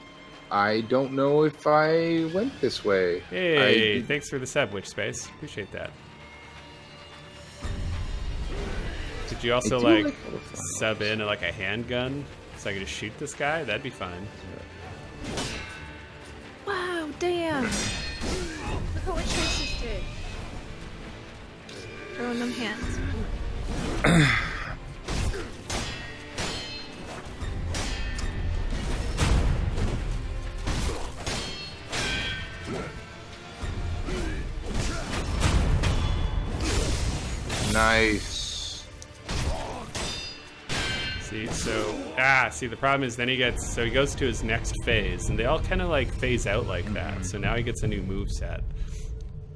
I don't know if I went this way. Hey, thanks for the sub, Witch Space. Appreciate that. Did you also like sub in like a handgun So I can just shoot this guy? That'd be fun. Wow, damn! Look at what Traces did. Throwing them hands. Nice. See, the problem is then he goes to his next phase, and they all kind of like phase out like that. So now he gets a new move set.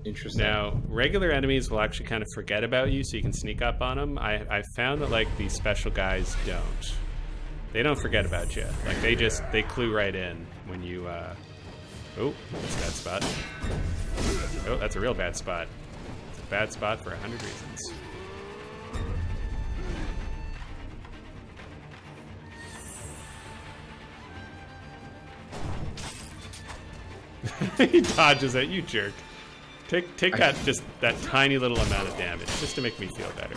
Interesting. Now, regular enemies will actually kind of forget about you, so you can sneak up on them. I found that like these special guys don't. They don't forget about you. Like they clue right in when you. Oh, that's a bad spot. Oh, that's a real bad spot. It's a bad spot for 100 reasons. He dodges it, you jerk. Take that tiny little amount of damage just to make me feel better.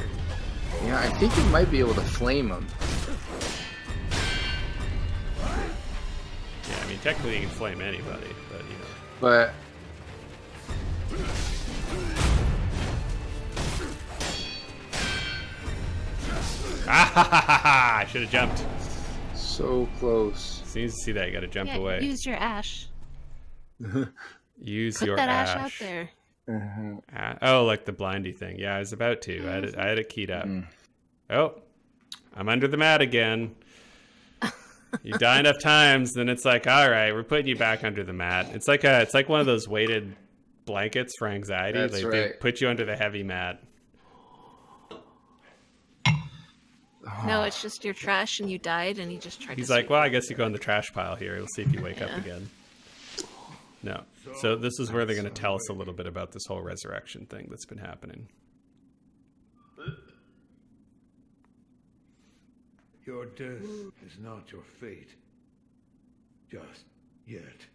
Yeah, I think you might be able to flame him. Yeah, I mean technically you can flame anybody, but you know. But I should have jumped. So close. As soon as you see that, you gotta jump away. Use your ash. Use Put your that ash ash out there. Oh, like the blindy thing. Yeah, I was about to. I had it keyed up. Oh, I'm under the mat again. You die enough times, then it's like, all right, we're putting you back under the mat. It's like one of those weighted blankets for anxiety. That's right. They put you under the heavy mat. No, it's just your trash and you died and he just tried to. He's like, well, I guess you go in the trash pile here. We'll see if you wake up again. No. So this is where they're going to tell us a little bit about this whole resurrection thing that's been happening. Your death is not your fate. Just yet.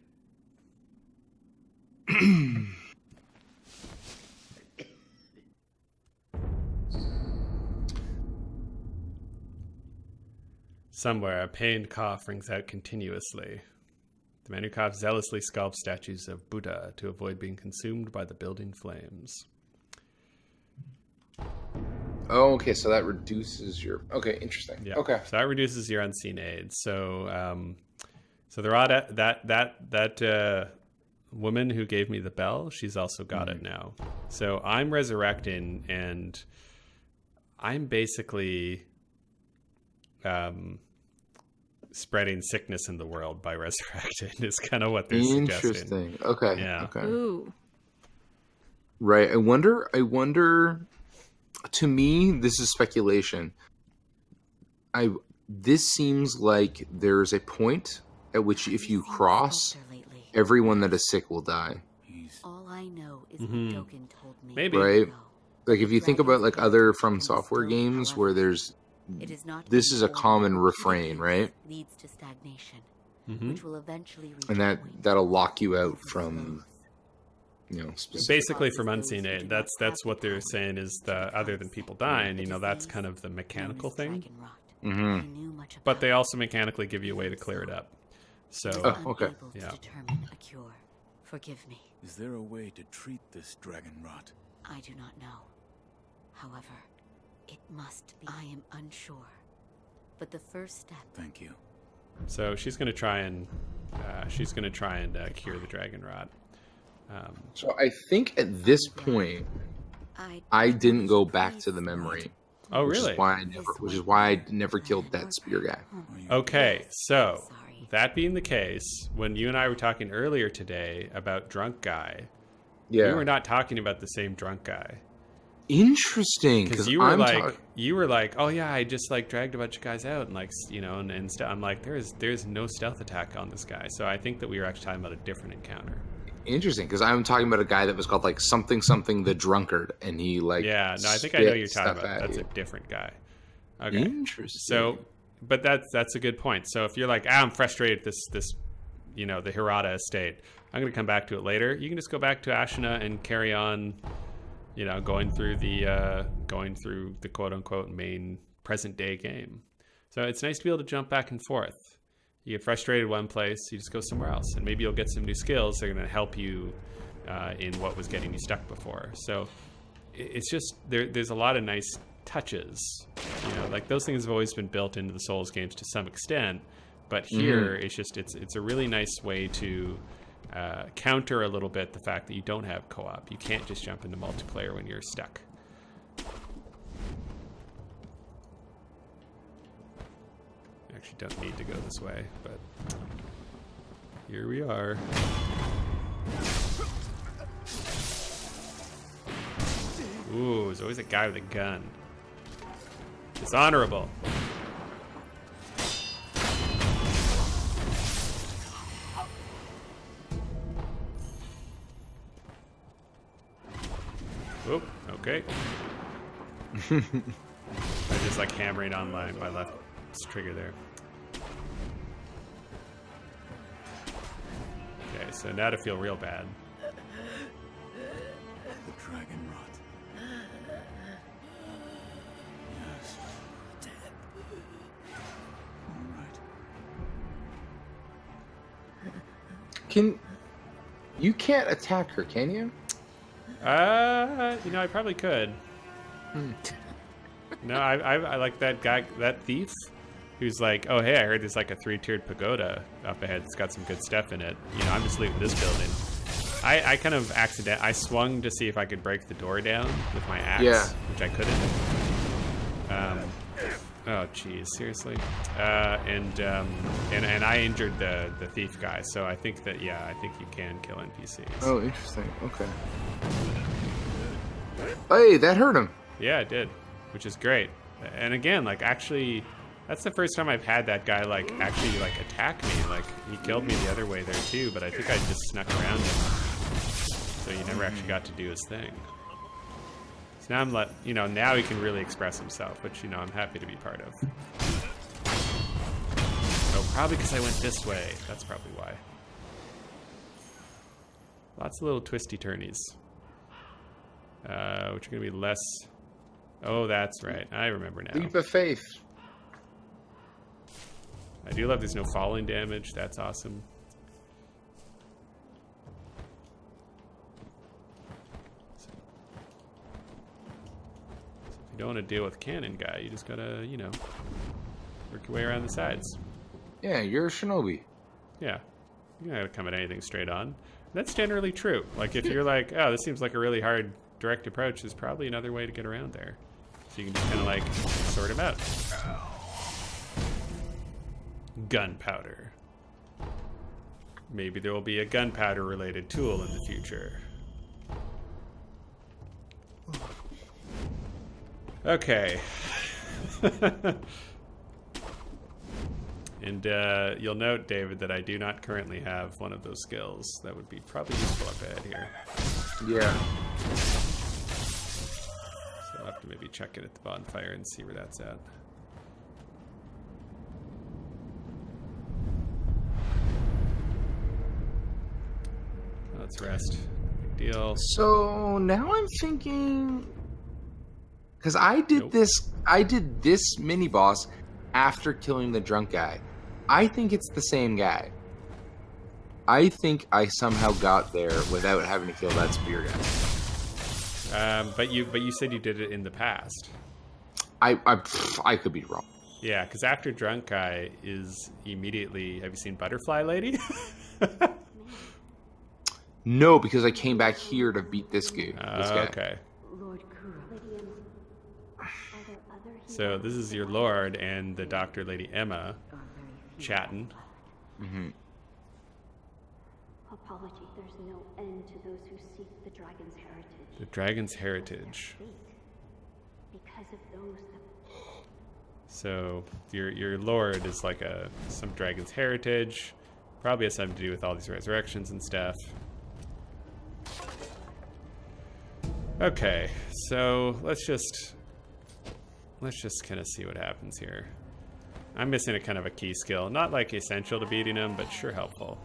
Somewhere, a pained cough rings out continuously. The man who coughs zealously sculpts statues of Buddha to avoid being consumed by the building flames. Oh, okay, so that reduces your... Okay, interesting. Yeah. Okay. So that reduces your unseen aid. So, so the rod, that woman who gave me the bell, she's also got it now. So I'm resurrecting, and I'm basically spreading sickness in the world by resurrecting is kind of what they're suggesting. Interesting. Okay. Yeah. Okay. Ooh. Right. I wonder. To me, this is speculation. This seems like there's a point at which if you cross, everyone that is sick will die. All I know is Dogen told me. Maybe. Right? Like if you think about like other From Software games where there's this is a common refrain, right? Leads to stagnation, which will eventually and that'll lock you out from, basically from unseen aid. That's what they're saying is other than people dying, that's kind of the mechanical thing. But they also mechanically give you a way to clear it up. So okay. Yeah. Determine a cure. Forgive me. Is there a way to treat this dragon rot? I do not know. However, it must be. I am unsure. But the first step. Thank you. So she's going to try and cure the dragon rot. So I think at this point, I didn't go back to the memory. Oh, really? Which is why I never killed that spear guy. Okay, so that being the case, when you and I were talking earlier today about drunk guy, we were not talking about the same drunk guy. Interesting, because you were like, oh yeah, I just like dragged a bunch of guys out and and I'm like, there's no stealth attack on this guy. So I think that we were actually talking about a different encounter. Interesting, because I'm talking about a guy that was called like something the drunkard, and he like I think I know you're talking about. That's a different guy. Okay. Interesting. So, but that's a good point. So if you're like, I'm frustrated with this the Hirata estate, I'm going to come back to it later. You can just go back to Ashina and carry on, going through the quote unquote main present day game. So it's nice to be able to jump back and forth. You get frustrated one place, you just go somewhere else, and maybe you'll get some new skills that are going to help you in what was getting you stuck before. So it's just there's a lot of nice touches. You know, like those things have always been built into the Souls games to some extent, but here it's just it's a really nice way to counter a little bit the fact that you don't have co-op. You can't just jump into multiplayer when you're stuck. Actually don't need to go this way, but here we are. Ooh, there's always a guy with a gun. Dishonorable. Oop, okay. I just like hammering on my left trigger there. Okay, so now to feel real bad. The dragon rot. Yes. All right. You can't attack her, can you? You know, I probably could. No, I like that guy, that thief, who's like, oh, hey, I heard there's like a 3-tiered pagoda up ahead. It's got some good stuff in it. You know, I'm just leaving this building. I kind of I swung to see if I could break the door down with my axe, which I couldn't. Oh, geez, seriously. And I injured the thief guy, so I think that, yeah, I think you can kill NPCs. Oh, interesting. Okay. Hey, that hurt him. Yeah, it did, which is great. And again, like, actually, that's the first time I've had that guy, like, actually, like, attack me. Like, he killed me the other way there, too, but I think I just snuck around him. So he never actually got to do his thing. So now I'm now he can really express himself, which, you know, I'm happy to be part of. So probably because I went this way. That's probably why. Lots of little twisty turnies. Which are going to be less... Oh, that's right. I remember now. Leap of faith. I do love there's no falling damage. That's awesome. So if you don't want to deal with cannon guy, you just gotta, you know, work your way around the sides. Yeah, you're a shinobi. Yeah. You're not gonna come at anything straight on. That's generally true. Like, if you're like, oh, this seems like a really hard direct approach, there's probably another way to get around there. So you can just kind of, like, sort them out. Gunpowder. Maybe there will be a gunpowder-related tool in the future. Okay. And you'll note, David, that I do not currently have one of those skills. That would be probably useful up ahead here. Yeah. So I'll have to maybe check it at the bonfire and see where that's at. Let's rest. Big deal. So now I'm thinking, because I did this mini boss after killing the drunk guy. I think it's the same guy. I think I somehow got there without having to kill that spear guy. But you said you did it in the past. I could be wrong. Yeah, because after drunk guy is immediately. Have you seen Butterfly Lady? No, because I came back here to beat this guy. Okay. So this is your lord and the Dr. Lady Emma chatting. Mm-hmm. Apology, there's no end to those who seek the dragon's heritage. The dragon's heritage. Because of those that... So your lord is like some dragon's heritage. Probably has something to do with all these resurrections and stuff. Okay, so let's just kind of see what happens here. I'm missing a kind of a key skill. Not like essential to beating him, but sure helpful.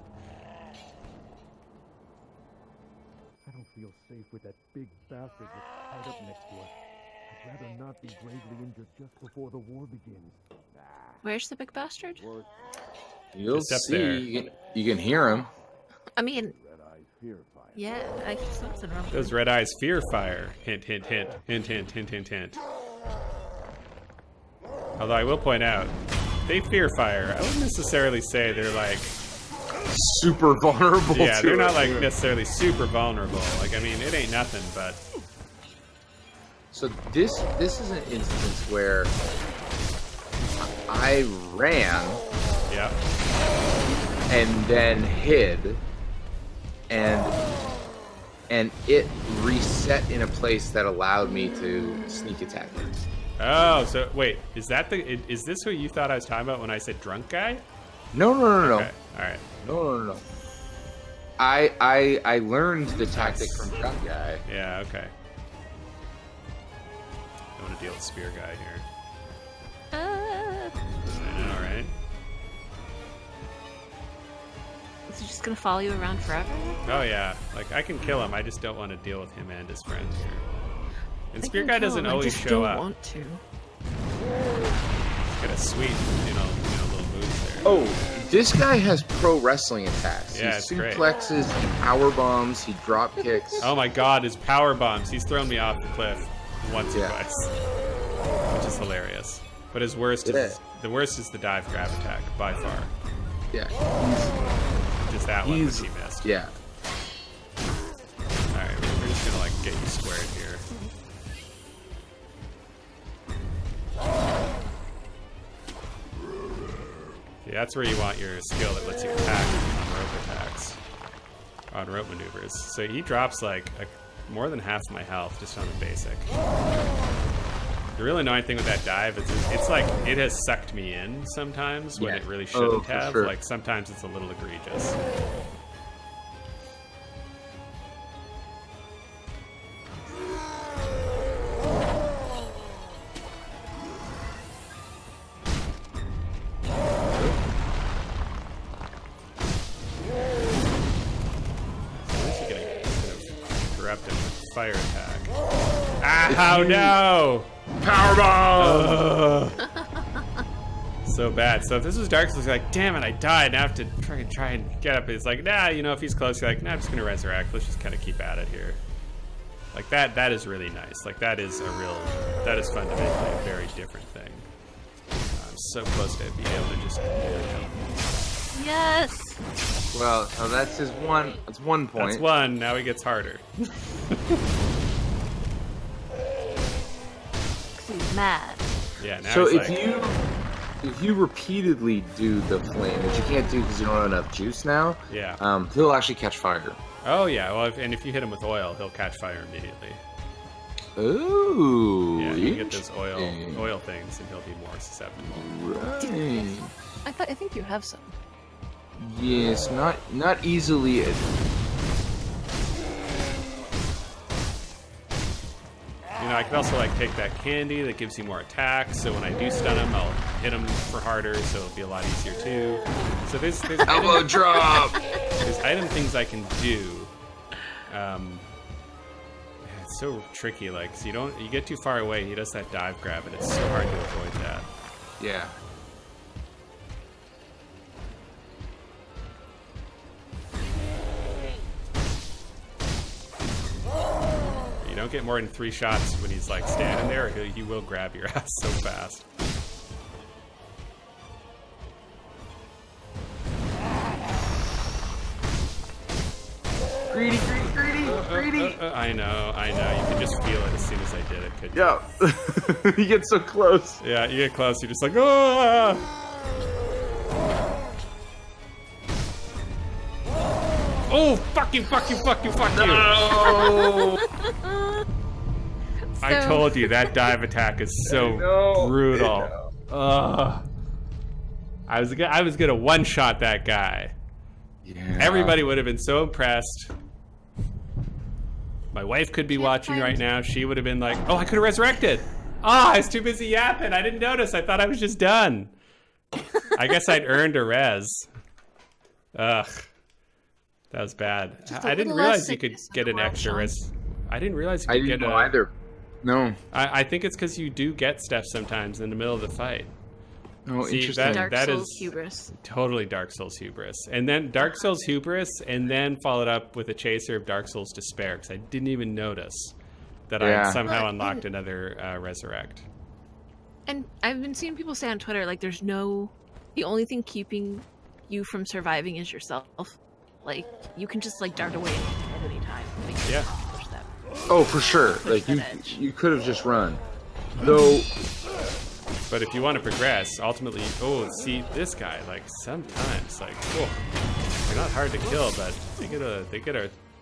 I don't feel safe with that big bastard that's tied up next to us. I I'd rather not be gravely injured just before the war begins. Where's the big bastard? You'll see. You can hear him. I mean, yeah, I something wrong. Those red eyes fear fire. Hint, hint, hint, hint, hint, hint, hint, hint. Although I will point out, they fear fire. I wouldn't necessarily say they're like super vulnerable. Yeah, they're not like necessarily super vulnerable. Like, I mean, it ain't nothing, but. So this is an instance where I ran. Yeah. And then hid, and it reset in a place that allowed me to sneak attack. Oh, so wait, is this who you thought I was talking about when I said drunk guy? No. Okay, all right. No. I learned the tactic from drunk guy. Yeah, okay. I want to deal with spear guy here. I know, right? Is he just gonna follow you around forever? Oh yeah, like I can kill him. I just don't want to deal with him and his friends here. And spear guy doesn't always show up. I want to. He's got a sweet, little move there. Oh, this guy has pro wrestling attacks. Yeah, he it's great. suplexes, he power bombs, he drop kicks. Oh my God, his power bombs! He's thrown me off the cliff once or twice, which is hilarious. But his worst is the the dive grab attack by far. Yeah. Just that one which he missed. Yeah. Alright, we're just gonna like get you squared here. See, that's where you want your skill that lets you attack on rope attacks. On rope maneuvers. So he drops like more than half my health just on the basic. The really annoying thing with that dive is it's like it has sucked me in sometimes when it really shouldn't have. Sure. Like sometimes it's a little egregious. Fire attack. Ah, no! Powerbomb! So bad. So if this was Dark Souls, you're like, damn it, I died. Now I have to try and get up. It's like, nah, if he's close, you're like, nah, I'm just gonna resurrect. Let's just kind of keep at it here. Like that is really nice. Like that is fundamentally a very different thing. I'm so close to being able to just. Yes. Well, so that's his one. That's 1 point. That's one. Now he gets harder. He's mad. Yeah. Now so he's if you repeatedly do the flame, which you can't do because you don't have enough juice now. Yeah. He'll actually catch fire. Oh yeah. Well, if you hit him with oil, he'll catch fire immediately. Ooh. Yeah. You get those oil things, and he'll be more susceptible. Right. I think you have some. Yes, not easily. I can also like take that candy that gives you more attacks. So when I do stun him, I'll hit him for harder, so it'll be a lot easier too. So there's elbow drop. There's item things I can do. It's so tricky. Like, so you get too far away. He does that dive grab, and it's so hard to avoid that. Yeah. You don't get more than 3 shots when he's like standing there, or he will grab your ass so fast. Greedy. I know. You could just feel it as soon as I did it, couldn't you? Yeah. You get so close. Yeah, you get close, you're just like, oh! Oh, fuck you. No! I told you, that dive attack is so brutal. I was gonna one-shot that guy. Yeah. Everybody would have been so impressed. My wife could be watching right now. She would have been like, oh, I could have resurrected. I was too busy yapping. I didn't notice. I thought I was just done. I guess I'd earned a res. Ugh. That was bad. I didn't realize you could get an extra res. I didn't realize you could get either. No. I think it's because you do get stuff sometimes in the middle of the fight. Oh, interesting. Dark Souls hubris. Totally Dark Souls hubris. And then Dark Souls hubris, and then followed up with a chaser of Dark Souls despair, because I didn't even notice that I had somehow unlocked another resurrect. And I've been seeing people say on Twitter, like, the only thing keeping you from surviving is yourself. Like, you can just, like, dart away at any time. Yeah. Oh, for sure. Like, you could have just run. Though... But if you want to progress, ultimately, see this guy, like, sometimes, like, they're not hard to kill, but they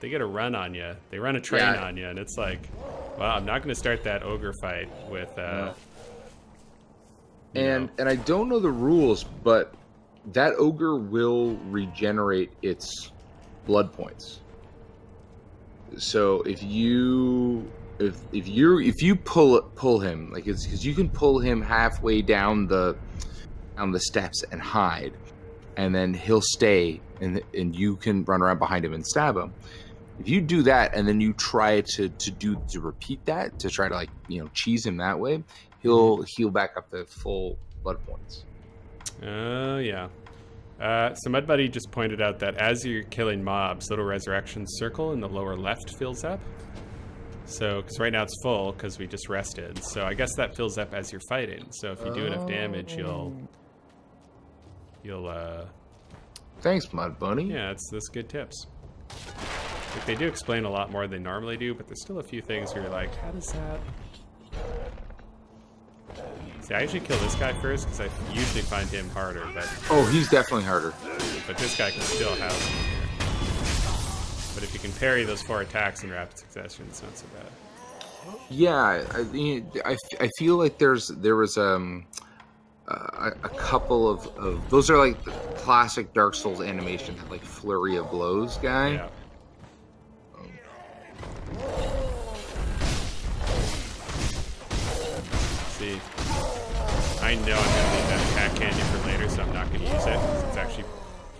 get a run on you. They run a train on you, and it's like, well, I'm not going to start that ogre fight with and I don't know the rules, but that ogre will regenerate its blood points. So if you pull him, like, it's because you can pull him halfway down the steps and hide, and then he'll stay, and you can run around behind him and stab him. If you do that and then you try to repeat that, to try to, like, cheese him that way, he'll heal back up to full blood points. Oh yeah. So MudBuddy just pointed out that as you're killing mobs, little resurrection circle in the lower left fills up. So, because right now it's full because we just rested. So I guess that fills up as you're fighting. So if you do enough damage, you'll Thanks, MudBuddy. Yeah, that's good tips. Like, they do explain a lot more than they normally do, but there's still a few things where you're like, how does that... See, I usually kill this guy first because I usually find him harder, but... Oh, he's definitely harder. But this guy can still house him here. But if you can parry those 4 attacks in rapid succession, it's not so bad. Yeah, I feel like there was a couple of those are like the classic Dark Souls animation, like flurry of blows guy. Yeah. See, I know I'm going to leave that cat candy for later, so I'm not going to use it. It's actually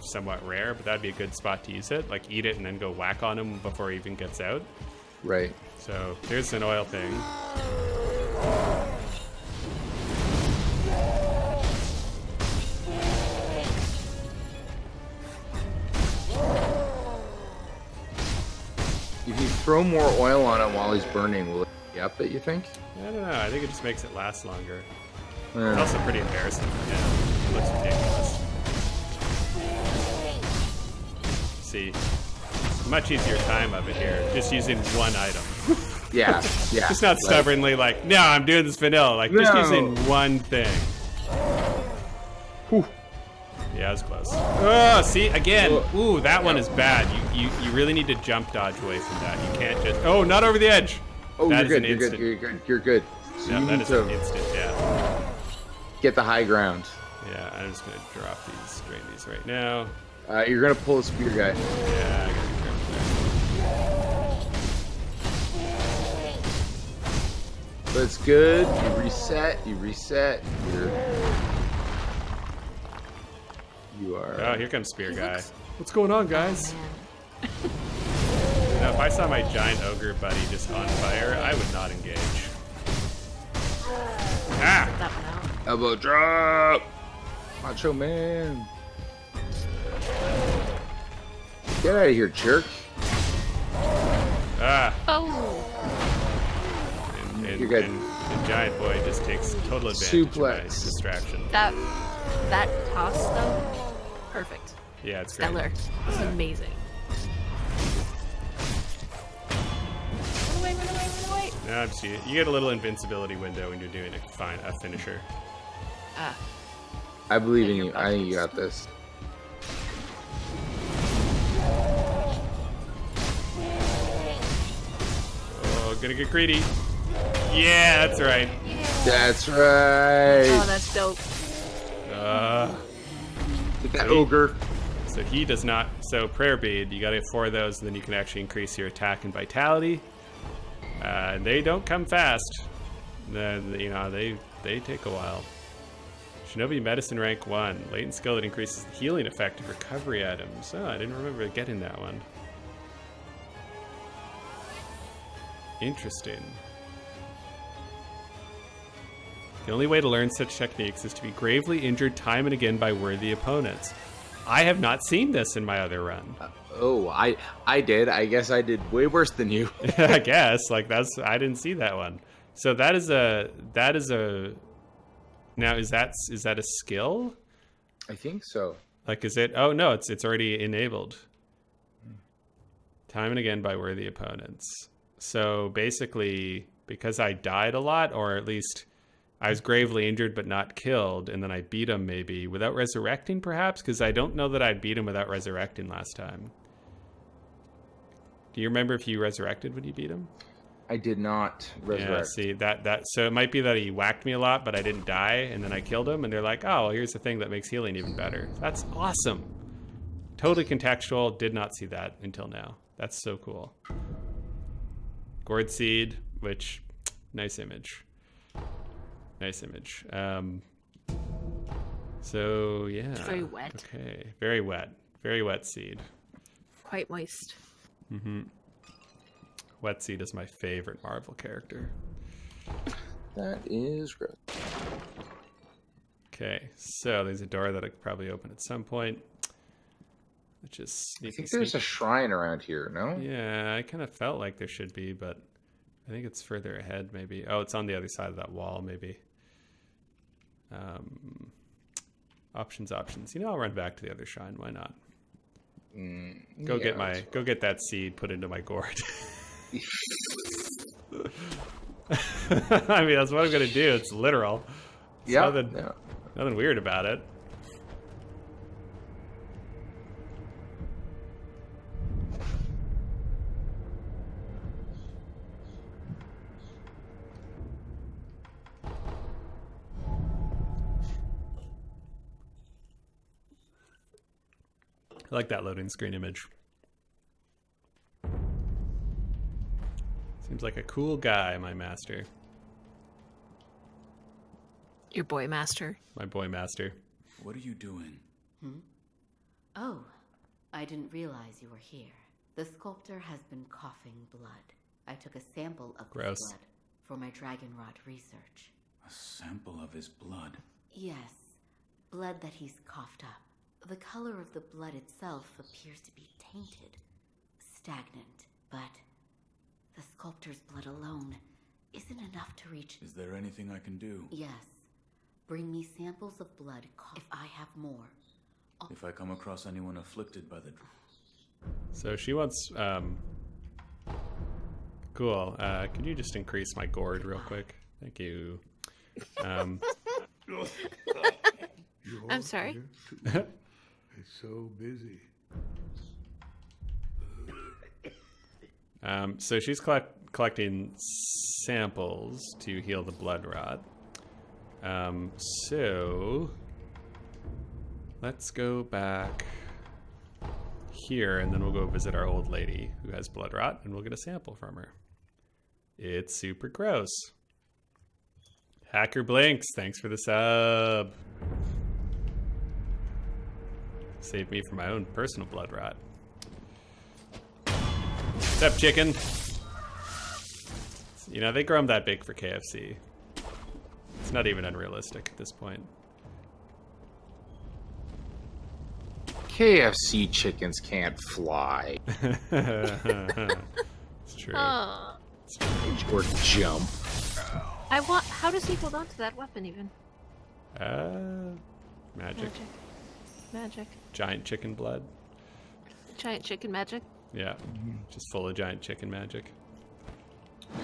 somewhat rare, but that'd be a good spot to use it. Like, eat it and then go whack on him before he even gets out. Right. So here's an oil thing. If you throw more oil on him while he's burning, will it be up it, you think? I don't know. I think it just makes it last longer. It's also pretty embarrassing for him. It looks ridiculous. See, much easier time of it here. Just using one item. Yeah. Just not stubbornly like, no, I'm doing this vanilla. Like, just using one thing. Whew. Yeah, it was close. Oh, see, again. Ooh, that one is bad. You really need to jump dodge away from that. You can't just... Oh, not over the edge. Oh, you're good. You're good. So yeah, that is an instant death. Get the high ground. Yeah, I'm just going to drop these, drain these right now. You're going to pull a spear guy. Yeah, I got to be careful there. But it's good. You reset. You are... Oh, here comes spear guy. What's going on, guys? Now, if I saw my giant ogre buddy just on fire, I would not engage. Ah! Elbow drop! Macho Man! Get out of here, jerk! Ah! Oh! You're good. And Giant Boy just takes total advantage of my distraction. That toss, though, perfect. Yeah, it's stellar. great. It's amazing. Run away. No, I'm seeing it. You get a little invincibility window when you're doing a finisher. I believe in you. I think you got this. Oh, gonna get greedy. Yeah, that's right. That's right. Oh, that's dope. Get that ogre. So he does not. So prayer bead, you gotta get 4 of those, and then you can actually increase your attack and vitality. They don't come fast. Then they take a while. Shinobi Medicine rank 1. Latent skill that increases the healing effect of recovery items. Oh, I didn't remember getting that one. The only way to learn such techniques is to be gravely injured time and again by worthy opponents. I have not seen this in my other run. I did. I guess I did way worse than you. I guess I didn't see that one. So that is a now is that a skill? I think so. Like, is it? Oh no, it's already enabled. Time and again by worthy opponents. So basically, because I died a lot, or at least I was gravely injured but not killed, and then I beat him maybe without resurrecting, perhaps, because I don't know that I beat him without resurrecting last time. Do you remember if you resurrected when you beat him? I did not resurrect. Yeah, see, so it might be that he whacked me a lot, but I didn't die, and then I killed him, and they're like, oh, well, here's the thing that makes healing even better. That's awesome. Totally contextual. Did not see that until now. That's so cool. Gourd Seed, which, nice image. Nice image. So, yeah. It's very wet. Okay, very wet. Very wet seed. Quite moist. Mm-hmm. Wet Seed is my favorite Marvel character. That is gross. Okay, so there's a door that I could probably open at some point. Let's just sneak. I think there's a shrine around here, no? Yeah, I kind of felt like there should be, but I think it's further ahead, maybe. Oh, it's on the other side of that wall, maybe. Options. You know, I'll run back to the other shrine. Why not? Go get that seed put into my gourd. I mean, that's what I'm gonna do. It's literal. It's nothing weird about it. I like that loading screen image. Seems like a cool guy, my master. Your boy master. My boy master. What are you doing? Oh, I didn't realize you were here. The sculptor has been coughing blood. I took a sample of his blood for my dragonrod research. A sample of his blood? Yes, blood that he's coughed up. The color of the blood itself appears to be tainted, stagnant, but the sculptor's blood alone isn't enough to reach... Is there anything I can do? Yes. Bring me samples of blood if I have more. If I come across anyone afflicted by the... So she wants... Cool. Can you just increase my gourd real quick? Thank you. I'm sorry? It's so busy. So she's collecting samples to heal the blood rot. So let's go back here, and then we'll go visit our old lady who has blood rot, and we'll get a sample from her. It's super gross. Hacker Blinks, thanks for the sub. Saved me from my own personal blood rot. What's up, chicken? You know, they grow them that big for KFC. It's not even unrealistic at this point. KFC chickens can't fly. It's true. It's true. Or jump. How does he hold on to that weapon even? Magic. Giant chicken blood. Giant chicken magic? Yeah. Just full of giant chicken magic. I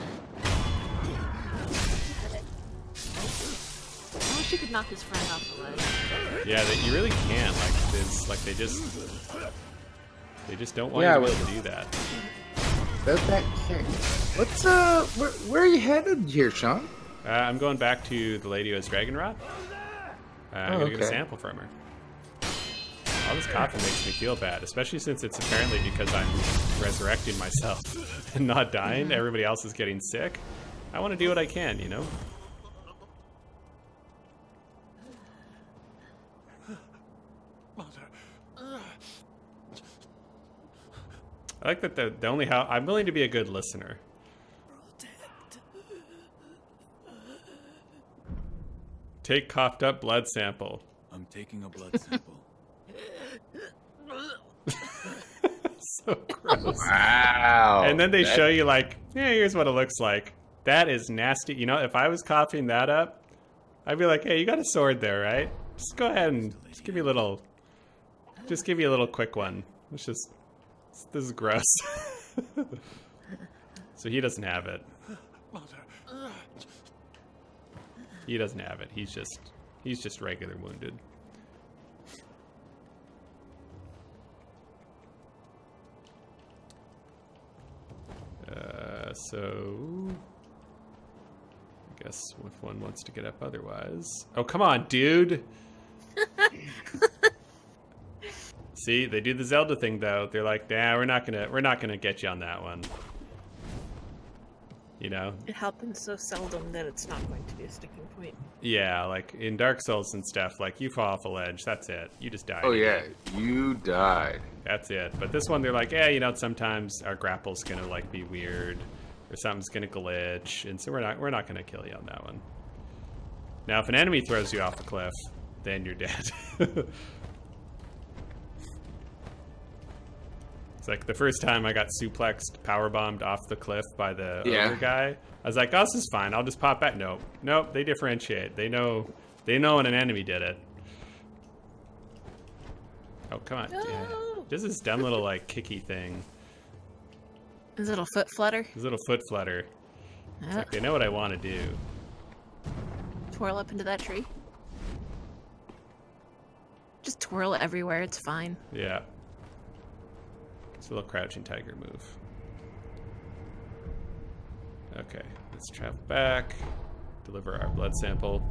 wish you could knock his friend off the ledge. Yeah, you really can't. They just don't want you to be able to do that. That kick. What's where are you headed here, Sean? I'm going back to the lady who has dragon rot. I'm gonna get a sample from her. All this coughing makes me feel bad, especially since it's apparently because I'm resurrecting myself and not dying. Everybody else is getting sick. I want to do what I can, you know? I like that the only how I'm willing to be a good listener. Take coughed up blood sample. I'm taking a blood sample. So gross. Wow. And then they show you like, yeah, here's what it looks like. That is nasty. You know, if I was coughing that up, I'd be like, hey, you got a sword there, right? Just go ahead and just give me a little quick one. This is gross. So he doesn't have it. He doesn't have it. He's just regular wounded. So I guess if one wants to get up otherwise. Oh, come on, dude. See, they do the Zelda thing though. They're like, nah, we're not gonna get you on that one. You know? It happens so seldom that it's not going to be a sticking point. Yeah, like in Dark Souls and stuff, like you fall off a ledge, that's it. You just die. Oh yeah, you died. That's it. But this one, they're like, yeah, you know, sometimes our grapple's gonna like be weird, or something's gonna glitch, and so we're not gonna kill you on that one. Now, if an enemy throws you off a cliff, then you're dead. It's like the first time I got suplexed, powerbombed off the cliff by the ogre guy. I was like, oh, this is fine. I'll just pop back. Nope. They differentiate. They know when an enemy did it. Oh, come on. No. Yeah. There's this dumb little like kicky thing. His little foot flutter. His little foot flutter. It's like they know what I want to do. Twirl up into that tree. Just twirl everywhere. It's fine. Yeah. It's a little crouching tiger move. Okay, let's travel back, deliver our blood sample.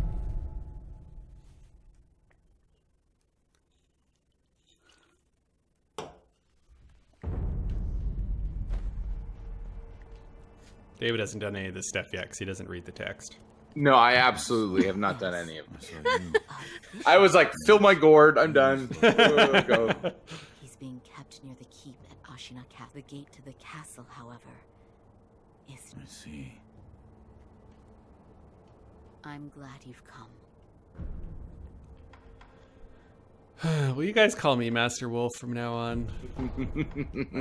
David hasn't done any of this stuff yet because he doesn't read the text. No, I absolutely have not done any of this. I was like, fill my gourd, I'm done. Go. He's being kept near the keep at Ashina Castle. The gate to the castle, however, is... I see. I'm glad you've come. Will you guys call me Master Wolf from now on? I've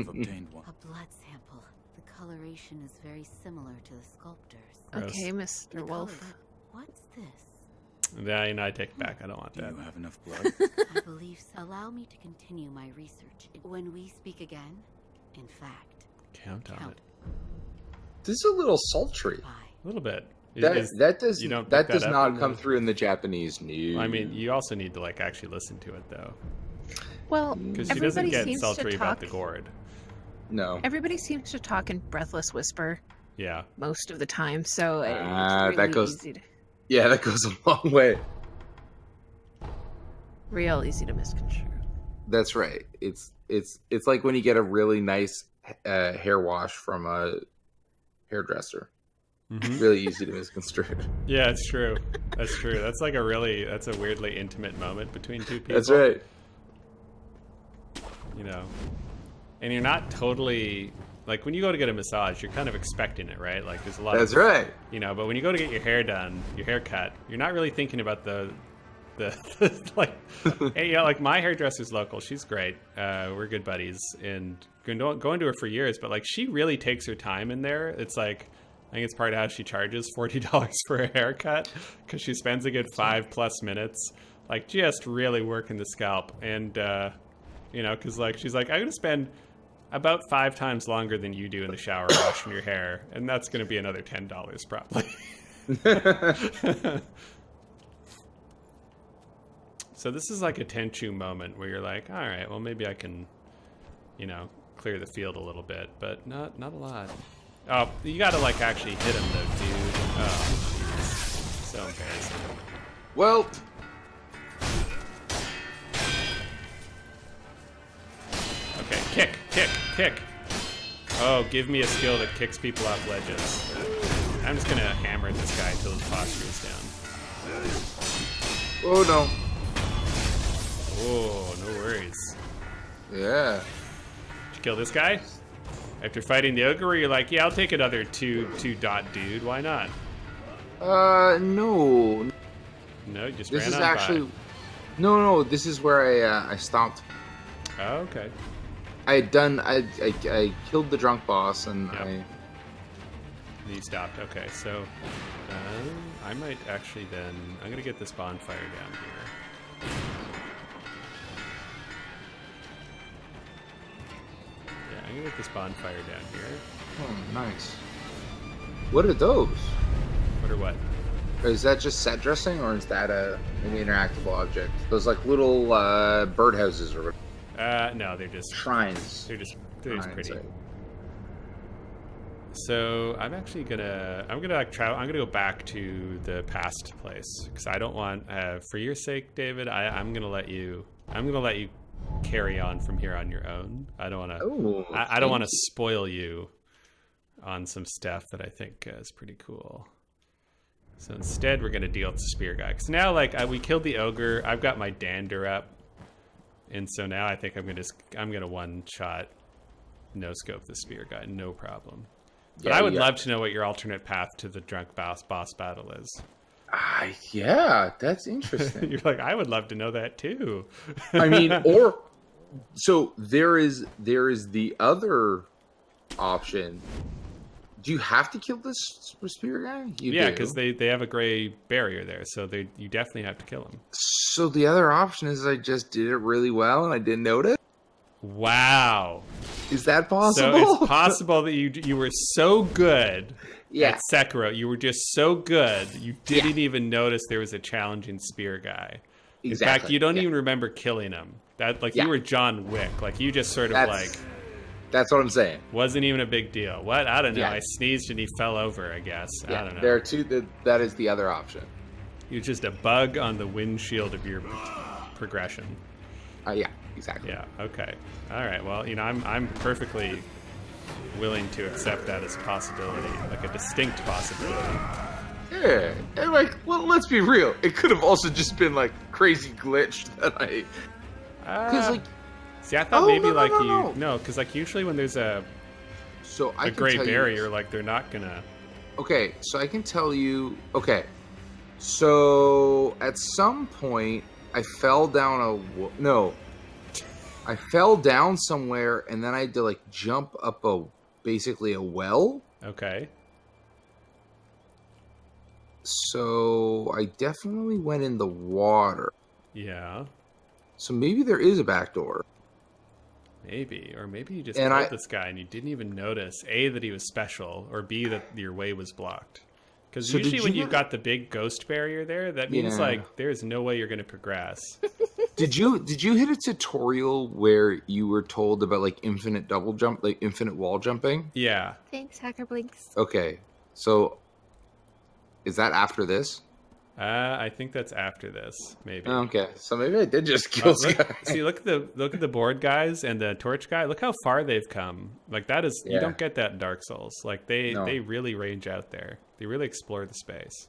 obtained one. A blood sample. The coloration is very similar to the sculptor's. Gross. Okay, Mr. Wolf. What's this? Yeah, you know, I take it back. I don't want that. Do you have enough blood? I believe so. Allow me to continue my research. When we speak again, in fact, count on it. This is a little sultry. A little bit. That does not come through in the Japanese news. I mean, you also need to like actually listen to it though. Well, because she doesn't get sultry about the gourd. No. Everybody seems to talk in breathless whisper. Yeah. Most of the time, so it's really that goes. easy to... Yeah, that goes a long way. Real easy to misconstrue. That's right. It's like when you get a really nice hair wash from a hairdresser. Mm-hmm. Really easy to misconstrue. Yeah, it's true. That's true. That's like that's a weirdly intimate moment between two people. That's right. You know, and you're not totally like when you go to get a massage, you're kind of expecting it, right? Like there's a lot. That's right. You know, but when you go to get your hair done, your hair cut, you're not really thinking about the like. Hey, yeah, like my hairdresser's local. She's great. We're good buddies, and going to her for years. But like, she really takes her time in there. It's like. I think it's part of how she charges $40 for a haircut because she spends a good 5+ minutes, like just really working the scalp. And, you know, because like she's like, I'm going to spend about 5 times longer than you do in the shower washing your hair. And that's going to be another $10 probably. So this is like a Tenchu moment where you're like, all right, well, maybe I can, you know, clear the field a little bit, but not a lot. Oh, you gotta like actually hit him though, dude. Oh, jeez. So embarrassing. Well. Okay, kick. Oh, give me a skill that kicks people off ledges. I'm just gonna hammer this guy until his posture is down. Oh no. Oh, no worries. Yeah. Did you kill this guy? After fighting the ogre, you're like, yeah, I'll take another two dot dude. Why not? No. No, you just this ran is on actually by. no. This is where I stopped. Oh, okay. I had done. I killed the drunk boss, and You stopped. Okay, so I might actually then. I'm gonna get this bonfire down here. Yeah, I'm gonna get this bonfire down here. Oh, nice. What are those? What are what? Is that just set dressing, or is that an interactable object? Those like little birdhouses or whatever? No, they're just shrines. They're just pretty. Right. So I'm actually gonna I'm gonna go back to the past place because I don't want for your sake, David. I'm gonna let you carry on from here on your own. I don't want to. I don't want to spoil you on some stuff that I think is pretty cool. So instead, we're gonna deal with the spear guy because now, like, we killed the ogre. I've got my dander up, and so now I think I'm gonna one shot, no scope the spear guy, no problem. But I would love to know what your alternate path to the drunk boss battle is. Yeah, that's interesting. You're like, I would love to know that too. I mean, so there is the other option. Do you have to kill this spear guy? Yeah, because they have a gray barrier there, so you definitely have to kill him. So the other option is I just did it really well and I didn't notice. Wow. Is that possible? So it's possible that you were so good at Sekiro. You were just so good, you didn't even notice there was a challenging spear guy. Exactly. In fact, you don't even remember killing him. You were John Wick. Like, you just sort of That's what I'm saying. Wasn't even a big deal. What? I don't know. I sneezed and he fell over, I guess. Yeah, I don't know. There are two. That is the other option. You're just a bug on the windshield of your progression. Yeah, exactly. Yeah, okay. All right, well, I'm perfectly willing to accept that as a possibility, like a distinct possibility. Yeah, and let's be real. It could have also just been, crazy glitch that I... Because, See, I thought No, because, usually when there's a gray barrier, they're not gonna... Okay, so I can tell you... Okay, so at some point, I fell down I fell down somewhere, and then I had to, jump up basically a well. Okay. So I definitely went in the water. Yeah. So maybe there is a back door. Maybe. Or maybe you just killed this guy and you didn't even notice, A, that he was special, or B, that your way was blocked. Because usually when you've got the big ghost barrier there, that means, there's no way you're going to progress. Did you hit a tutorial where you were told about, infinite double jump, infinite wall jumping? Yeah. Thanks, Hacker Blinks. Okay. So, is that after this? I think that's after this, maybe. Okay, so maybe I did just kill this guy. See, look at the board guys and the torch guy. Look how far they've come. That is, you don't get that in Dark Souls. They really range out there. They really explore the space.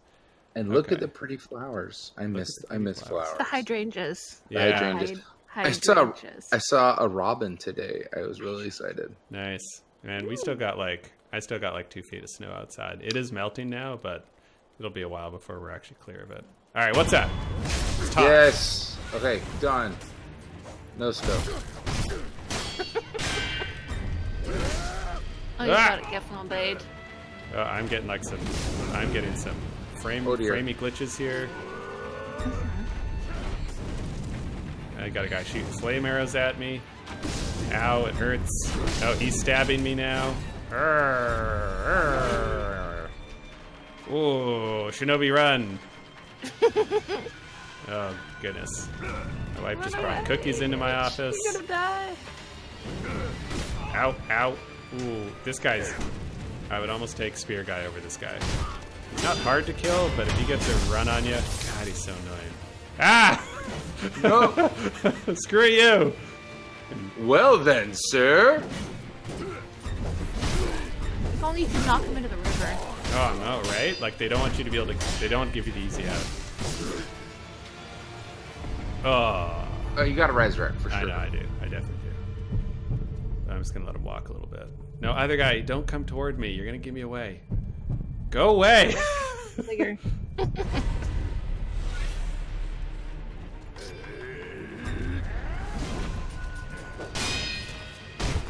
And look at the pretty flowers. I miss flowers. The hydrangeas. Yeah. Hydrangeas. I saw a robin today. I was really excited. Nice. Man, I still got 2 feet of snow outside. It is melting now, but it'll be a while before we're actually clear of it. All right, what's up? Let's talk. Yes. Okay, done. No scope. Oh, you got it. Get flambéed. I'm getting some framey glitches here. I got a guy shooting flame arrows at me. Ow, it hurts. Oh, he's stabbing me now. Ooh, Shinobi run. Oh, goodness. My wife just brought cookies into my office. You're gonna die. Ow, ow. Ooh, this guy's... I would almost take spear guy over this guy. He's not hard to kill, but if he gets a run on you... God, he's so annoying. Ah! No. Screw you! Well then, sir. If only you could knock him into the river. Oh, no, right? They don't want you to be able to... They don't give you the easy out. Oh, you gotta resurrect for sure. I know, I do. I definitely do. I'm just gonna let him walk a little bit. No, other guy, don't come toward me. You're gonna give me away. Go away! Figure.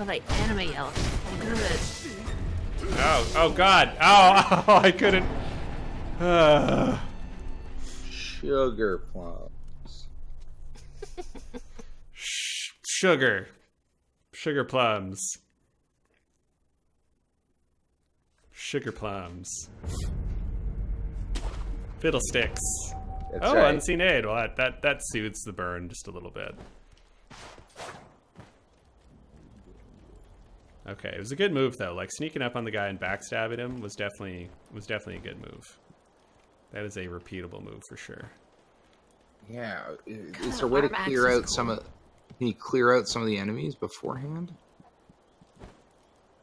called like anime yellow. Oh, good. Oh God. Oh, I couldn't. Sugar plums. Sugar plums. Sugar plums. Fiddlesticks. That's right. Unseen aid. Well, that soothes the burn just a little bit. Okay, it was a good move though. Like sneaking up on the guy and backstabbing him was definitely a good move. That is a repeatable move for sure. Yeah, is there a way to clear out some of? Can you clear out some of the enemies beforehand?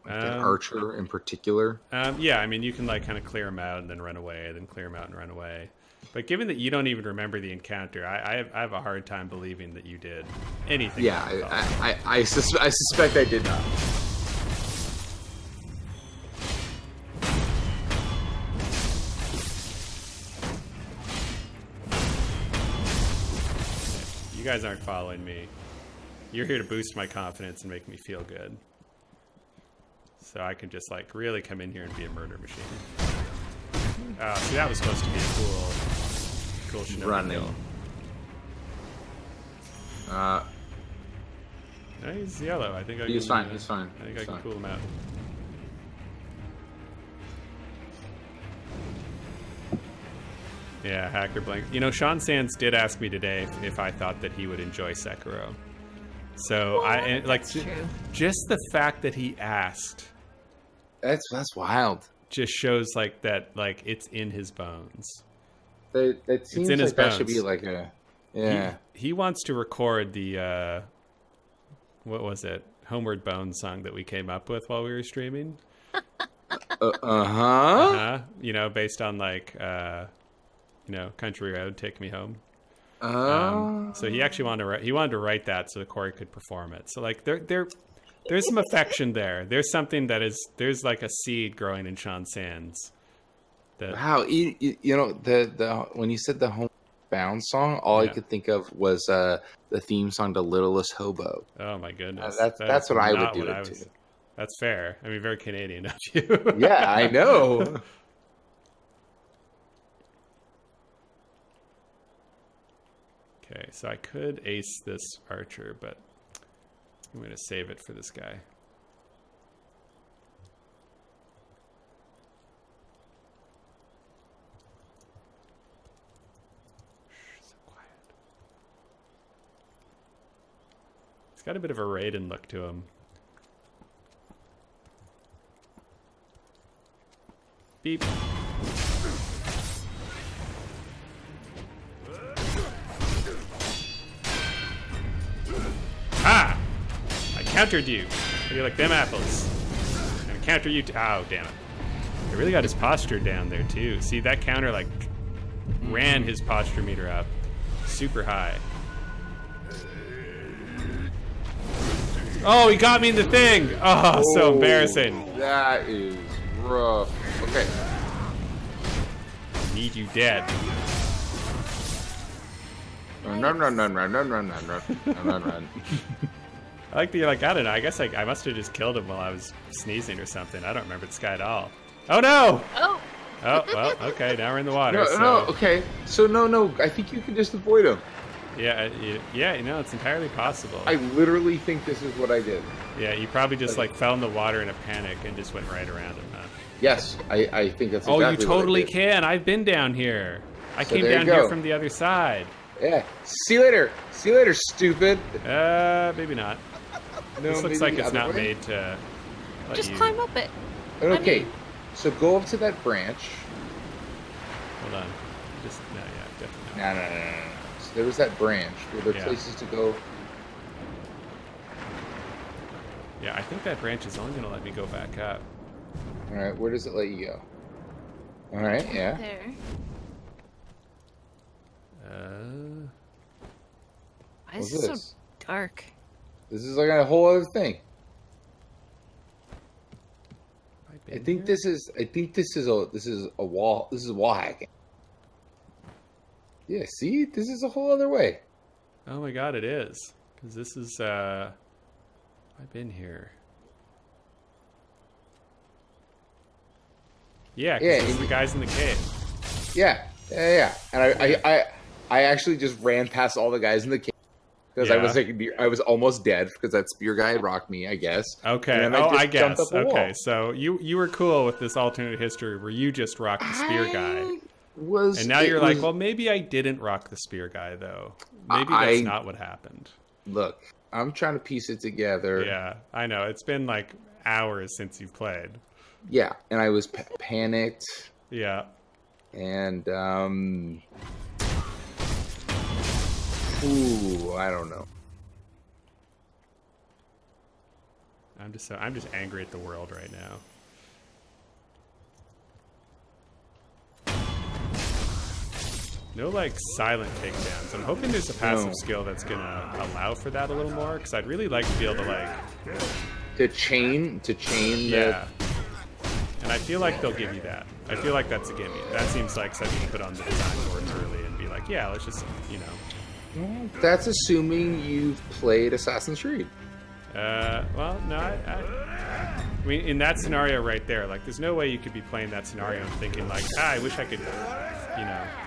Like that archer in particular. Yeah, I mean you can like kind of clear them out and then run away, then clear them out and run away. But given that you don't even remember the encounter, I have a hard time believing that you did anything. Yeah, I suspect I did not. You guys aren't following me. You're here to boost my confidence and make me feel good. So I can just like really come in here and be a murder machine. See, that was supposed to be a cool shinobi running. No, he's yellow. I think he's fine. He's fine. I think I can cool him out. Yeah, hacker blank. You know, Sean Sands did ask me today if I thought that he would enjoy Sekiro. So I like just the fact that he asked. That's wild. Just shows like that, like it's in his bones. That seems like that should be like a He wants to record the what was it? Homeward Bones song that we came up with while we were streaming. You know, based on like you know, Country Road, Take Me Home. So he actually wanted to write that so that Corey could perform it. So like there's some affection there. There's something there's like a seed growing in Sean Sands. Wow, you know the when you said the Homebound song, all I could think of was the theme song to Littlest Hobo. Oh my goodness, that's what I would do it to. That's fair. I mean, very Canadian of you. Yeah, I know. Okay, so I could ace this archer, but I'm going to save it for this guy. Shh, so quiet. He's got a bit of a Raiden look to him. Beep. Ah! I countered you. You're like them apples. I'm gonna counter you too. Oh, damn it. I really got his posture down there too. See, that counter like ran his posture meter up super high. Oh, he got me in the thing. Oh, so embarrassing. That is rough. Okay. Need you dead. Run. I like that you're like, I don't know, I guess I must have just killed him while I was sneezing or something. I don't remember this guy at all. Oh no! Oh! Oh, well, okay, now we're in the water. No, okay. So no, I think you can just avoid him. Yeah, you know, it's entirely possible. I literally think this is what I did. Yeah, you probably just like fell in the water in a panic and just went right around him, huh? Yes, I think that's exactly you totally can. I've been down here. I came down here from the other side. Yeah. See you later. See you later, stupid. Maybe not. No, this looks like it's not made to let just you... climb up it. Okay, so go up to that branch. Hold on. Just no, yeah, definitely not. No. So there was that branch. Were there places to go? Yeah, I think that branch is only going to let me go back up. All right, where does it let you go? All right, yeah. There. Why is it so dark? This is like a whole other thing. I think this is a wall. This is wall hacking. Yeah, see, this is a whole other way. Oh my god, it is. Because this is I've been here. Yeah, because the guys in the cave. Yeah. And I actually just ran past all the guys in the cave because I was almost dead because that spear guy had rocked me, I guess. Okay. I guess. Okay. So you were cool with this alternate history where you just rocked the spear guy. And now you're like, well, maybe I didn't rock the spear guy though. Maybe that's not what happened. Look, I'm trying to piece it together. Yeah, I know. It's been like hours since you've played. Yeah, and I was panicked. Yeah. And I don't know. I'm just angry at the world right now. No like silent takedowns. I'm hoping there's a passive skill that's gonna allow for that a little more, because I'd really like to be able to like to chain. Yeah. And I feel like they'll give you that. I feel like that's a gimme. That seems like something you put on the design boards early and be like, yeah, let's just, Well, that's assuming you've played Assassin's Creed. Well, no, I mean, in that scenario right there, like, there's no way you could be playing that scenario and thinking like, I wish I could,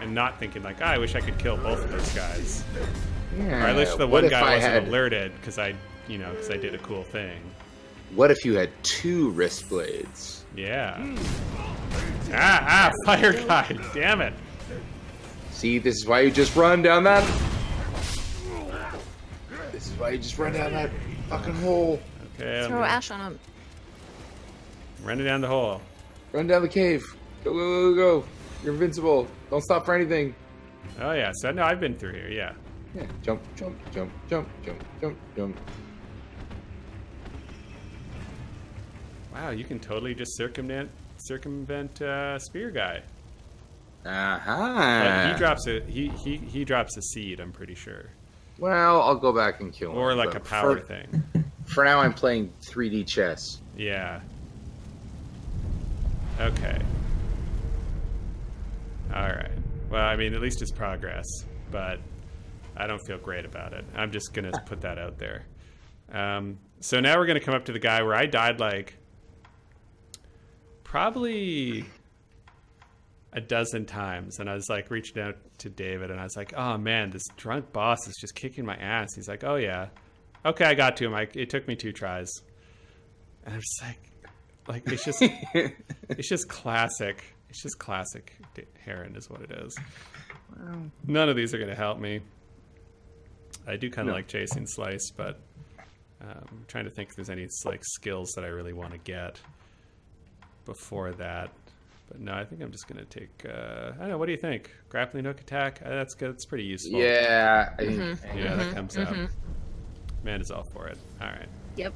and not thinking like, I wish I could kill both of those guys. Yeah. Or I wish the one guy wasn't alerted because I did a cool thing. What if you had 2 wrist blades? Yeah. Fire guy, damn it. See, this is why you just run down that. This is why you just run down that fucking hole. Okay. Throw ash on him. Running down the hole. Run down the cave. Go, go, go, go. You're invincible. Don't stop for anything. Oh yeah, so no, I've been through here, yeah. Yeah, jump, jump, jump, jump, jump, jump, jump. Wow, you can totally just circumvent spear guy. Uh-huh. He drops a seed, I'm pretty sure. Well, I'll go back and kill him. Or like a power thing. For now, I'm playing 3D chess. Yeah. Okay. Alright. Well, I mean, at least it's progress, but I don't feel great about it. I'm just going to put that out there. So now we're going to come up to the guy where I died like probably a dozen times, and I was like reaching out to David and I was like, oh man, this drunk boss is just kicking my ass. He's like, oh yeah, okay, I got to him. It took me 2 tries, and I'm just like it's just it's just classic Heron is what it is. Wow. None of these are gonna help me. I do kind of like chasing Slice, but I'm trying to think if there's any like skills that I really want to get before that. But no, I think I'm just going to take, I don't know, what do you think? Grappling hook attack? That's good. It's pretty useful. Yeah. That comes up. Amanda's all for it. All right. Yep.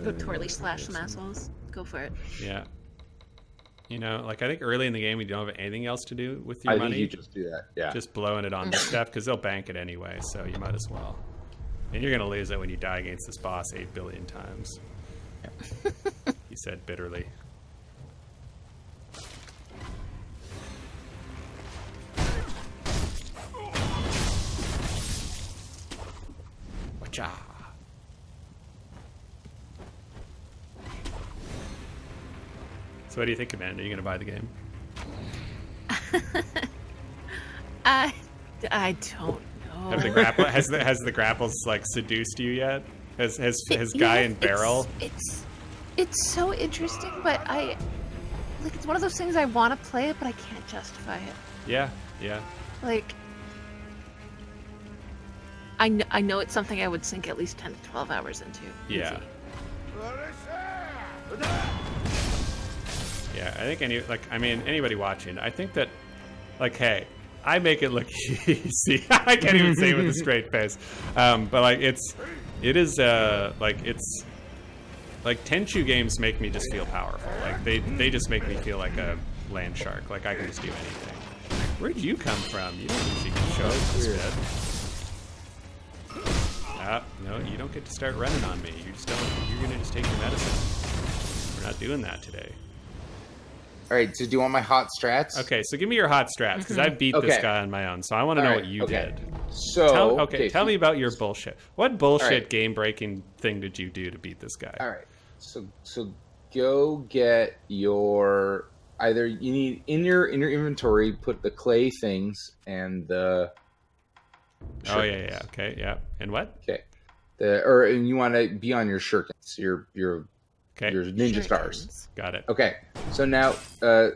Go totally slash some assholes. Go for it. Yeah. Like I think early in the game, we don't have anything else to do with your money. I think you just do that. Yeah. Just blowing it on the stuff because they'll bank it anyway, so you might as well. And you're going to lose it when you die against this boss 8 billion times. Yeah. He said bitterly. Wacha. So what do you think, Amanda? Are you going to buy the game? I don't know. Has the grapples like seduced you yet? Has Guy and Barrel? It's so interesting, but it's one of those things I want to play it, but I can't justify it. Yeah. Like, I know it's something I would sink at least 10 to 12 hours into. Yeah. Easy. Yeah, I think anybody watching, I think that, like, hey, I make it look easy. I can't even say it with a straight face. But like, it's Tenchu games make me just feel powerful. Like they just make me feel like a land shark. Like I can just do anything. Where'd you come from? You don't usually show us this bit. No, you don't get to start running on me. You just don't. You're gonna just take your medicine. We're not doing that today. All right, so do you want my hot strats? Okay, so give me your hot strats, because I beat this guy on my own, so I want to know what you did. So, tell me about your bullshit. What bullshit game-breaking thing did you do to beat this guy? All right, so go get your either you need in your inventory, put the clay things and the. Oh yeah. Okay, yeah. And what? Okay. And you want to be on your shurikens, your ninja stars. Got it. Okay. So now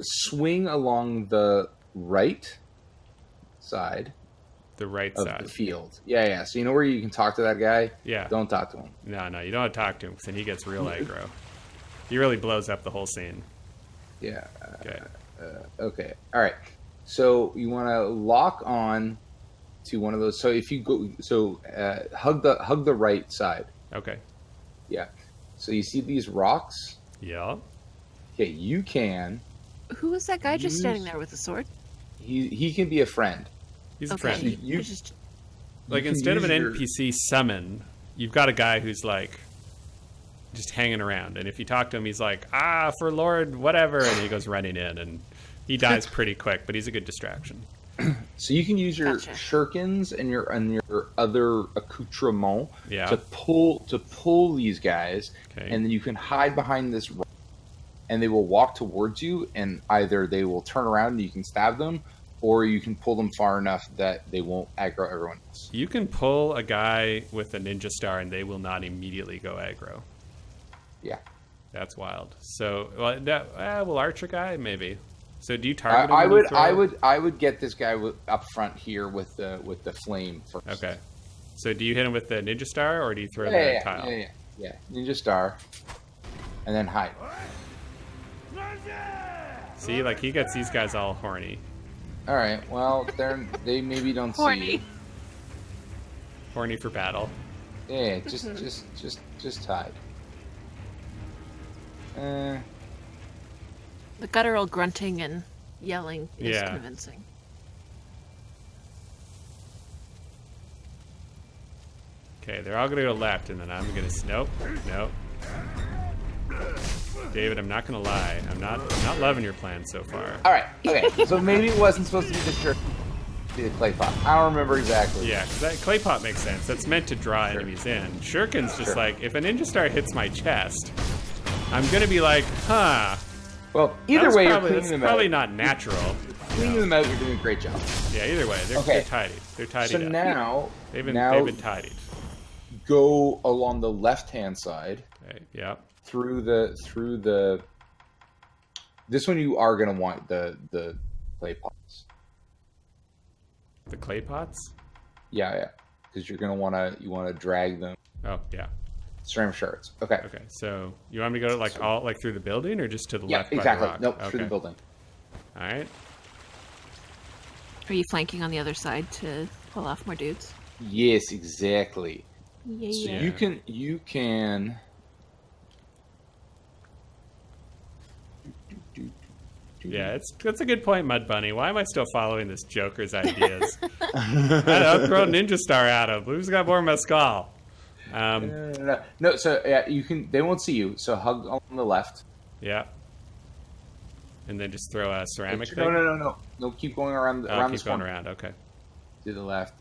swing along the right side. The right of side the field. Yeah. So you know where you can talk to that guy? Yeah. Don't talk to him. No, you don't want to talk to him because then he gets real aggro. He really blows up the whole scene. Yeah. Okay. Okay. All right. So you want to lock on to one of those. So if you go, hug the right side. Okay. Yeah. So you see these rocks? Yeah. Okay. You can. Who was that guy just standing there with a sword? He can be a friend. He's a friend. So like instead of an NPC summon, you've got a guy who's like just hanging around, and if you talk to him, he's like, for Lord whatever, and he goes running in, and he dies pretty quick, but he's a good distraction. So you can use your shurikens and your other accoutrement to pull these guys, and then you can hide behind this rock, and they will walk towards you, and either they will turn around and you can stab them, or you can pull them far enough that they won't aggro everyone else. You can pull a guy with a ninja star and they will not immediately go aggro. Yeah. That's wild. So, will Archer guy? Maybe. So do you target him? I would get this guy up front here with the flame first. Okay. So do you hit him with the ninja star or do you throw the tile? Yeah. Ninja star. And then hide. See, like he gets these guys all horny. All right. Well, they maybe don't see you. Horny for battle. Yeah. Just hide. The guttural grunting and yelling is convincing. Okay, they're all gonna go left, and then I'm gonna nope. David, I'm not gonna lie. I'm not loving your plan so far. All right. Okay. So maybe it wasn't supposed to be the shirt. Be the clay pot. I don't remember exactly. Yeah, because that clay pot makes sense. That's meant to draw enemies in. Shuriken's just like, if a ninja star hits my chest, I'm gonna be like, huh. Well, either way, you're cleaning them out. Probably not natural. Cleaning them out, you're doing a great job. Yeah, either way, they're tidy. They're tidied so up. now they've been tidied. Go along the left-hand side. Okay, yeah. Through the. This one you are gonna want the clay pots. The clay pots? Yeah, because you're gonna wanna drag them. Oh yeah. Ceramic shards. Okay. Okay. So you want me to go all through the building or just to the left? Yeah, exactly. By the rock? Nope, okay. through the building. All right. Are you flanking on the other side to pull off more dudes? Yes, exactly. Yeah. So you can. Yeah, that's a good point, Mud Bunny. Why am I still following this Joker's ideas? I had to throw a ninja star at him. Who's got more mescal? No. So yeah, you can. They won't see you. So hug on the left. Yeah. And then just throw a ceramic thing. No. Keep going around. Keep going around. Okay. To the left,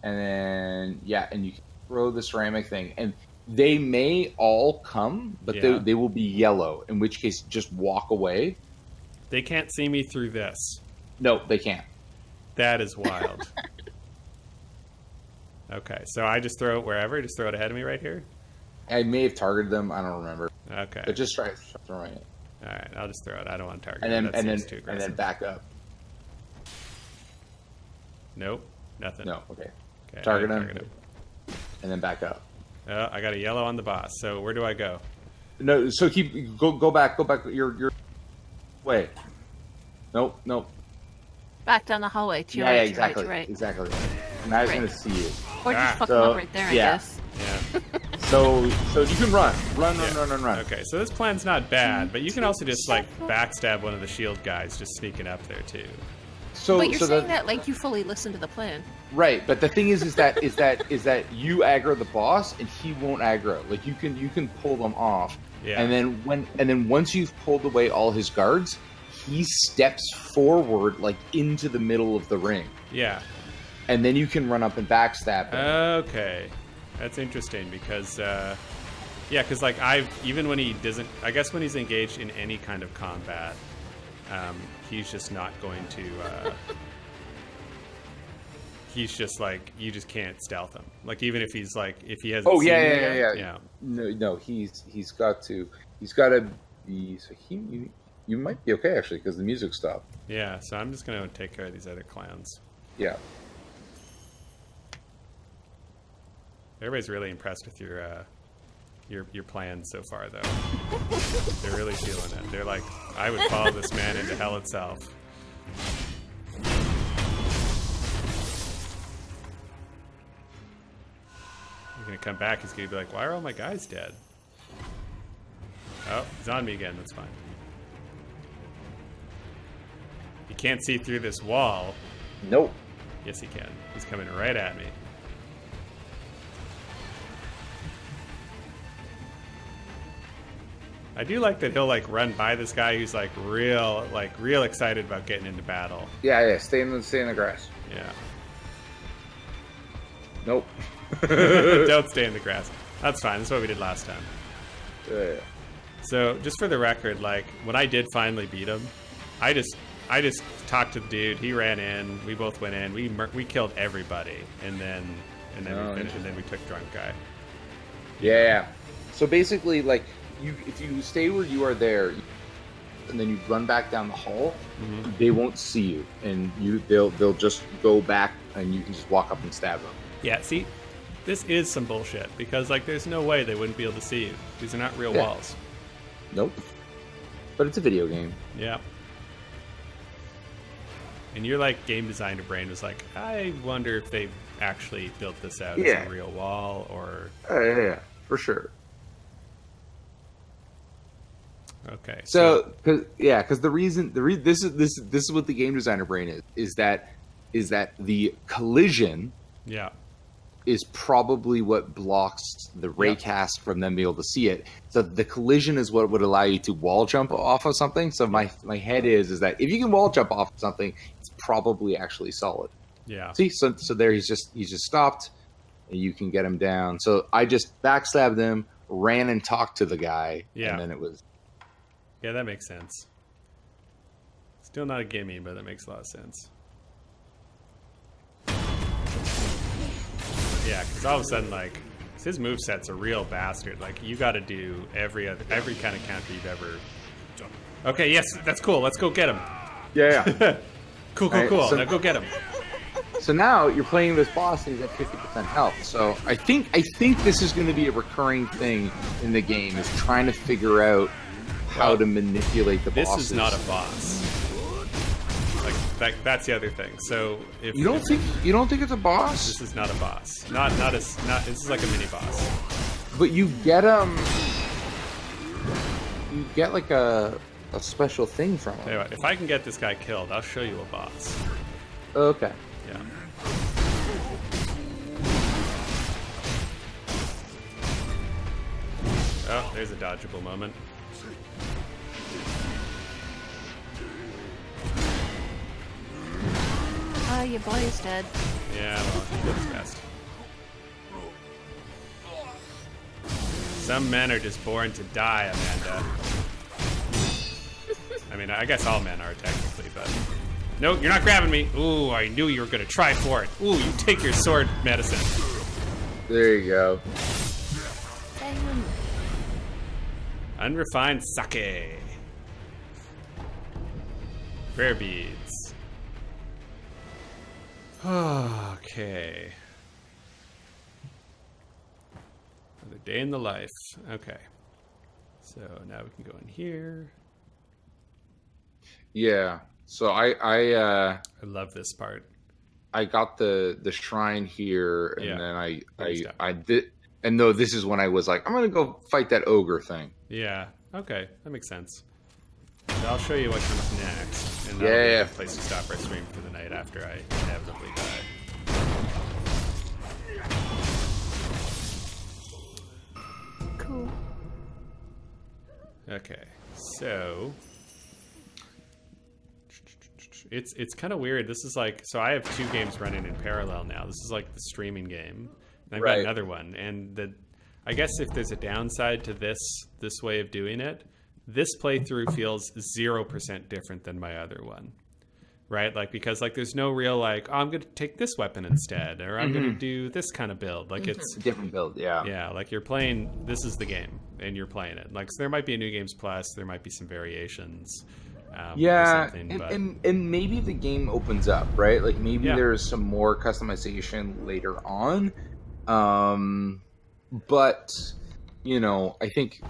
and then and you can throw the ceramic thing, and they may all come, but they will be yellow. In which case, just walk away. They can't see me through this. No, they can't. That is wild. Okay, so I just throw it wherever? Just throw it ahead of me right here? I may have targeted them. I don't remember. Okay. But just try throwing it. All right, I'll just throw it. I don't want to target it. And then back up. Nope, nothing. No, okay. Target him. And then back up. Oh, I got a yellow on the boss. So where do I go? No, so go back. Your way. Nope. Back down the hallway to your right. right. Exactly. To your right. Exactly. And I was going to see you. Or just fuck them up right there, I guess. Yeah. So you can run. Run. Okay, so this plan's not bad, but you can also just like backstab one of the shield guys just sneaking up there too. But you're saying that like you fully listened to the plan. Right, but the thing is that you aggro the boss and he won't aggro. Like you can pull them off. Yeah. And then once you've pulled away all his guards, he steps forward like into the middle of the ring. Yeah. And then you can run up and backstab him. Okay. That's interesting because because like even when he doesn't, I guess when he's engaged in any kind of combat, he's just not going to. He's just like, you just can't stealth him. Like, even if he's like, if he hasn't. Oh seen yeah. you yet, No, he's got to be. So you might be okay actually because the music stopped. Yeah, so I'm just gonna take care of these other clowns. Yeah. Everybody's really impressed with your plans so far, though. They're really feeling it. They're like, I would follow this man into hell itself. He's gonna come back. He's gonna be like, why are all my guys dead? Oh, he's on me again. That's fine. He can't see through this wall. Nope. Yes, he can. He's coming right at me. I do like that he'll like run by this guy who's like real excited about getting into battle. Yeah. Stay in the grass. Yeah. Nope. Don't stay in the grass. That's fine. That's what we did last time. Yeah. So just for the record, like when I did finally beat him, I just talked to the dude. He ran in. We both went in. We killed everybody, and then we finished, and then we took drunk guy. Yeah. So basically, like if you stay where you are there, and then you run back down the hall, they won't see you, and they'll just go back, and you can just walk up and stab them. Yeah. See, this is some bullshit because like there's no way they wouldn't be able to see you. These are not real walls. Nope. But it's a video game. Yeah. And your like game designer brain was like, I wonder if they actually built this out as a real wall or. Yeah, for sure. Okay. So, because the reason this is what the game designer brain is that the collision. Yeah. Is probably what blocks the raycast from them being able to see it. So the collision is what would allow you to wall jump off of something. So my head is that if you can wall jump off of something, it's probably actually solid. Yeah. See, so there he's just stopped, and you can get him down. So I just backstabbed him, ran and talked to the guy, and then it was. Yeah, that makes sense. Still not a gimme, but that makes a lot of sense. Yeah, because all of a sudden, like, his moveset's a real bastard. Like, you got to do every kind of counter you've ever done. Okay, yes, that's cool. Let's go get him. Yeah. Cool. So, now go get him. So now you're playing this boss, and he's at 50% health. So I think this is going to be a recurring thing in the game, is trying to figure out how to manipulate the bosses. This is not a boss. Like that's the other thing. So if you don't think it's a boss, this is not a boss. Not this is like a mini boss. But you get like a special thing from him. Tell you what, if I can get this guy killed, I'll show you a boss. Okay. Yeah. Oh, there's a dodgeable moment. Your body's dead. Yeah, well, he looks best. Some men are just born to die, Amanda. I mean, I guess all men are technically, but... No, you're not grabbing me! Ooh, I knew you were gonna try for it. Ooh, you take your sword medicine. There you go. Unrefined sake. Rare beads. Okay. Another day in the life. Okay. So now we can go in here. Yeah. So I love this part. I got the shrine here, and then I did. And no, this is when I was like, I'm gonna go fight that ogre thing. Yeah. Okay, that makes sense. So I'll show you what comes next, and that'll be a place to stop our stream for the night after I inevitably die. Cool. Okay, so it's kind of weird. This is like, so I have 2 games running in parallel now. This is like the streaming game, and I've got another one. And I guess if there's a downside to this way of doing it, this playthrough feels 0% different than my other one. Right? Like, because like there's no real like, oh, I'm going to take this weapon instead, or I'm going to do this kind of build. Like it's a different build. Yeah. Like you're playing, this is the game and you're playing it. Like, so there might be a New Games Plus, there might be some variations. And maybe the game opens up, right? Like maybe there's some more customization later on. But you know, I think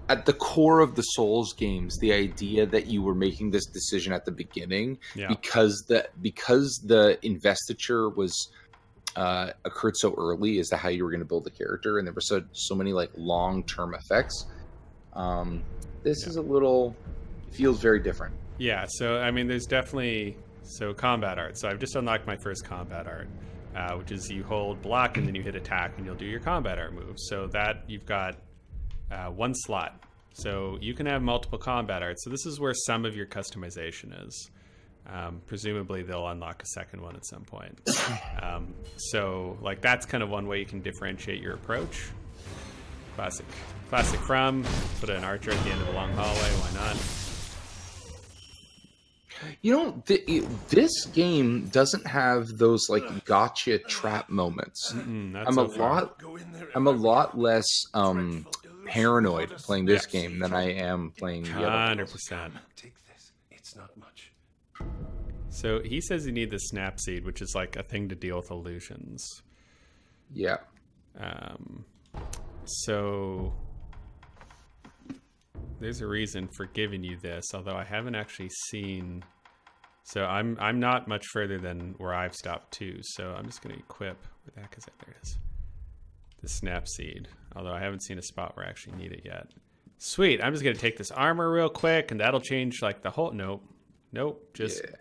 at the core of the Souls games, the idea that you were making this decision at the beginning because the investiture was occurred so early as to how you were going to build the character, and there were so many like long-term effects. This is a little feels very different. Yeah, so I mean, there's definitely combat art. So I've just unlocked my first combat art. Which is you hold block and then you hit attack and you'll do your combat art moves. So that you've got one slot. So you can have multiple combat art. So this is where some of your customization is. Presumably they'll unlock a second one at some point. So like that's kind of one way you can differentiate your approach. Classic From. Put an archer at the end of a long hallway. Why not? You know, this game doesn't have those like gotcha trap moments. I'm a lot less paranoid playing this game than I am playing the other. 100%. Take this. It's not much. So he says you need the snap seed, which is like a thing to deal with illusions. Yeah. So there's a reason for giving you this, although I haven't actually seen. So I'm not much further than where I've stopped too. So I'm just going to equip. Where the heck is it? There it is. The snap seed. Although I haven't seen a spot where I actually need it yet. Sweet. I'm just going to take this armor real quick, and that'll change like the whole. Nope. Just. Yeah.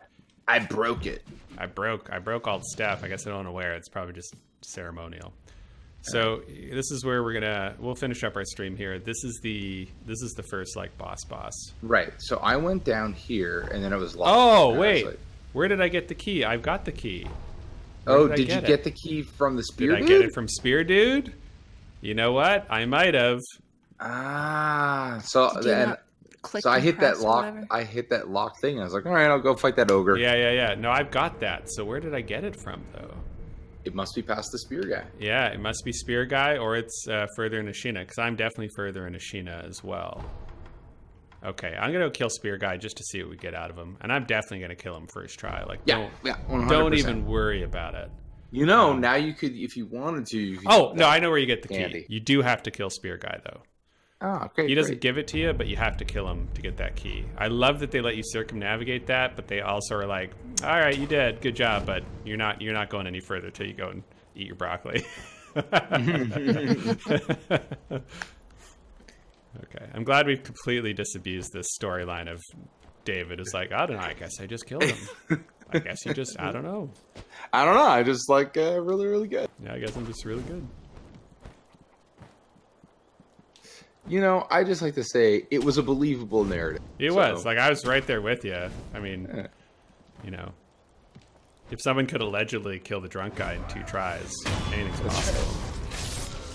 I broke it. I broke all the stuff. I guess I don't want to wear it. It's probably just ceremonial. So this is where we'll finish up our stream here. This is the first like boss. Right. So I went down here and then it was locked. Oh wait, where did I get the key? I've got the key. Did you get the key from the Spear Dude? Did I get it from Spear Dude? You know what? I might have. So I hit that lock. I hit that lock thing. I was like, all right, I'll go fight that ogre. Yeah. No, I've got that. So where did I get it from though? It must be past the Spear Guy. Yeah, it must be Spear Guy, or it's further in Ashina, because I'm definitely further in Ashina as well. Okay, I'm going to kill Spear Guy just to see what we get out of him. And I'm definitely going to kill him first try. Like, don't even worry about it. You know, now you could, if you wanted to. You could I know where you get the key. You do have to kill Spear Guy, though. Oh, okay. He doesn't give it to you, but you have to kill him to get that key. I love that they let you circumnavigate that, but they also are like, all right, you did, good job, but you're not going any further till you go and eat your broccoli. Okay, I'm glad we've completely disabused this storyline of David. Is like, I don't know, I guess I just killed him. I guess you just, I don't know. I just like really, really good. Yeah, I guess I'm just really good. You know, I just like to say it was a believable narrative. It was. Like, I was right there with you. I mean, you know, if someone could allegedly kill the drunk guy in 2 tries, anything's possible.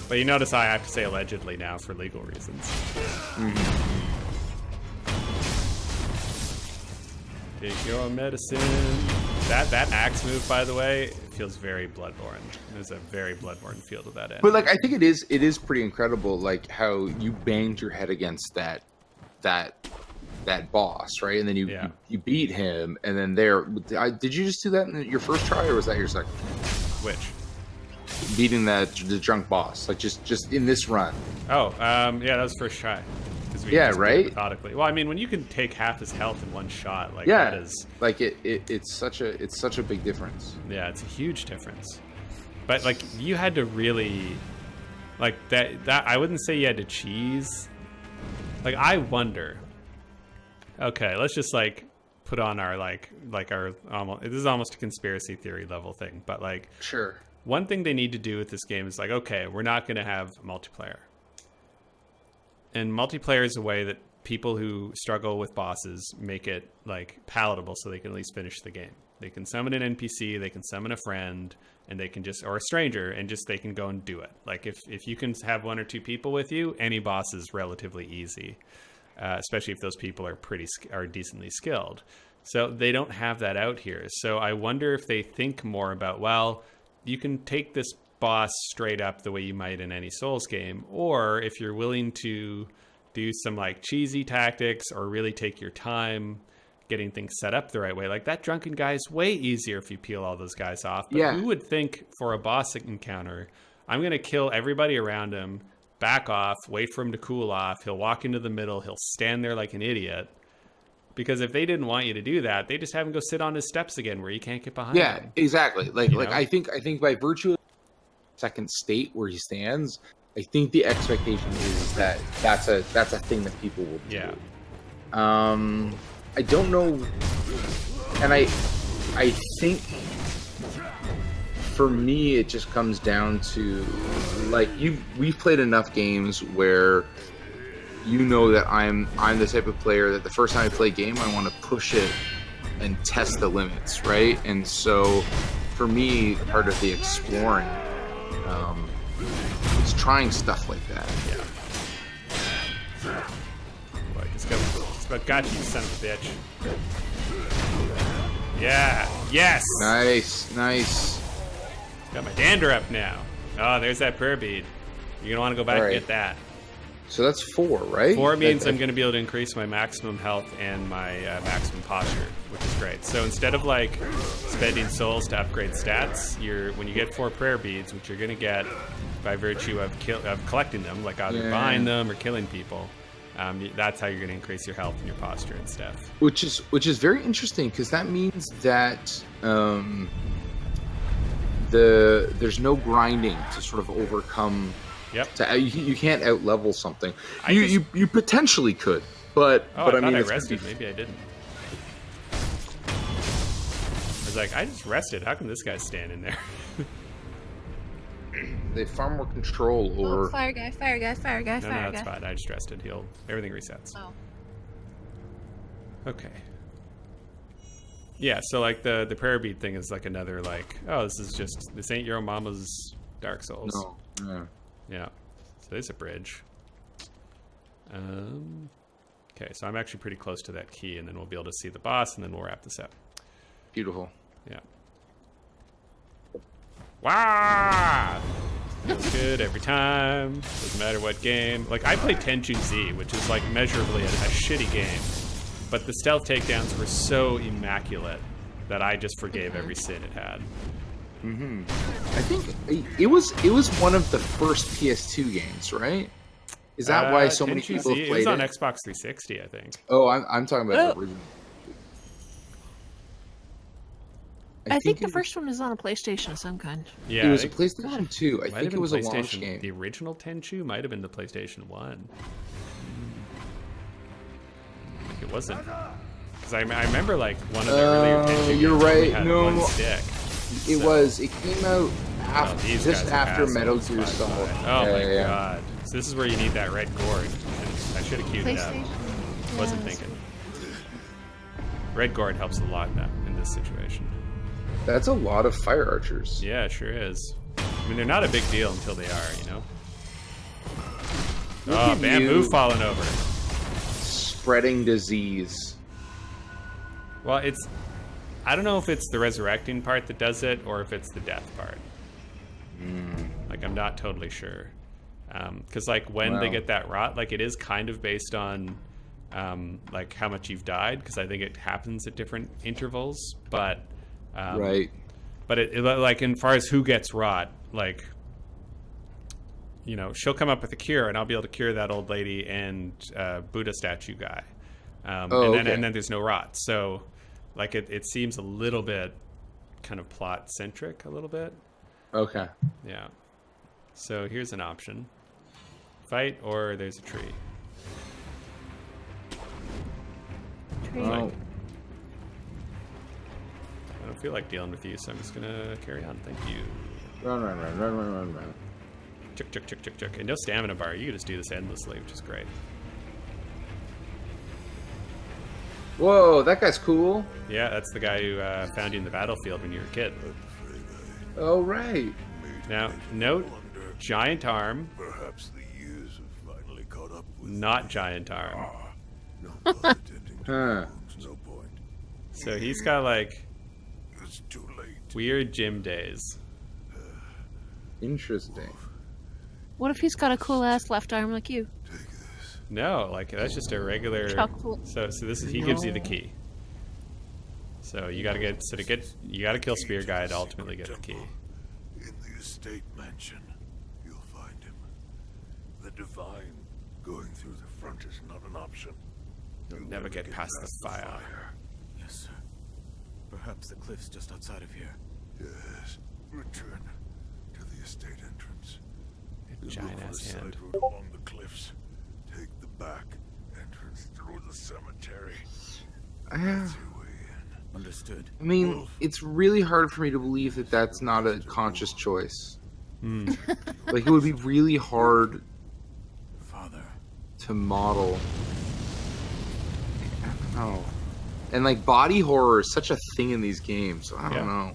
But you notice I have to say allegedly now for legal reasons. Take your medicine. That axe move, by the way, feels very Bloodborne. There's a very Bloodborne feel to that end. But like, I think it is pretty incredible, like how you banged your head against that boss, right? And then you beat him, and then did you just do that in your first try, or was that your second? Which? Beating the drunk boss, like just in this run. Oh, yeah, that was first try. Right. Methodically. Well, I mean, when you can take half his health in one shot, like that is like it's such a big difference. Yeah, it's a huge difference. But like, you had to really, like that. I wouldn't say you had to cheese. Like, I wonder. Okay, let's just like put on our like our almost. This is almost a conspiracy theory level thing, but like, sure. One thing they need to do with this game is like, okay, we're not going to have multiplayer. And multiplayer is a way that people who struggle with bosses make it like palatable so they can at least finish the game. They can summon an NPC, they can summon a friend, and they can just, or a stranger, and just they can go and do it. Like if you can have 1 or 2 people with you, any boss is relatively easy. especially if those people are decently skilled. So they don't have that out here. So I wonder if they think more about, well, you can take this boss straight up the way you might in any Souls game, or if you're willing to do some like cheesy tactics or really take your time getting things set up the right way. Like that drunken guy is way easier if you peel all those guys off. But who would think for a boss encounter, I'm going to kill everybody around him, back off, wait for him to cool off. He'll walk into the middle. He'll stand there like an idiot. Because if they didn't want you to do that, they just have him go sit on his steps again where you can't get behind him. Yeah, exactly. Like I think by virtue of the second state where he stands, I think the expectation is that that's a thing that people will do. Yeah. I don't know, and I think for me it just comes down to like we've played enough games where you know that I'm the type of player that the first time I play a game I want to push it and test the limits, right? And so for me part of the exploring is trying stuff like that. Yeah. Boy, it's got you, son of a bitch. Yeah. Yes. Nice. Got my dander up now. Oh, there's that prayer bead. You're gonna want to go back and get that. So that's 4, right? 4 means I'm going to be able to increase my maximum health and my maximum posture, which is great. So instead of like spending souls to upgrade stats, when you get 4 prayer beads, which you're going to get by virtue of collecting them, like either buying them or killing people, that's how you're going to increase your health and your posture and stuff. Which is very interesting because that means that there's no grinding to sort of overcome. Yep. So you can't out-level something. You potentially could, but I mean, I rested. Maybe I didn't. I was like, I just rested. How come this guy's standing there? They have far more control over. Oh, fire guy. No, that's fine. I just rested. Everything resets. Oh. Okay. Yeah. So like the prayer bead thing is like another like, oh, this ain't your mama's Dark Souls. No. Yeah. Yeah, so there's a bridge. Okay, so I'm actually pretty close to that key, and then we'll be able to see the boss, and then we'll wrap this up. Beautiful. Yeah. Wow! Feels good every time. Doesn't matter what game. Like, I played Tenchu Z, which is, like, measurably a shitty game. But the stealth takedowns were so immaculate that I just forgave every sin it had. I think it was one of the first PS2 games, right? Is that why so many people have played it? It was on Xbox 360, I think. Oh, I'm talking about the original. I think the first one was on a PlayStation of some kind. Yeah, it was a PlayStation 2. I think it was a launch game. The original Tenchu might have been the PlayStation 1. I think it wasn't. Because I remember like one of the earlier Tenchu games. You're right. Had no. one stick. It came out just after Metal Gear Solid. Oh my god. So this is where you need that red gourd. I should have queued it up. Wasn't thinking. Red gourd helps a lot in this situation. That's a lot of fire archers. Yeah, it sure is. I mean, they're not a big deal until they are, you know? Oh, bamboo falling over. Spreading disease. Well, I don't know if it's the resurrecting part that does it or if it's the death part. Like, I'm not totally sure. Because, like, when they get that rot, like, it is kind of based on, like, how much you've died. Because I think it happens at different intervals. But, right. But, it like, as far as who gets rot, like, you know, she'll come up with a cure, and I'll be able to cure that old lady and Buddha statue guy. And then there's no rot. So... like, it seems a little bit kind of plot-centric, a little bit. Okay. Yeah. So here's an option. Fight, or there's a tree. Oh. I don't feel like dealing with you, so I'm just going to carry on. Thank you. Run. Chuk. And no stamina bar. You can just do this endlessly, which is great. Whoa, that guy's cool. Yeah, that's the guy who found you in the battlefield when you were a kid. Oh, right. Now, note, giant arm. Perhaps the years have finally caught up with not giant arm. Huh. So he's got like It's too late. weird gym days. Interesting. What if he's got a cool ass left arm like you? No, like that's just a regular. Chocolate. So this is he gives you the key. So you gotta you gotta kill Spear Guy to ultimately get the key. In the estate mansion, you'll find him. The divine going through the front is not an option. You'll never get past the fire. Yes, sir. Perhaps the cliff's just outside of here. Yes. Return to the estate entrance. Giant ass hand. Road along the cliffs. Take the back entrance through the cemetery. Understood. I mean, it's really hard for me to believe that that's not a conscious choice. Like, it would be really hard to model. I don't know. And, like, body horror is such a thing in these games, so I don't know.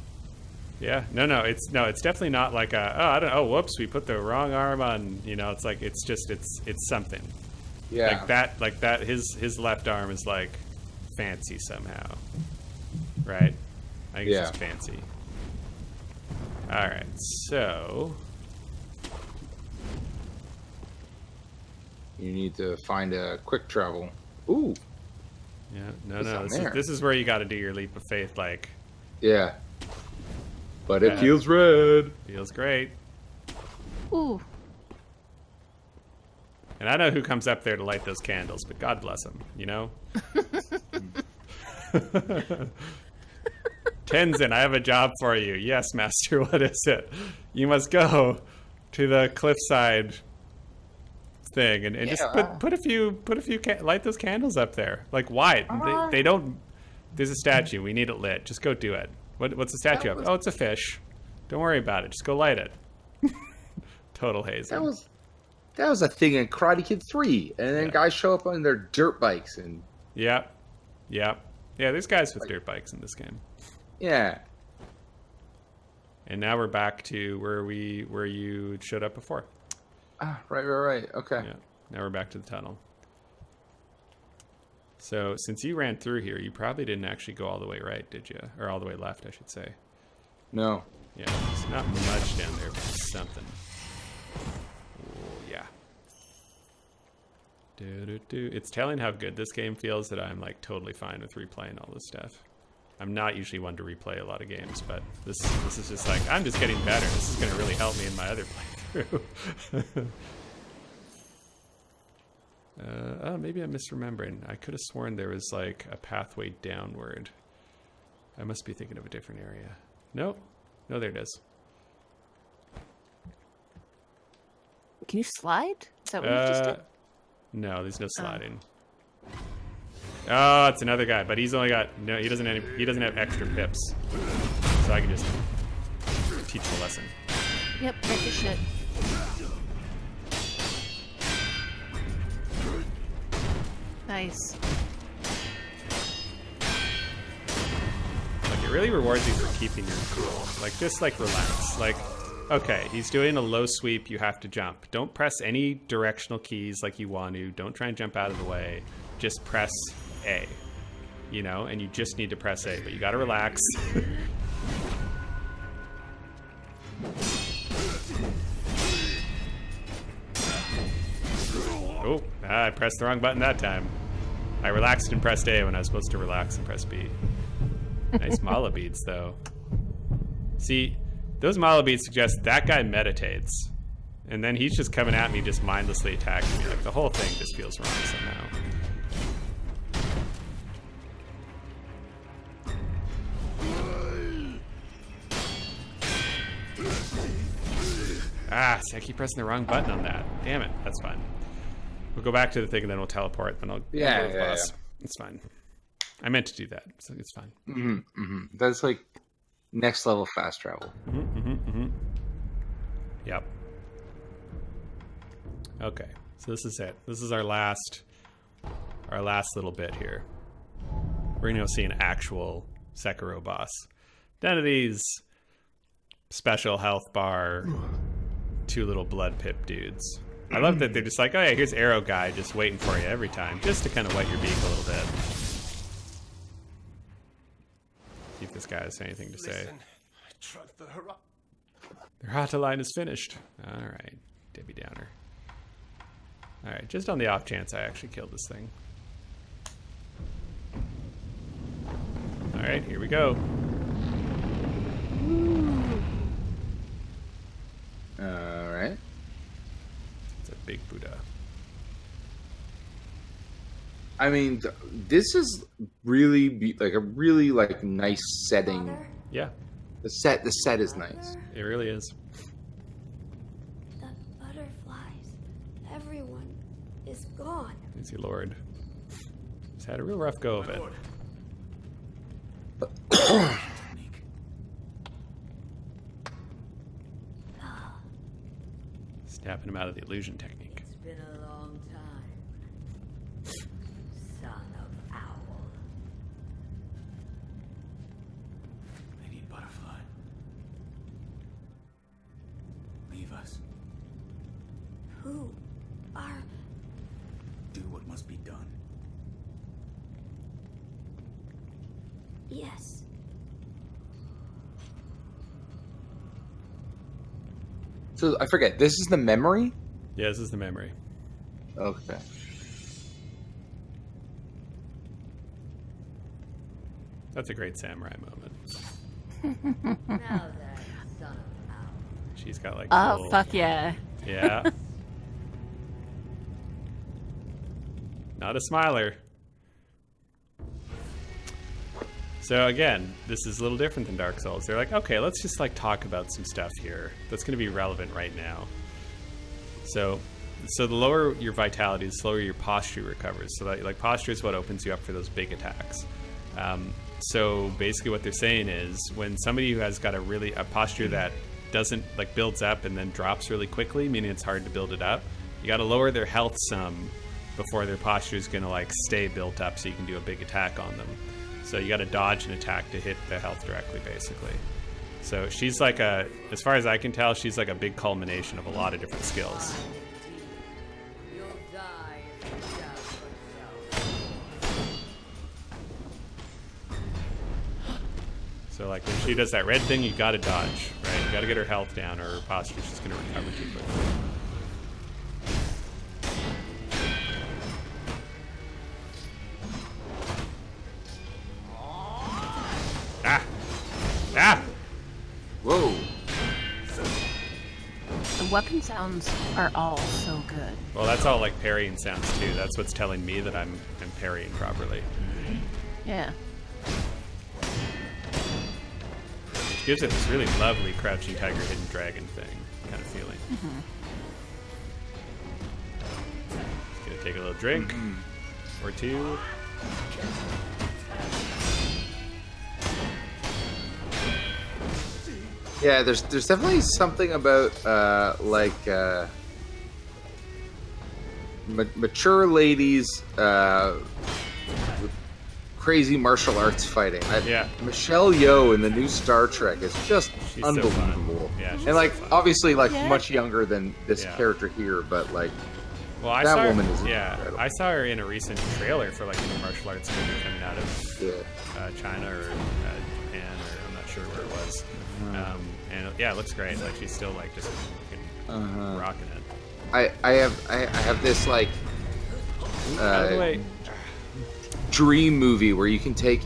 Yeah, no, it's definitely not like whoops, we put the wrong arm on, it's like, it's something. Yeah. Like that, his left arm is like fancy somehow. Right? I think it's just fancy. Alright, so you need to find a quick travel. Ooh. Yeah, no. This is where you gotta do your leap of faith, like. Yeah. But it feels red. Feels great. Ooh. And I know who comes up there to light those candles, but God bless him, Tenzin, I have a job for you. Yes, master, what is it? You must go to the cliffside thing and just put a few light those candles up there. Like, why? They don't. There's a statue. We need it lit. Just go do it. What's the statue of? Oh, it's a fish. Don't worry about it. Just go light it. Total hazing. That was a thing in Karate Kid 3, and then guys show up on their dirt bikes and. Yep. Yeah, there's guys with dirt bikes in this game. Yeah. And now we're back to where you showed up before. Ah, right. Okay. Yeah. Now we're back to the tunnel. So since you ran through here, you probably didn't actually go all the way right, did you? Or all the way left, I should say. No. Yeah, it's not much down there, but something. Ooh, yeah. It's telling how good this game feels that I'm like totally fine with replaying all this stuff. I'm not usually one to replay a lot of games, but this is just like, I'm just getting better. This is going to really help me in my other playthrough. Maybe I'm misremembering. I could have sworn there was like a pathway downward. I must be thinking of a different area. Nope. No, there it is. Can you slide? Is that what you just did? No, there's no sliding. Oh, it's another guy, but he's only got he doesn't have extra pips, so I can just teach the lesson. Yep, wreck the shit. Nice. Like, it really rewards you for keeping your cool. Like, just like relax. Like, okay, he's doing a low sweep. You have to jump. Don't press any directional keys like you want to. Don't try and jump out of the way. Just press A. And you just need to press A, but you gotta relax. Oh, I pressed the wrong button that time. I relaxed and pressed A when I was supposed to relax and press B. Nice mala beads, though. See, those mala beads suggest that guy meditates. And then he's just coming at me, just mindlessly attacking me. Like, the whole thing just feels wrong somehow. Ah, see, I keep pressing the wrong button on that. Damn it. That's fine. We'll go back to the thing and then we'll teleport. Then I'll go to the boss. It's fine. I meant to do that, so it's fine. That's like next level fast travel. Yep. Okay, so this is it. This is our last little bit here. We're gonna go see an actual Sekiro boss. None of these special health bar, 2 little blood pip dudes. I love that they're just like, oh yeah, here's arrow guy just waiting for you every time, just to kind of wet your beak a little bit. See if this guy has anything to say. The Hirata line is finished. All right, Debbie Downer. All right, just on the off chance I actually killed this thing. All right, here we go. All right. It's a big Buddha. I mean, this is really like a really like nice setting. Yeah. The set is nice. It really is. The butterflies. Everyone is gone. Easy Lord. He's had a real rough go of it. Snapping him out of the illusion technique. It's been a long time, son of Owl. I need Butterfly. Leave us. Who are... Do what must be done. Yes. So I forget. This is the memory? Yeah, this is the memory. Okay. That's a great samurai moment. Now then, son of Owl. She's got like. Oh, full... fuck yeah. Yeah. Not a smiler. So again, this is a little different than Dark Souls. They're like, okay, let's just like talk about some stuff here that's going to be relevant right now. So the lower your vitality, the slower your posture recovers. So that, like, posture is what opens you up for those big attacks. So basically what they're saying is when somebody who has got a posture that doesn't like builds up and then drops really quickly, meaning it's hard to build it up, you got to lower their health some before their posture is going to like stay built up so you can do a big attack on them. So you got to dodge an attack to hit the health directly, basically. So she's like as far as I can tell, she's like a big culmination of a lot of different skills. You'll die if you doubt yourself. So like when she does that red thing, you got to dodge, right? You got to get her health down, or her posture's just going to recover too quickly. Ah! Whoa. The weapon sounds are all so good. Well, that's all like parrying sounds too. That's what's telling me that I'm parrying properly. Yeah. Which gives it this really lovely crouching tiger, hidden dragon thing kind of feeling. Just gonna take a little drink or two. Yeah, there's definitely something about mature ladies with crazy martial arts fighting. Michelle Yeoh in the new Star Trek is just unbelievable. So yeah, and like so obviously like much younger than this character here, but like that woman is incredible. I saw her in a recent trailer for like a new martial arts movie coming out of China or Japan, or I'm not sure where it was. And yeah, it looks great. Like she's still like just rocking it. I have this like by the way, dream movie where you can take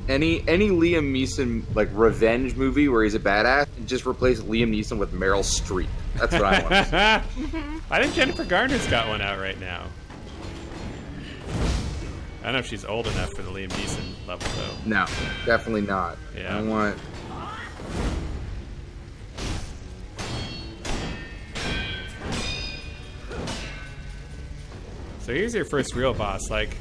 any Liam Neeson like revenge movie where he's a badass and just replace Liam Neeson with Meryl Streep. That's what I want to see. I think Jennifer Garner's got one out right now. I don't know if she's old enough for the Liam Neeson level though. No, definitely not. Yeah. I want. So here's your first real boss. Like,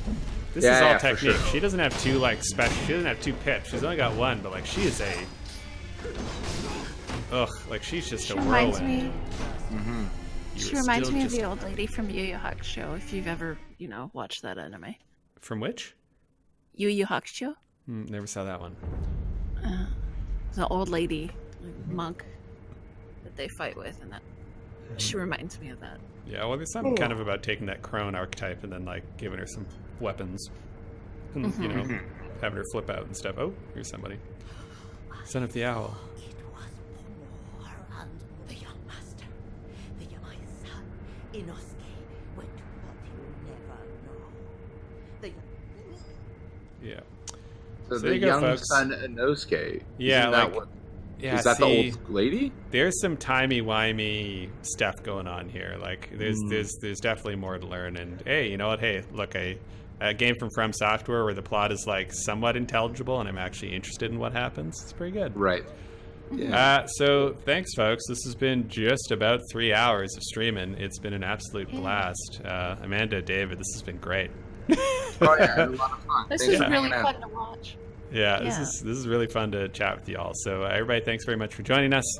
this is all technique. Sure. She doesn't have two like special. She doesn't have two pips. She's only got one. But like, she is a. Like she's just a whirlwind. She reminds me of the old lady from Yu Yu Hakusho. If you've ever, watched that anime. From which? Yu Yu Hakusho. Never saw that one. It's an old lady, like monk, that they fight with, and that. She reminds me of that. Yeah, well, there's something kind of about taking that crone archetype and then like giving her some weapons, and you know, having her flip out and stuff. Oh, here's somebody. Son of the Owl. It was Pomor and the young master. The young son, Inosuke, went to what you never know. The Yeah. So there the you go, young folks. son Inosuke. Yeah, Isn't that like, what, yeah, is that see, the old lady? There's some timey-wimey stuff going on here. Like, there's definitely more to learn. And hey, you know what? Hey, look, a game from Software where the plot is like somewhat intelligible and I'm actually interested in what happens. It's pretty good. Right. Yeah. So thanks, folks. This has been just about 3 hours of streaming. It's been an absolute blast. Amanda, David, this has been great. Oh yeah, a lot of fun. This is really fun to watch. Yeah, this is really fun to chat with you all. So everybody, thanks very much for joining us.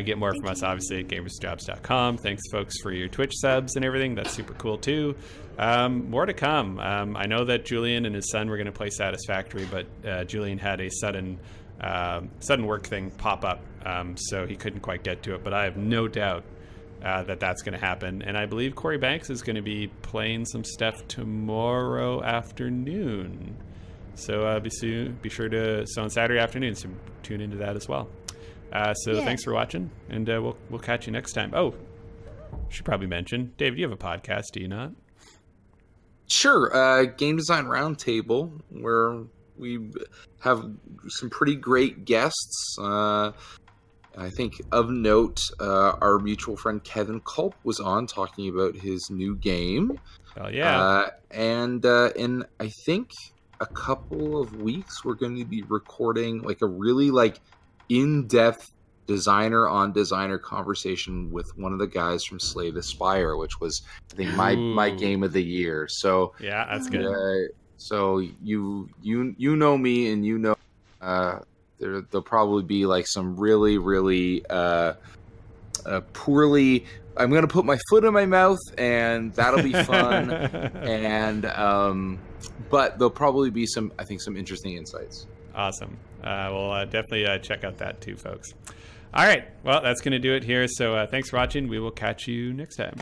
Get more from us, obviously, at gamersjobs.com. Thanks, folks, for your Twitch subs and everything. That's super cool, too. More to come. I know that Julian and his son were going to play Satisfactory, but Julian had a sudden work thing pop up, so he couldn't quite get to it. But I have no doubt that's going to happen. And I believe Corey Banks is going to be playing some stuff tomorrow afternoon. So be sure to, so on Saturday afternoon, so tune into that as well. Thanks for watching, and we'll catch you next time. Oh, should probably mention, David, you have a podcast, do you not? Sure. Game Design Roundtable, where we have some pretty great guests. I think of note, our mutual friend Kevin Culp was on talking about his new game. Oh yeah. And in I think a couple of weeks, we're going to be recording like a really like in-depth designer on designer conversation with one of the guys from Slay the Spire, which was I think my game of the year. So yeah, that's good. So you know me, and you know there'll probably be like some really poorly. I'm gonna put my foot in my mouth, and that'll be fun. And but there'll probably be some interesting insights. Awesome. We'll definitely check out that too, folks. All right. Well, that's going to do it here. So thanks for watching. We will catch you next time.